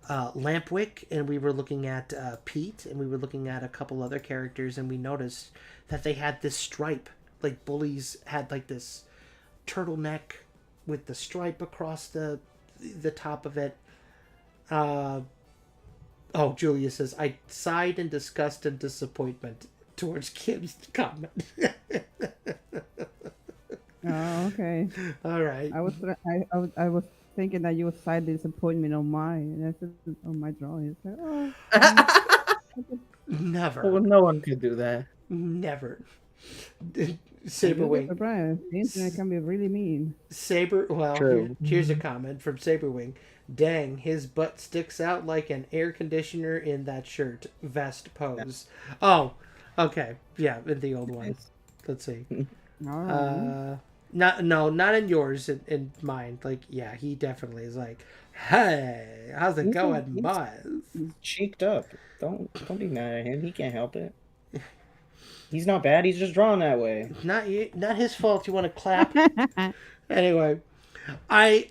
S1: Lampwick, and we were looking at Pete, and we were looking at a couple other characters, and we noticed that they had this stripe. Like bullies had like this turtleneck with the stripe across the top of it. Julia says, I sighed in disgust and disappointment towards Kim's comment.
S4: Oh, okay.
S1: All right.
S4: I was thinking that you would cite disappointment on my drawing. It's like,
S1: Never.
S5: Well, no one could do that.
S1: Never. Saberwing.
S4: Brian, the internet can be really mean.
S1: Here's a comment from Saberwing. Dang, his butt sticks out like an air conditioner in that shirt. Vest pose. Yeah. Oh, okay. Yeah, in the old one. Let's see. Not in yours, in mine. Like, yeah, he definitely is like, hey, how's it going, boys?
S5: He's cheeked up. Don't be mad at him. He can't help it. He's not bad. He's just drawn that way.
S1: Not his fault. You want to clap? Anyway, I'm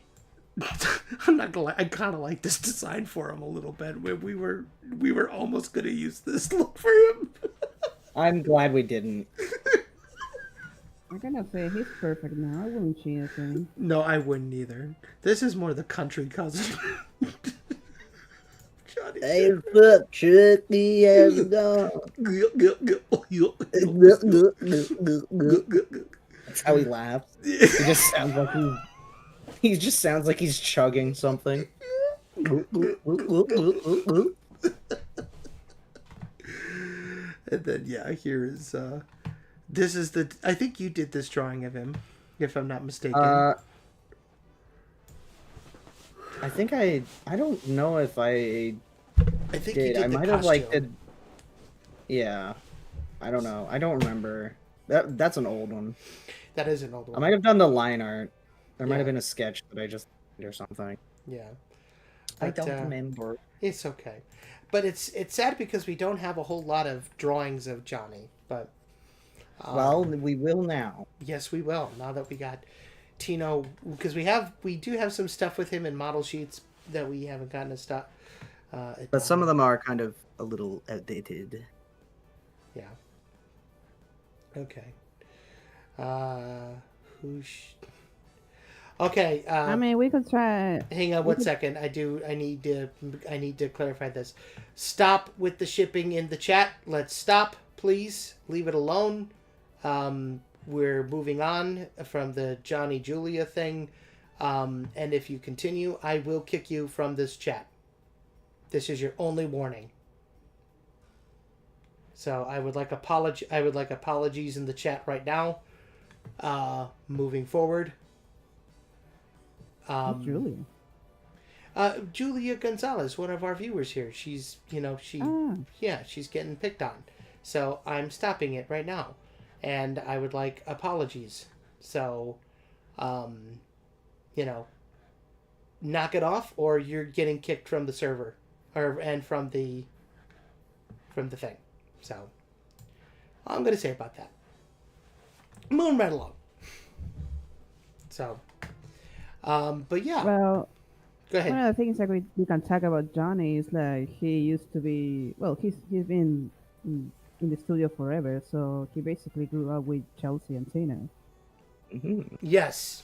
S1: not gonna lie. I kind of like this design for him a little bit. We were almost gonna use this look for him.
S5: I'm glad we didn't.
S4: I'm gonna say he's perfect now. I wouldn't change anything.
S1: No, I wouldn't either. This is more the country cousin.
S5: Hey, look, Chucky has gone. That's how he laughs. He just sounds like he's chugging something.
S1: And then here is this is I think you did this drawing of him, if I'm not mistaken.
S5: I think I don't know if I
S1: think
S5: did.
S1: You did
S5: I might have yeah. I don't know. I don't remember. That's an old one.
S1: That is an old one.
S5: I might have done the line art. There might have been a sketch that I just did or something.
S1: Yeah.
S5: I don't remember.
S1: It's okay. But it's sad because we don't have a whole lot of drawings of Johnny, but
S5: well, we will now.
S1: Yes, we will. Now that we got Tino, because we do have some stuff with him in model sheets that we haven't gotten to stop.
S5: But some of them are kind of a little outdated.
S1: Yeah. Okay. Okay.
S4: I mean, we could try.
S1: Hang on 1 second. I need to clarify this. Stop with the shipping in the chat. Let's stop, please. Leave it alone. We're moving on from the Johnny Julia thing. And if you continue, I will kick you from this chat. This is your only warning. So I would like apologies in the chat right now. Moving forward.
S4: Julia.
S1: Julia Gonzalez, one of our viewers here. She's, she's getting picked on. So I'm stopping it right now. And I would like apologies. So, knock it off or you're getting kicked from the server and from the thing. So, all I'm going to say about that. Moving right along. So, but yeah.
S4: Well,
S1: go ahead.
S4: One of the things that we can talk about Johnny is like he used to be. Well, he's been in the studio forever, so he basically grew up with Chelsai and Tina.
S5: Mm-hmm.
S1: Yes.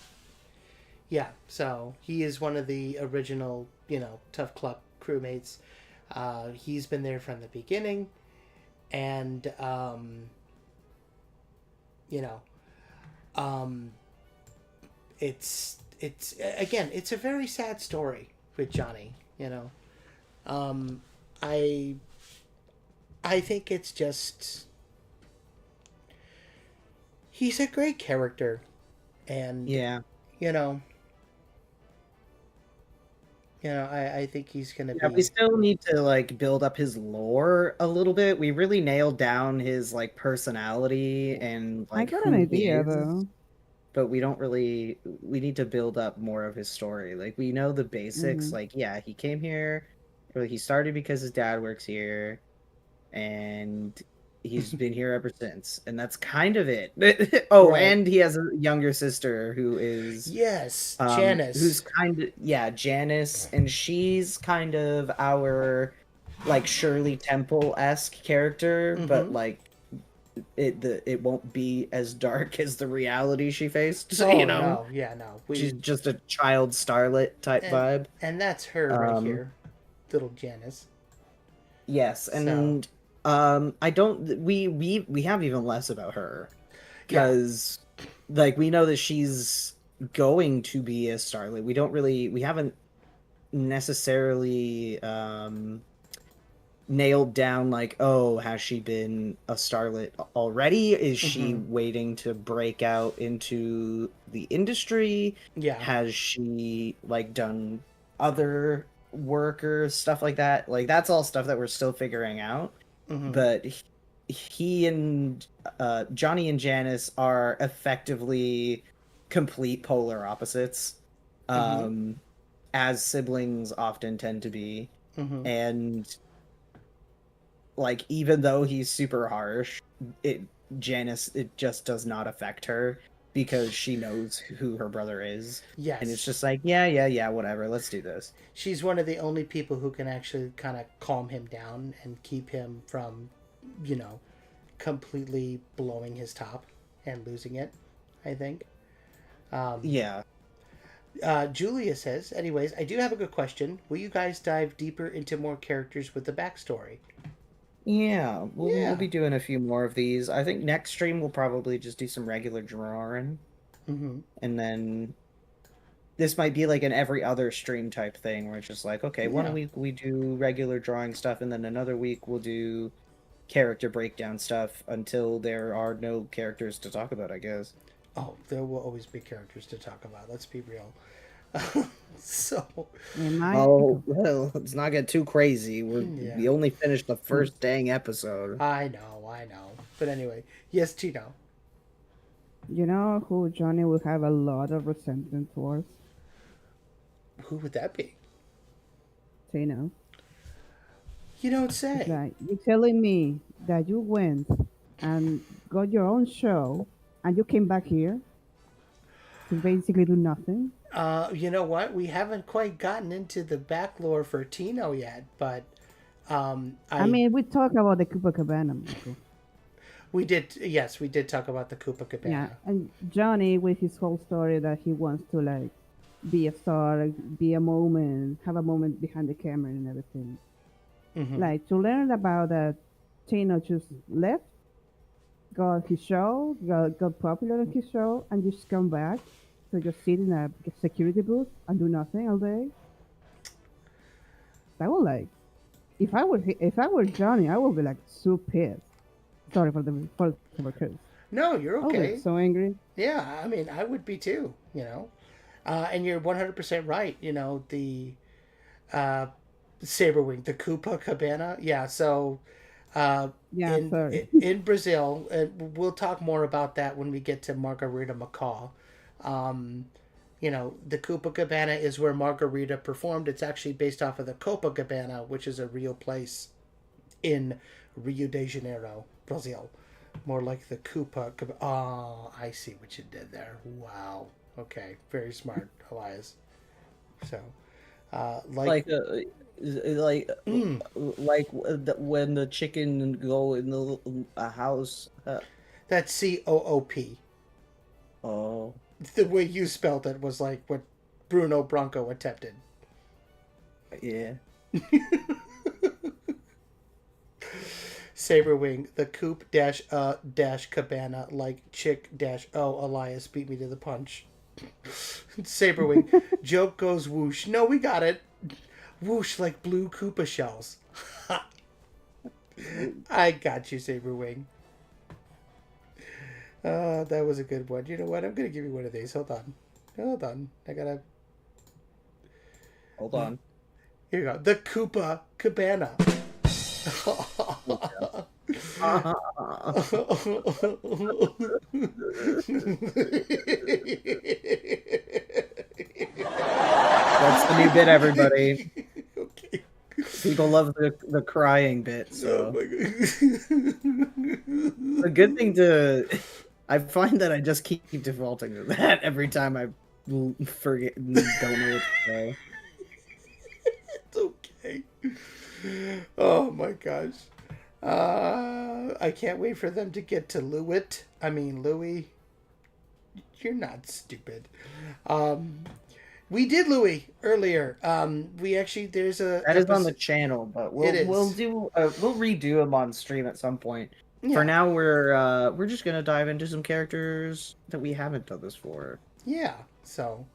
S1: Yeah. So he is one of the original, Tough Cluck crewmates. He's been there from the beginning, and it's again, it's a very sad story. with Johnny. I think it's just he's a great character, and
S5: Yeah.
S1: I think he's gonna
S5: Yeah, we
S1: be.
S5: still need to like build up his lore a little bit. We really nailed down his like personality and
S4: I
S5: like
S4: got an
S5: who he
S4: idea
S5: is,
S4: though.
S5: but we don't really we need to build up more of his story. Like we know the basics,
S4: Hmm.
S5: like yeah, he came here, or he started because his dad works here, and he's been here ever since, and that's kind of it. Oh,
S1: Right.
S5: and he has a younger sister who is
S1: Yes,
S5: who's
S1: Janice.
S5: kind of, yeah, Janice, and she's kind of our like Shirley Temple-esque character, but
S1: Mm-hmm.
S5: like it won't be as dark as the reality she faced.
S1: Oh no, yeah, no.
S5: She's just a child starlet type
S1: And
S5: vibe.
S1: and that's her right
S5: Um,
S1: here, little Janice.
S5: yes,
S1: So
S5: and I don't we have even less about her
S1: yeah.
S5: because like we know that she's going to be a starlet. We haven't necessarily nailed down like, oh, has she been a starlet already? Is she
S1: Mm-hmm.
S5: waiting to break out into the industry?
S1: Yeah.
S5: Has she like done other work or stuff like that? Like that's all stuff that we're still figuring out.
S1: Mm-hmm.
S5: But he and Johnny and Janice are effectively complete polar opposites,
S1: Mm-hmm.
S5: um, as siblings often tend to be.
S1: Mm-hmm.
S5: And like even though he's super harsh, it just does not affect her because she knows who her brother is. And it's
S1: Yes.
S5: just like, yeah, whatever, let's do this.
S1: She's one of the only people who can actually kind of calm him down and keep him from, you know, completely blowing his top and losing it, I think. Um,
S5: Yeah.
S1: Julia says, anyways, I do have a good question. Will you guys dive deeper into more characters with the backstory?
S5: Yeah, we'll
S1: Yeah.
S5: be doing a few more of these. I think next stream we'll probably just do some regular drawing,
S1: Mm-hmm.
S5: and then this might be like an every other stream type thing where it's just like, okay, one
S1: Yeah.
S5: week we do regular drawing stuff, and then another week we'll do character breakdown stuff until there are no characters to talk about, I guess.
S1: Oh, there will always be characters to talk about. Let's be real. So,
S4: And Mike,
S5: Oh, well, let's not get too crazy.
S1: yeah.
S5: We only finished the first dang episode.
S1: I know, I know. But anyway, yes, Tino.
S4: you know who Johnny will have a lot of resentment towards?
S1: Who would that be?
S4: Tino.
S1: You don't
S4: It's
S1: say.
S4: like, you're telling me that you went and got your own show and you came back here to basically do nothing?
S1: You know what? We haven't quite gotten into the back lore for Tino yet, but
S4: I mean, we talk about the Copacabana, Michael.
S1: we did. Yes, we did talk about the
S4: Yeah,
S1: Copacabana.
S4: and Johnny with his whole story that he wants to like be a star, be a moment, have a moment behind the camera and everything.
S1: Mm-hmm.
S4: Like to learn about that, Tino just left, got his show, got popular on his show, and just come back to just sit in a security booth and do nothing all day. That would like, if I were Johnny, I would be like so pissed. Sorry for the curse.
S1: No, you're
S4: I would be
S1: okay.
S4: so angry.
S1: Yeah, I mean, I would be too. And you're 100% right. The uh, Saberwing, the Copacabana. Yeah, so
S4: Yeah, sorry.
S1: in Brazil, and we'll talk more about that when we get to Margarita Macaw. Um, the Copacabana is where Margarita performed. It's actually based off of the Copacabana, which is a real place in Rio de Janeiro, Brazil. More like the Copacabana. Oh, I see what you did there. Wow. Okay, very smart, Elias. So,
S5: Like, like,
S1: mm,
S5: when the chicken go in the house.
S1: that's COOP.
S5: Oh,
S1: The way you spelled it was like what Bruno Branco attempted.
S5: yeah.
S1: Saberwing, the coop dash dash cabana, like chick dash Elias beat me to the punch. Saberwing, joke goes whoosh. No, we got it. Whoosh, like blue Koopa shells. I got you, Saberwing. That was a good one. You know what? I'm going to give you one of these. Hold on. I got to...
S3: Hold on.
S1: Here you go. The Koopa Cabana.
S3: That's the new bit, everybody.
S1: Okay.
S3: People love the crying bit. So.
S1: Oh my God.
S3: The good thing to... I find that I just keep defaulting to that every time I forget and don't know what to say.
S1: It's okay. Oh my gosh. I can't wait for them to get to Louis. You're not stupid. We did Louis earlier. We actually there's a
S3: that is on the channel, but we'll redo him on stream at some point. Yeah. For now, we're just gonna dive into some characters that we haven't done this for.
S1: Yeah. So,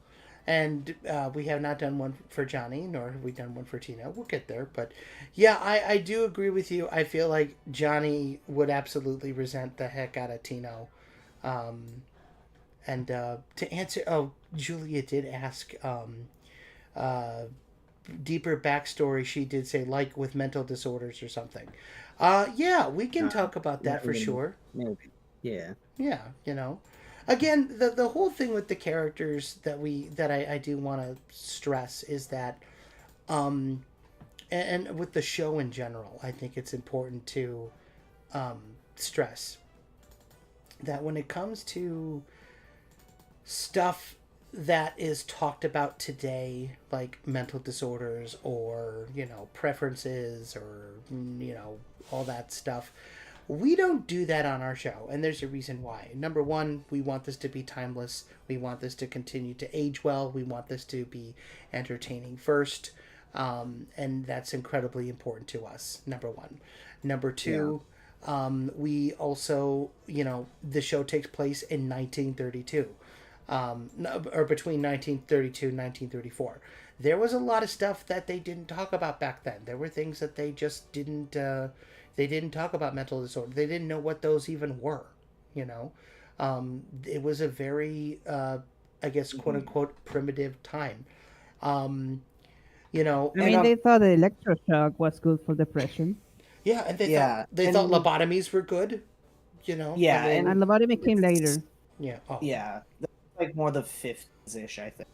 S1: and we have not done one for Johnny, nor have we done one for Tina. We'll get there, but yeah, I do agree with you. I feel like Johnny would absolutely resent the heck out of Tino. And to answer, Julia did ask deeper backstory. She did say like with mental disorders or something. Yeah, we can talk about that for sure.
S3: Maybe. Yeah.
S1: Yeah, you know. Again, the whole thing with the characters that I do want to stress is that, and with the show in general, I think it's important to stress that when it comes to stuff that is talked about today, like mental disorders or, you know, preferences or, you know, all that stuff, we don't do that on our show, and there's a reason why. Number one, we want this to be timeless. We want this to continue to age well. We want this to be entertaining first, and that's incredibly important to us, number one. Number two, we also, you know, the show takes place in 1932. Or between 1932 and 1934. There was a lot of stuff that they didn't talk about back then. There were things that they just didn't, they didn't talk about mental disorder. They didn't know what those even were, you know. It was a very, I guess, quote unquote, primitive time. You know.
S4: I mean, they thought the electroshock was good for depression.
S1: Yeah, and they thought lobotomies were good, you know.
S3: Yeah,
S4: and lobotomy came later.
S1: Yeah. Oh.
S3: Yeah. Like more the 50s-ish, I think.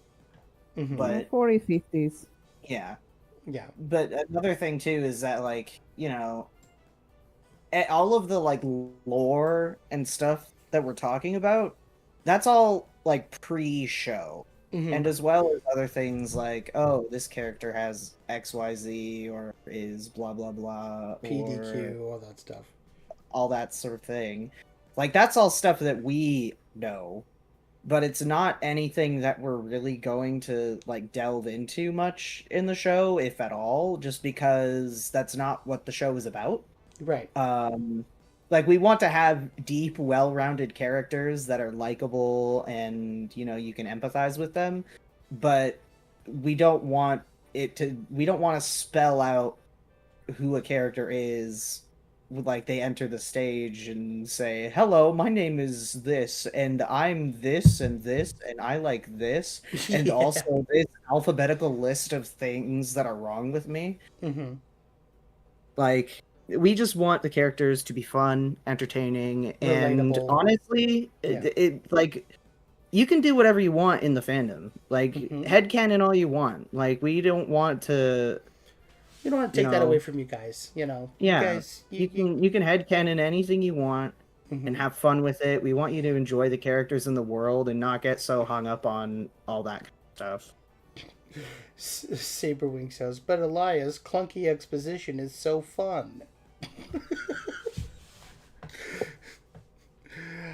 S1: Mm-hmm.
S3: But
S4: 40s, 50s.
S3: Yeah.
S1: Yeah.
S3: But another thing too is that, like, you know, all of the like lore and stuff that we're talking about, that's all like pre-show. Mm-hmm. And as well as other things like, oh, this character has XYZ or is blah blah blah,
S1: PDQ, all that stuff.
S3: All that sort of thing. Like, that's all stuff that we know. But it's not anything that we're really going to like delve into much in the show, if at all, just because that's not what the show is about.
S1: Right.
S3: Like, we want to have deep, well-rounded characters that are likable and, you know, you can empathize with them, but we don't want to spell out who a character is. Like, they enter the stage and say, hello, my name is this, and I'm this, and I like this, and also this alphabetical list of things that are wrong with me.
S1: Mm-hmm.
S3: Like, we just want the characters to be fun, entertaining, and
S1: relatable.
S3: Honestly, it like, you can do whatever you want in the fandom. Like, headcanon all you want. Like, we don't want to...
S1: You don't want to take that away from you guys, you know.
S3: Yeah,
S1: you guys,
S3: you can headcanon anything you want and have fun with it. We want you to enjoy the characters in the world and not get so hung up on all that stuff.
S1: Saberwing says, but Elias, clunky exposition is so fun.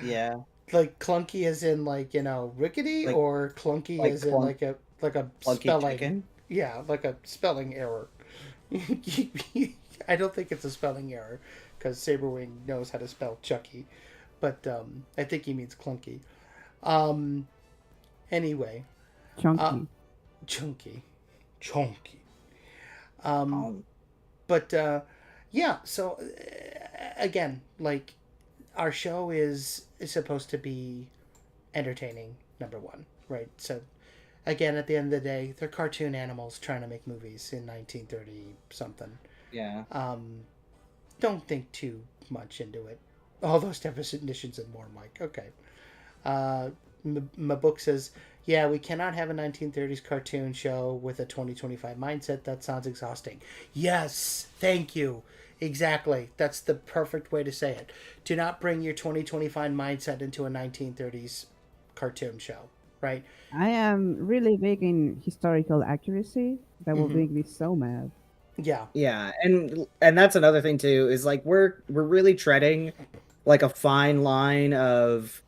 S3: Yeah.
S1: Like clunky as in like, you know, rickety, like, or clunky like as in like a spelling. Chicken? Yeah, like a spelling error. I don't think it's a spelling error because Saberwing knows how to spell Chucky, but I think he means clunky. Anyway,
S4: chunky.
S1: Chunky.
S5: Oh,
S1: But yeah, so again, like our show is supposed to be entertaining, number one, right? So again, at the end of the day, they're cartoon animals trying to make movies in 1930 something.
S5: yeah.
S1: Um, don't think too much into it. All those definitions and more, Mike. Okay. Uh, my book says, yeah, we cannot have a 1930s cartoon show with a 2025 mindset. That sounds exhausting. Yes, thank you. Exactly. That's the perfect way to say it. Do not bring your 2025 mindset into a 1930s cartoon show, right?
S4: I am really big in historical accuracy. That will
S1: Mm-hmm.
S4: make me so mad.
S1: Yeah.
S5: Yeah, and that's another thing too, is like we're really treading like a fine line of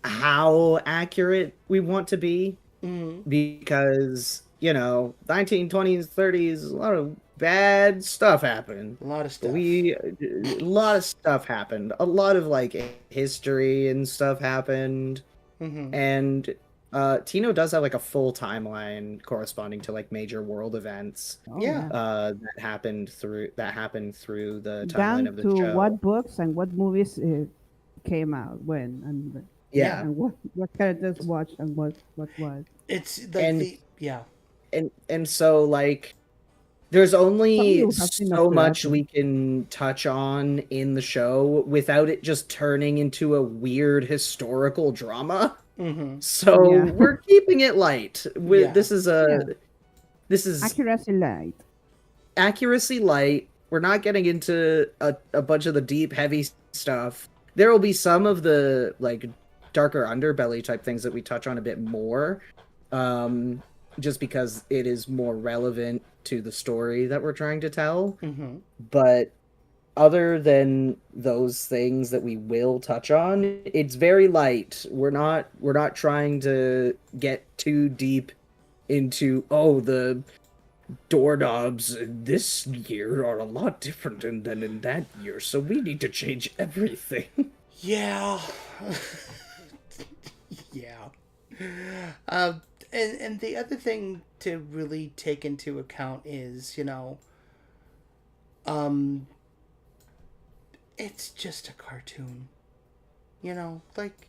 S5: how accurate we want to be,
S1: Mm-hmm.
S5: because 1920s 30s, a lot of bad stuff happened.
S1: A lot of
S5: But
S1: stuff.
S5: a lot of stuff happened, a lot of like history and stuff happened.
S1: Mm-hmm.
S5: And Tino does have like a full timeline corresponding to like major world events
S4: Oh
S1: Yeah.
S4: yeah.
S5: that happened through the timeline
S4: Down
S5: of the
S4: to
S5: show.
S4: what books and what movies came out when
S1: Yeah.
S5: Yeah.
S4: and what characters watched and what.
S1: It's like
S5: and
S1: the yeah.
S5: and so like there's
S4: Some
S5: only
S4: you have seen
S5: so much
S4: Nosferatu.
S5: we can touch on in the show without it just turning into a weird historical drama.
S1: Mm-hmm.
S5: So
S4: Yeah.
S5: we're keeping it light.
S1: Yeah.
S4: Yeah.
S5: This is
S4: Accuracy light.
S5: accuracy light. We're not getting into a bunch of the deep, heavy stuff. There will be some of the like darker underbelly type things that we touch on a bit more, um, just because it is more relevant to the story that we're trying to tell.
S1: Mm-hmm.
S5: But other than those things that we will touch on, it's very light. We're not trying to get too deep into, oh, the doorknobs this year are a lot different than in that year, so we need to change everything.
S1: Yeah. Yeah. Um, and the other thing to really take into account is, um, it's just a cartoon. Like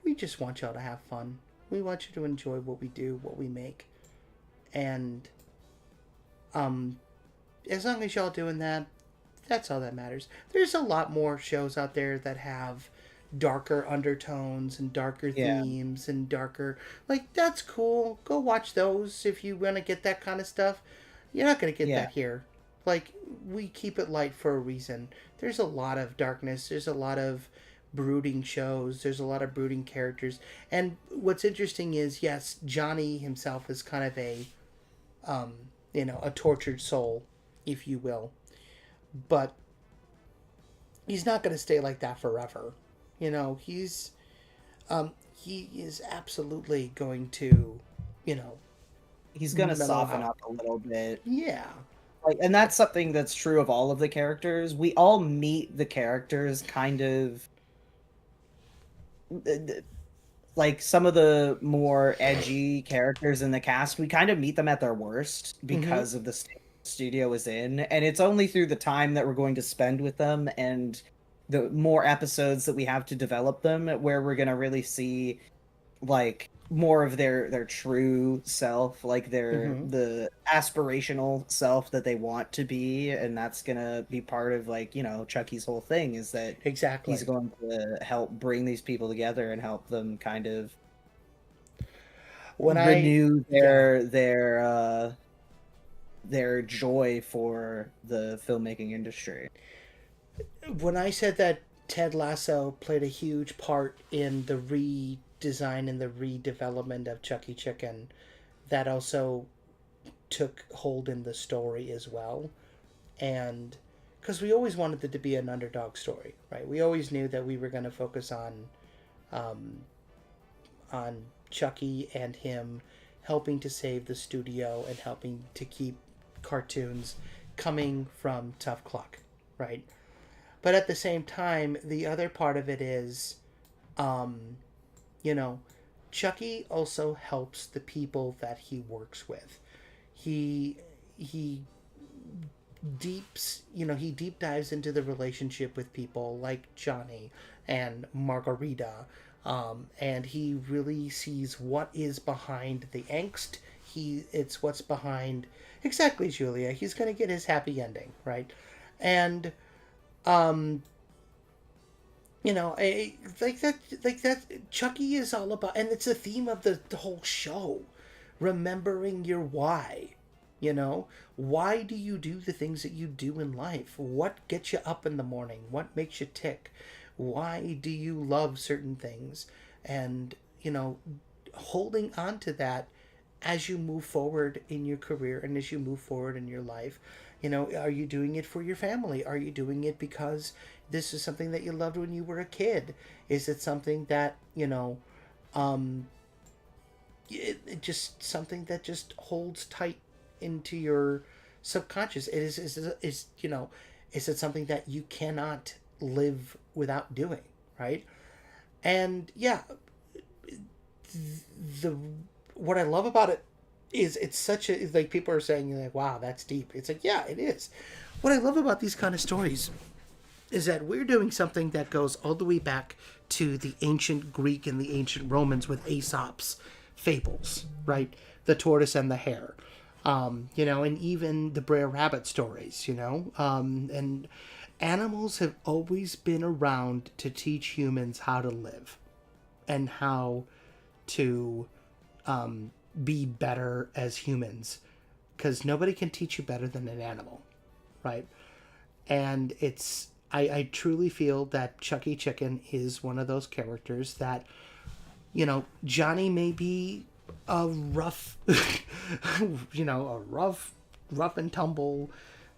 S1: we just want y'all to have fun. We want you to enjoy what we do, what we make, and um, as long as y'all doing that, that's all that matters. There's a lot more shows out there that have darker undertones and darker
S5: Yeah,
S1: themes and darker, like, that's cool. Go watch those if you want to get that kind of stuff. You're not going to get
S5: yeah,
S1: that here. Like, we keep it light for a reason. There's a lot of darkness, there's a lot of brooding shows, there's a lot of brooding characters. And what's interesting is, yes, Johnny himself is kind of um a tortured soul, if you will, but he's not going to stay like that forever. He's he is absolutely going to, you know,
S5: he's gonna
S1: mellow
S5: soften
S1: out.
S5: up a little bit.
S1: Yeah.
S5: Like, and that's something that's true of all of the characters. We all meet the characters kind of like some of the more edgy characters in the cast. We kind of meet them at their worst
S1: Mm-hmm.
S5: because of the state the studio is in, and it's only through the time that we're going to spend with them and the more episodes that we have to develop them where we're going to really see like more of their true self, like
S1: Mm-hmm.
S5: the aspirational self that they want to be. And that's gonna be part of like Chucky's whole thing, is that he's
S1: Exactly.
S5: going to help bring these people together and help them kind of
S1: When I
S5: renew
S1: Yeah,
S5: their joy for the filmmaking industry.
S1: when I said that Ted Lasso played a huge part in the redesign and the redevelopment of Chucky Chicken, that also took hold in the story as well. And because we always wanted it to be an underdog story, right? We always knew that we were going to focus um, on Chucky and him helping to save the studio and helping to keep cartoons coming from Tough Cluck, right? But at the same time, the other part of it is, um, you know, Chucky also helps the people that he works with. He he deep dives into the relationship with people like Johnny and Margarita, and he really sees what is behind the angst. It's what's behind exactly, Julia. He's gonna get his happy ending, right? And um, like that. Chucky is all about, and it's the theme of the whole show. Remembering your why. Why do you do the things that you do in life? What gets you up in the morning? What makes you tick? Why do you love certain things? And, holding on to that as you move forward in your career and as you move forward in your life. Are you doing it for your family? Are you doing it because this is something that you loved when you were a kid? Is it something that, um, it just something that just holds tight into your subconscious? Is it something that you cannot live without doing, right? And yeah, the what I love about it is it's such a, like, people are saying, like, wow, that's deep. It's like, yeah, it is. What I love about these kind of stories is that we're doing something that goes all the way back to the ancient Greek and the ancient Romans with Aesop's fables, right? The tortoise and the hare, and even the Brer Rabbit stories, and animals have always been around to teach humans how to live and how to be better as humans, because nobody can teach you better than an animal, right? And I truly feel that Chucky Chicken is one of those characters that, Johnny may be a rough, rough and tumble,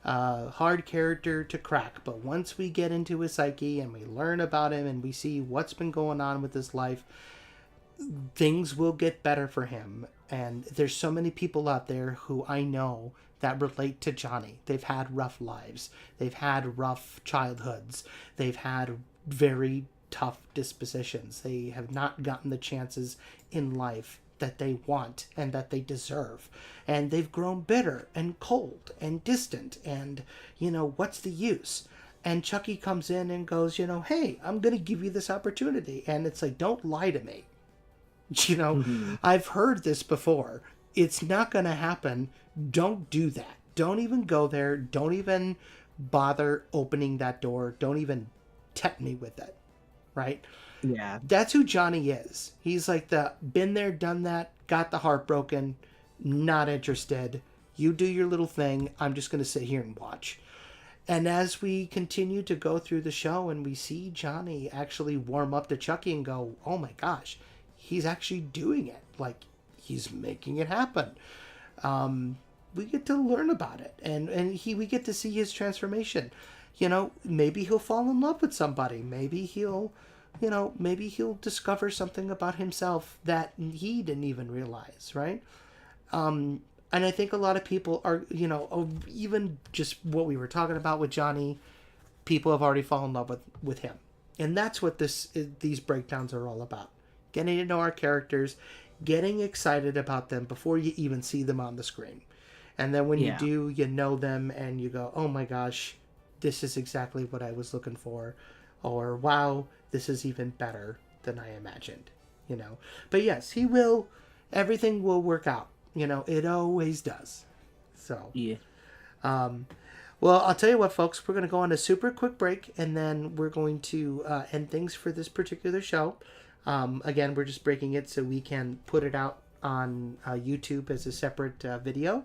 S1: hard character to crack. But once we get into his psyche and we learn about him and we see what's been going on with his life, things will get better for him. And there's so many people out there who I know that relate to Johnny. They've had rough lives. They've had rough childhoods. They've had very tough dispositions. They have not gotten the chances in life that they want and that they deserve. And they've grown bitter and cold and distant. And, what's the use? And Chucky comes in and goes, hey, I'm going to give you this opportunity. And it's like, don't lie to me. I've heard this before. It's not going to happen. Don't do that. Don't even go there. Don't even bother opening that door. Don't even tempt me with it. Right?
S3: Yeah.
S1: That's who Johnny is. He's like the been there, done that, got the heart broken, not interested. You do your little thing. I'm just going to sit here and watch. And as we continue to go through the show and we see Johnny actually warm up to Chucky and go, oh my gosh, he's actually doing it. Like, he's making it happen. We get to learn about it, and we get to see his transformation. Maybe he'll fall in love with somebody. Maybe he'll discover something about himself that he didn't even realize, right? And I think a lot of people are, even just what we were talking about with Johnny, people have already fallen in love with him. And that's what these breakdowns are all about. Getting to know our characters, getting excited about them before you even see them on the screen. And then when you do, you know them and you go, oh my gosh, this is exactly what I was looking for. Or, wow, this is even better than I imagined, But yes, everything will work out. It always does. So,
S3: yeah.
S1: Well, I'll tell you what, folks, we're going to go on a super quick break, and then we're going to end things for this particular show. Again, we're just breaking it so we can put it out on YouTube as a separate video.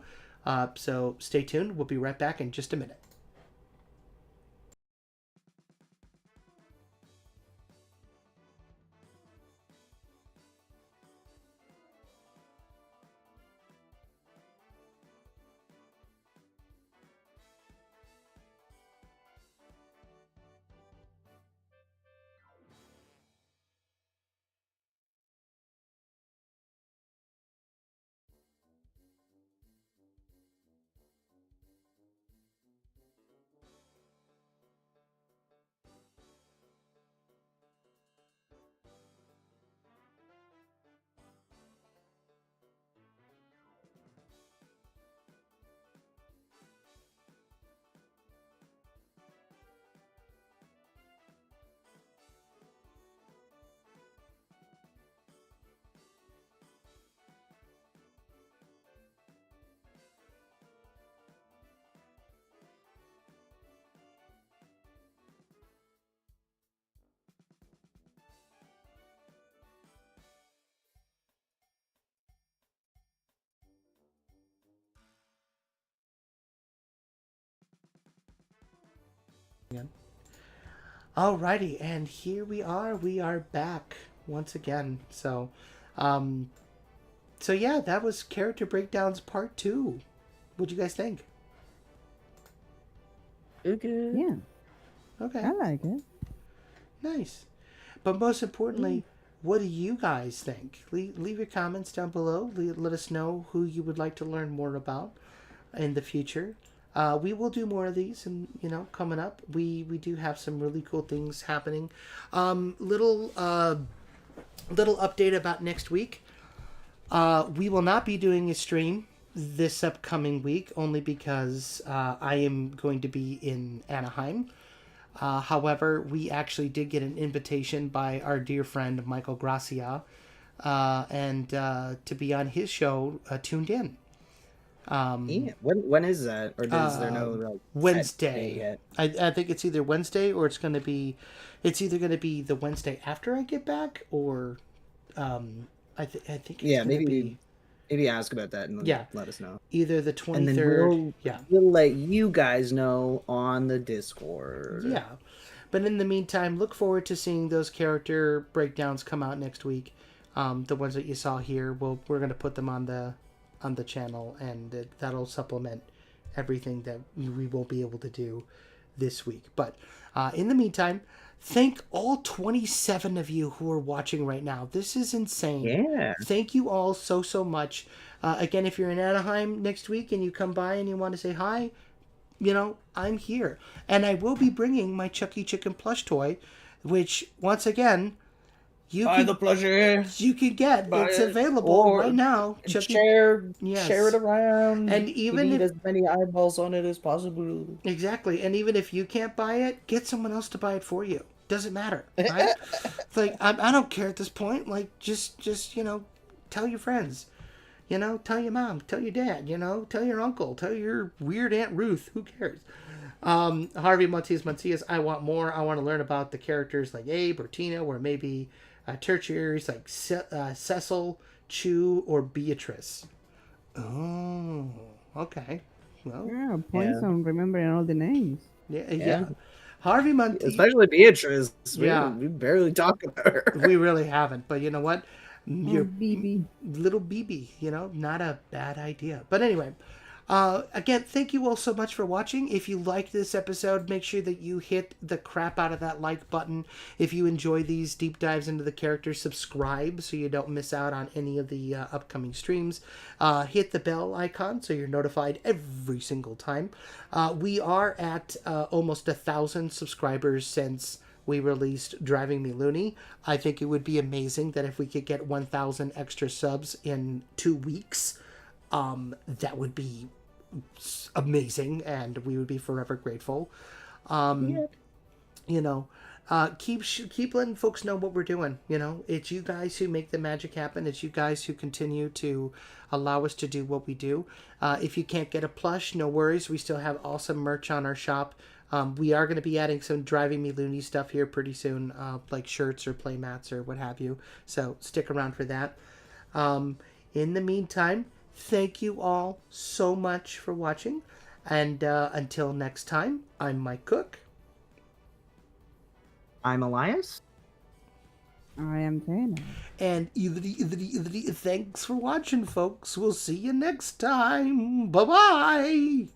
S1: So stay tuned. We'll be right back in just a minute. Alrighty, and here we are. We are back once again. So yeah, that was Character Breakdowns Part 2. What'd you guys think?
S3: Okay.
S4: Yeah,
S1: Okay.
S4: I like it.
S1: Nice. But most importantly, what do you guys think? Leave your comments down below. Let us know who you would like to learn more about in the future. We will do more of these, and coming up, we do have some really cool things happening. Little update about next week. We will not be doing a stream this upcoming week, only because I am going to be in Anaheim. However, we actually did get an invitation by our dear friend Michael Gracia, and to be on his show, Tuned In.
S5: Yeah. When is that? Or is there no like
S1: Wednesday?
S5: Yet?
S1: I think it's either Wednesday or it's either going to be the Wednesday after I get back, or I think it's
S5: maybe ask about that and let us know.
S1: Either the 23rd.
S5: And then we'll let you guys know on the Discord.
S1: Yeah. But in the meantime, look forward to seeing those character breakdowns come out next week. The ones that you saw here, we're going to put them on the channel, and that'll supplement everything that we will be able to do this week. But in the meantime, thank all 27 of you who are watching right now. This is insane.
S5: Yeah.
S1: Thank you all so much. Again, if you're in Anaheim next week and you come by and you want to say hi, I'm here. And I will be bringing my Chucky Chicken plush toy, which, once again, you can get. It's available right now.
S5: Share it around.
S1: And even if
S5: as many eyeballs on it as possible.
S1: Exactly. And even if you can't buy it, get someone else to buy it for you. Doesn't matter, right? It's like, I don't care at this point. Like, just tell your friends. Tell your mom, tell your dad, tell your uncle, tell your weird Aunt Ruth. Who cares? Harvey Montias, I want more. I want to learn about the characters like Abe or Tina, or maybe tertiaries like Cecil, Chu, or Beatrice. Oh, okay. Well,
S4: Yeah, points on remembering all the names.
S1: Yeah. Harvey Montias,
S5: especially Beatrice. We barely talk about her.
S1: We really haven't, but you know what? Your
S4: BB.
S1: little BB, not a bad idea. But anyway, again, thank you all so much for watching. If you liked this episode, make sure that you hit the crap out of that like button. If you enjoy these deep dives into the characters, subscribe so you don't miss out on any of the upcoming streams. Hit the bell icon so you're notified every single time. We are at almost 1,000 subscribers since we released Driving Me Loony. I think it would be amazing that if we could get 1,000 extra subs in 2 weeks. That would be amazing, and we would be forever grateful. Keep letting folks know what we're doing. It's you guys who make the magic happen. It's you guys who continue to allow us to do what we do. If you can't get a plush, no worries. We still have awesome merch on our shop. We are going to be adding some Driving Me Loony stuff here pretty soon, like shirts or play mats or what have you. So stick around for that. In the meantime, thank you all so much for watching. And until next time, I'm Mike Cook.
S5: I'm Elias.
S4: I am Tana.
S1: And thanks for watching, folks. We'll see you next time. Bye-bye.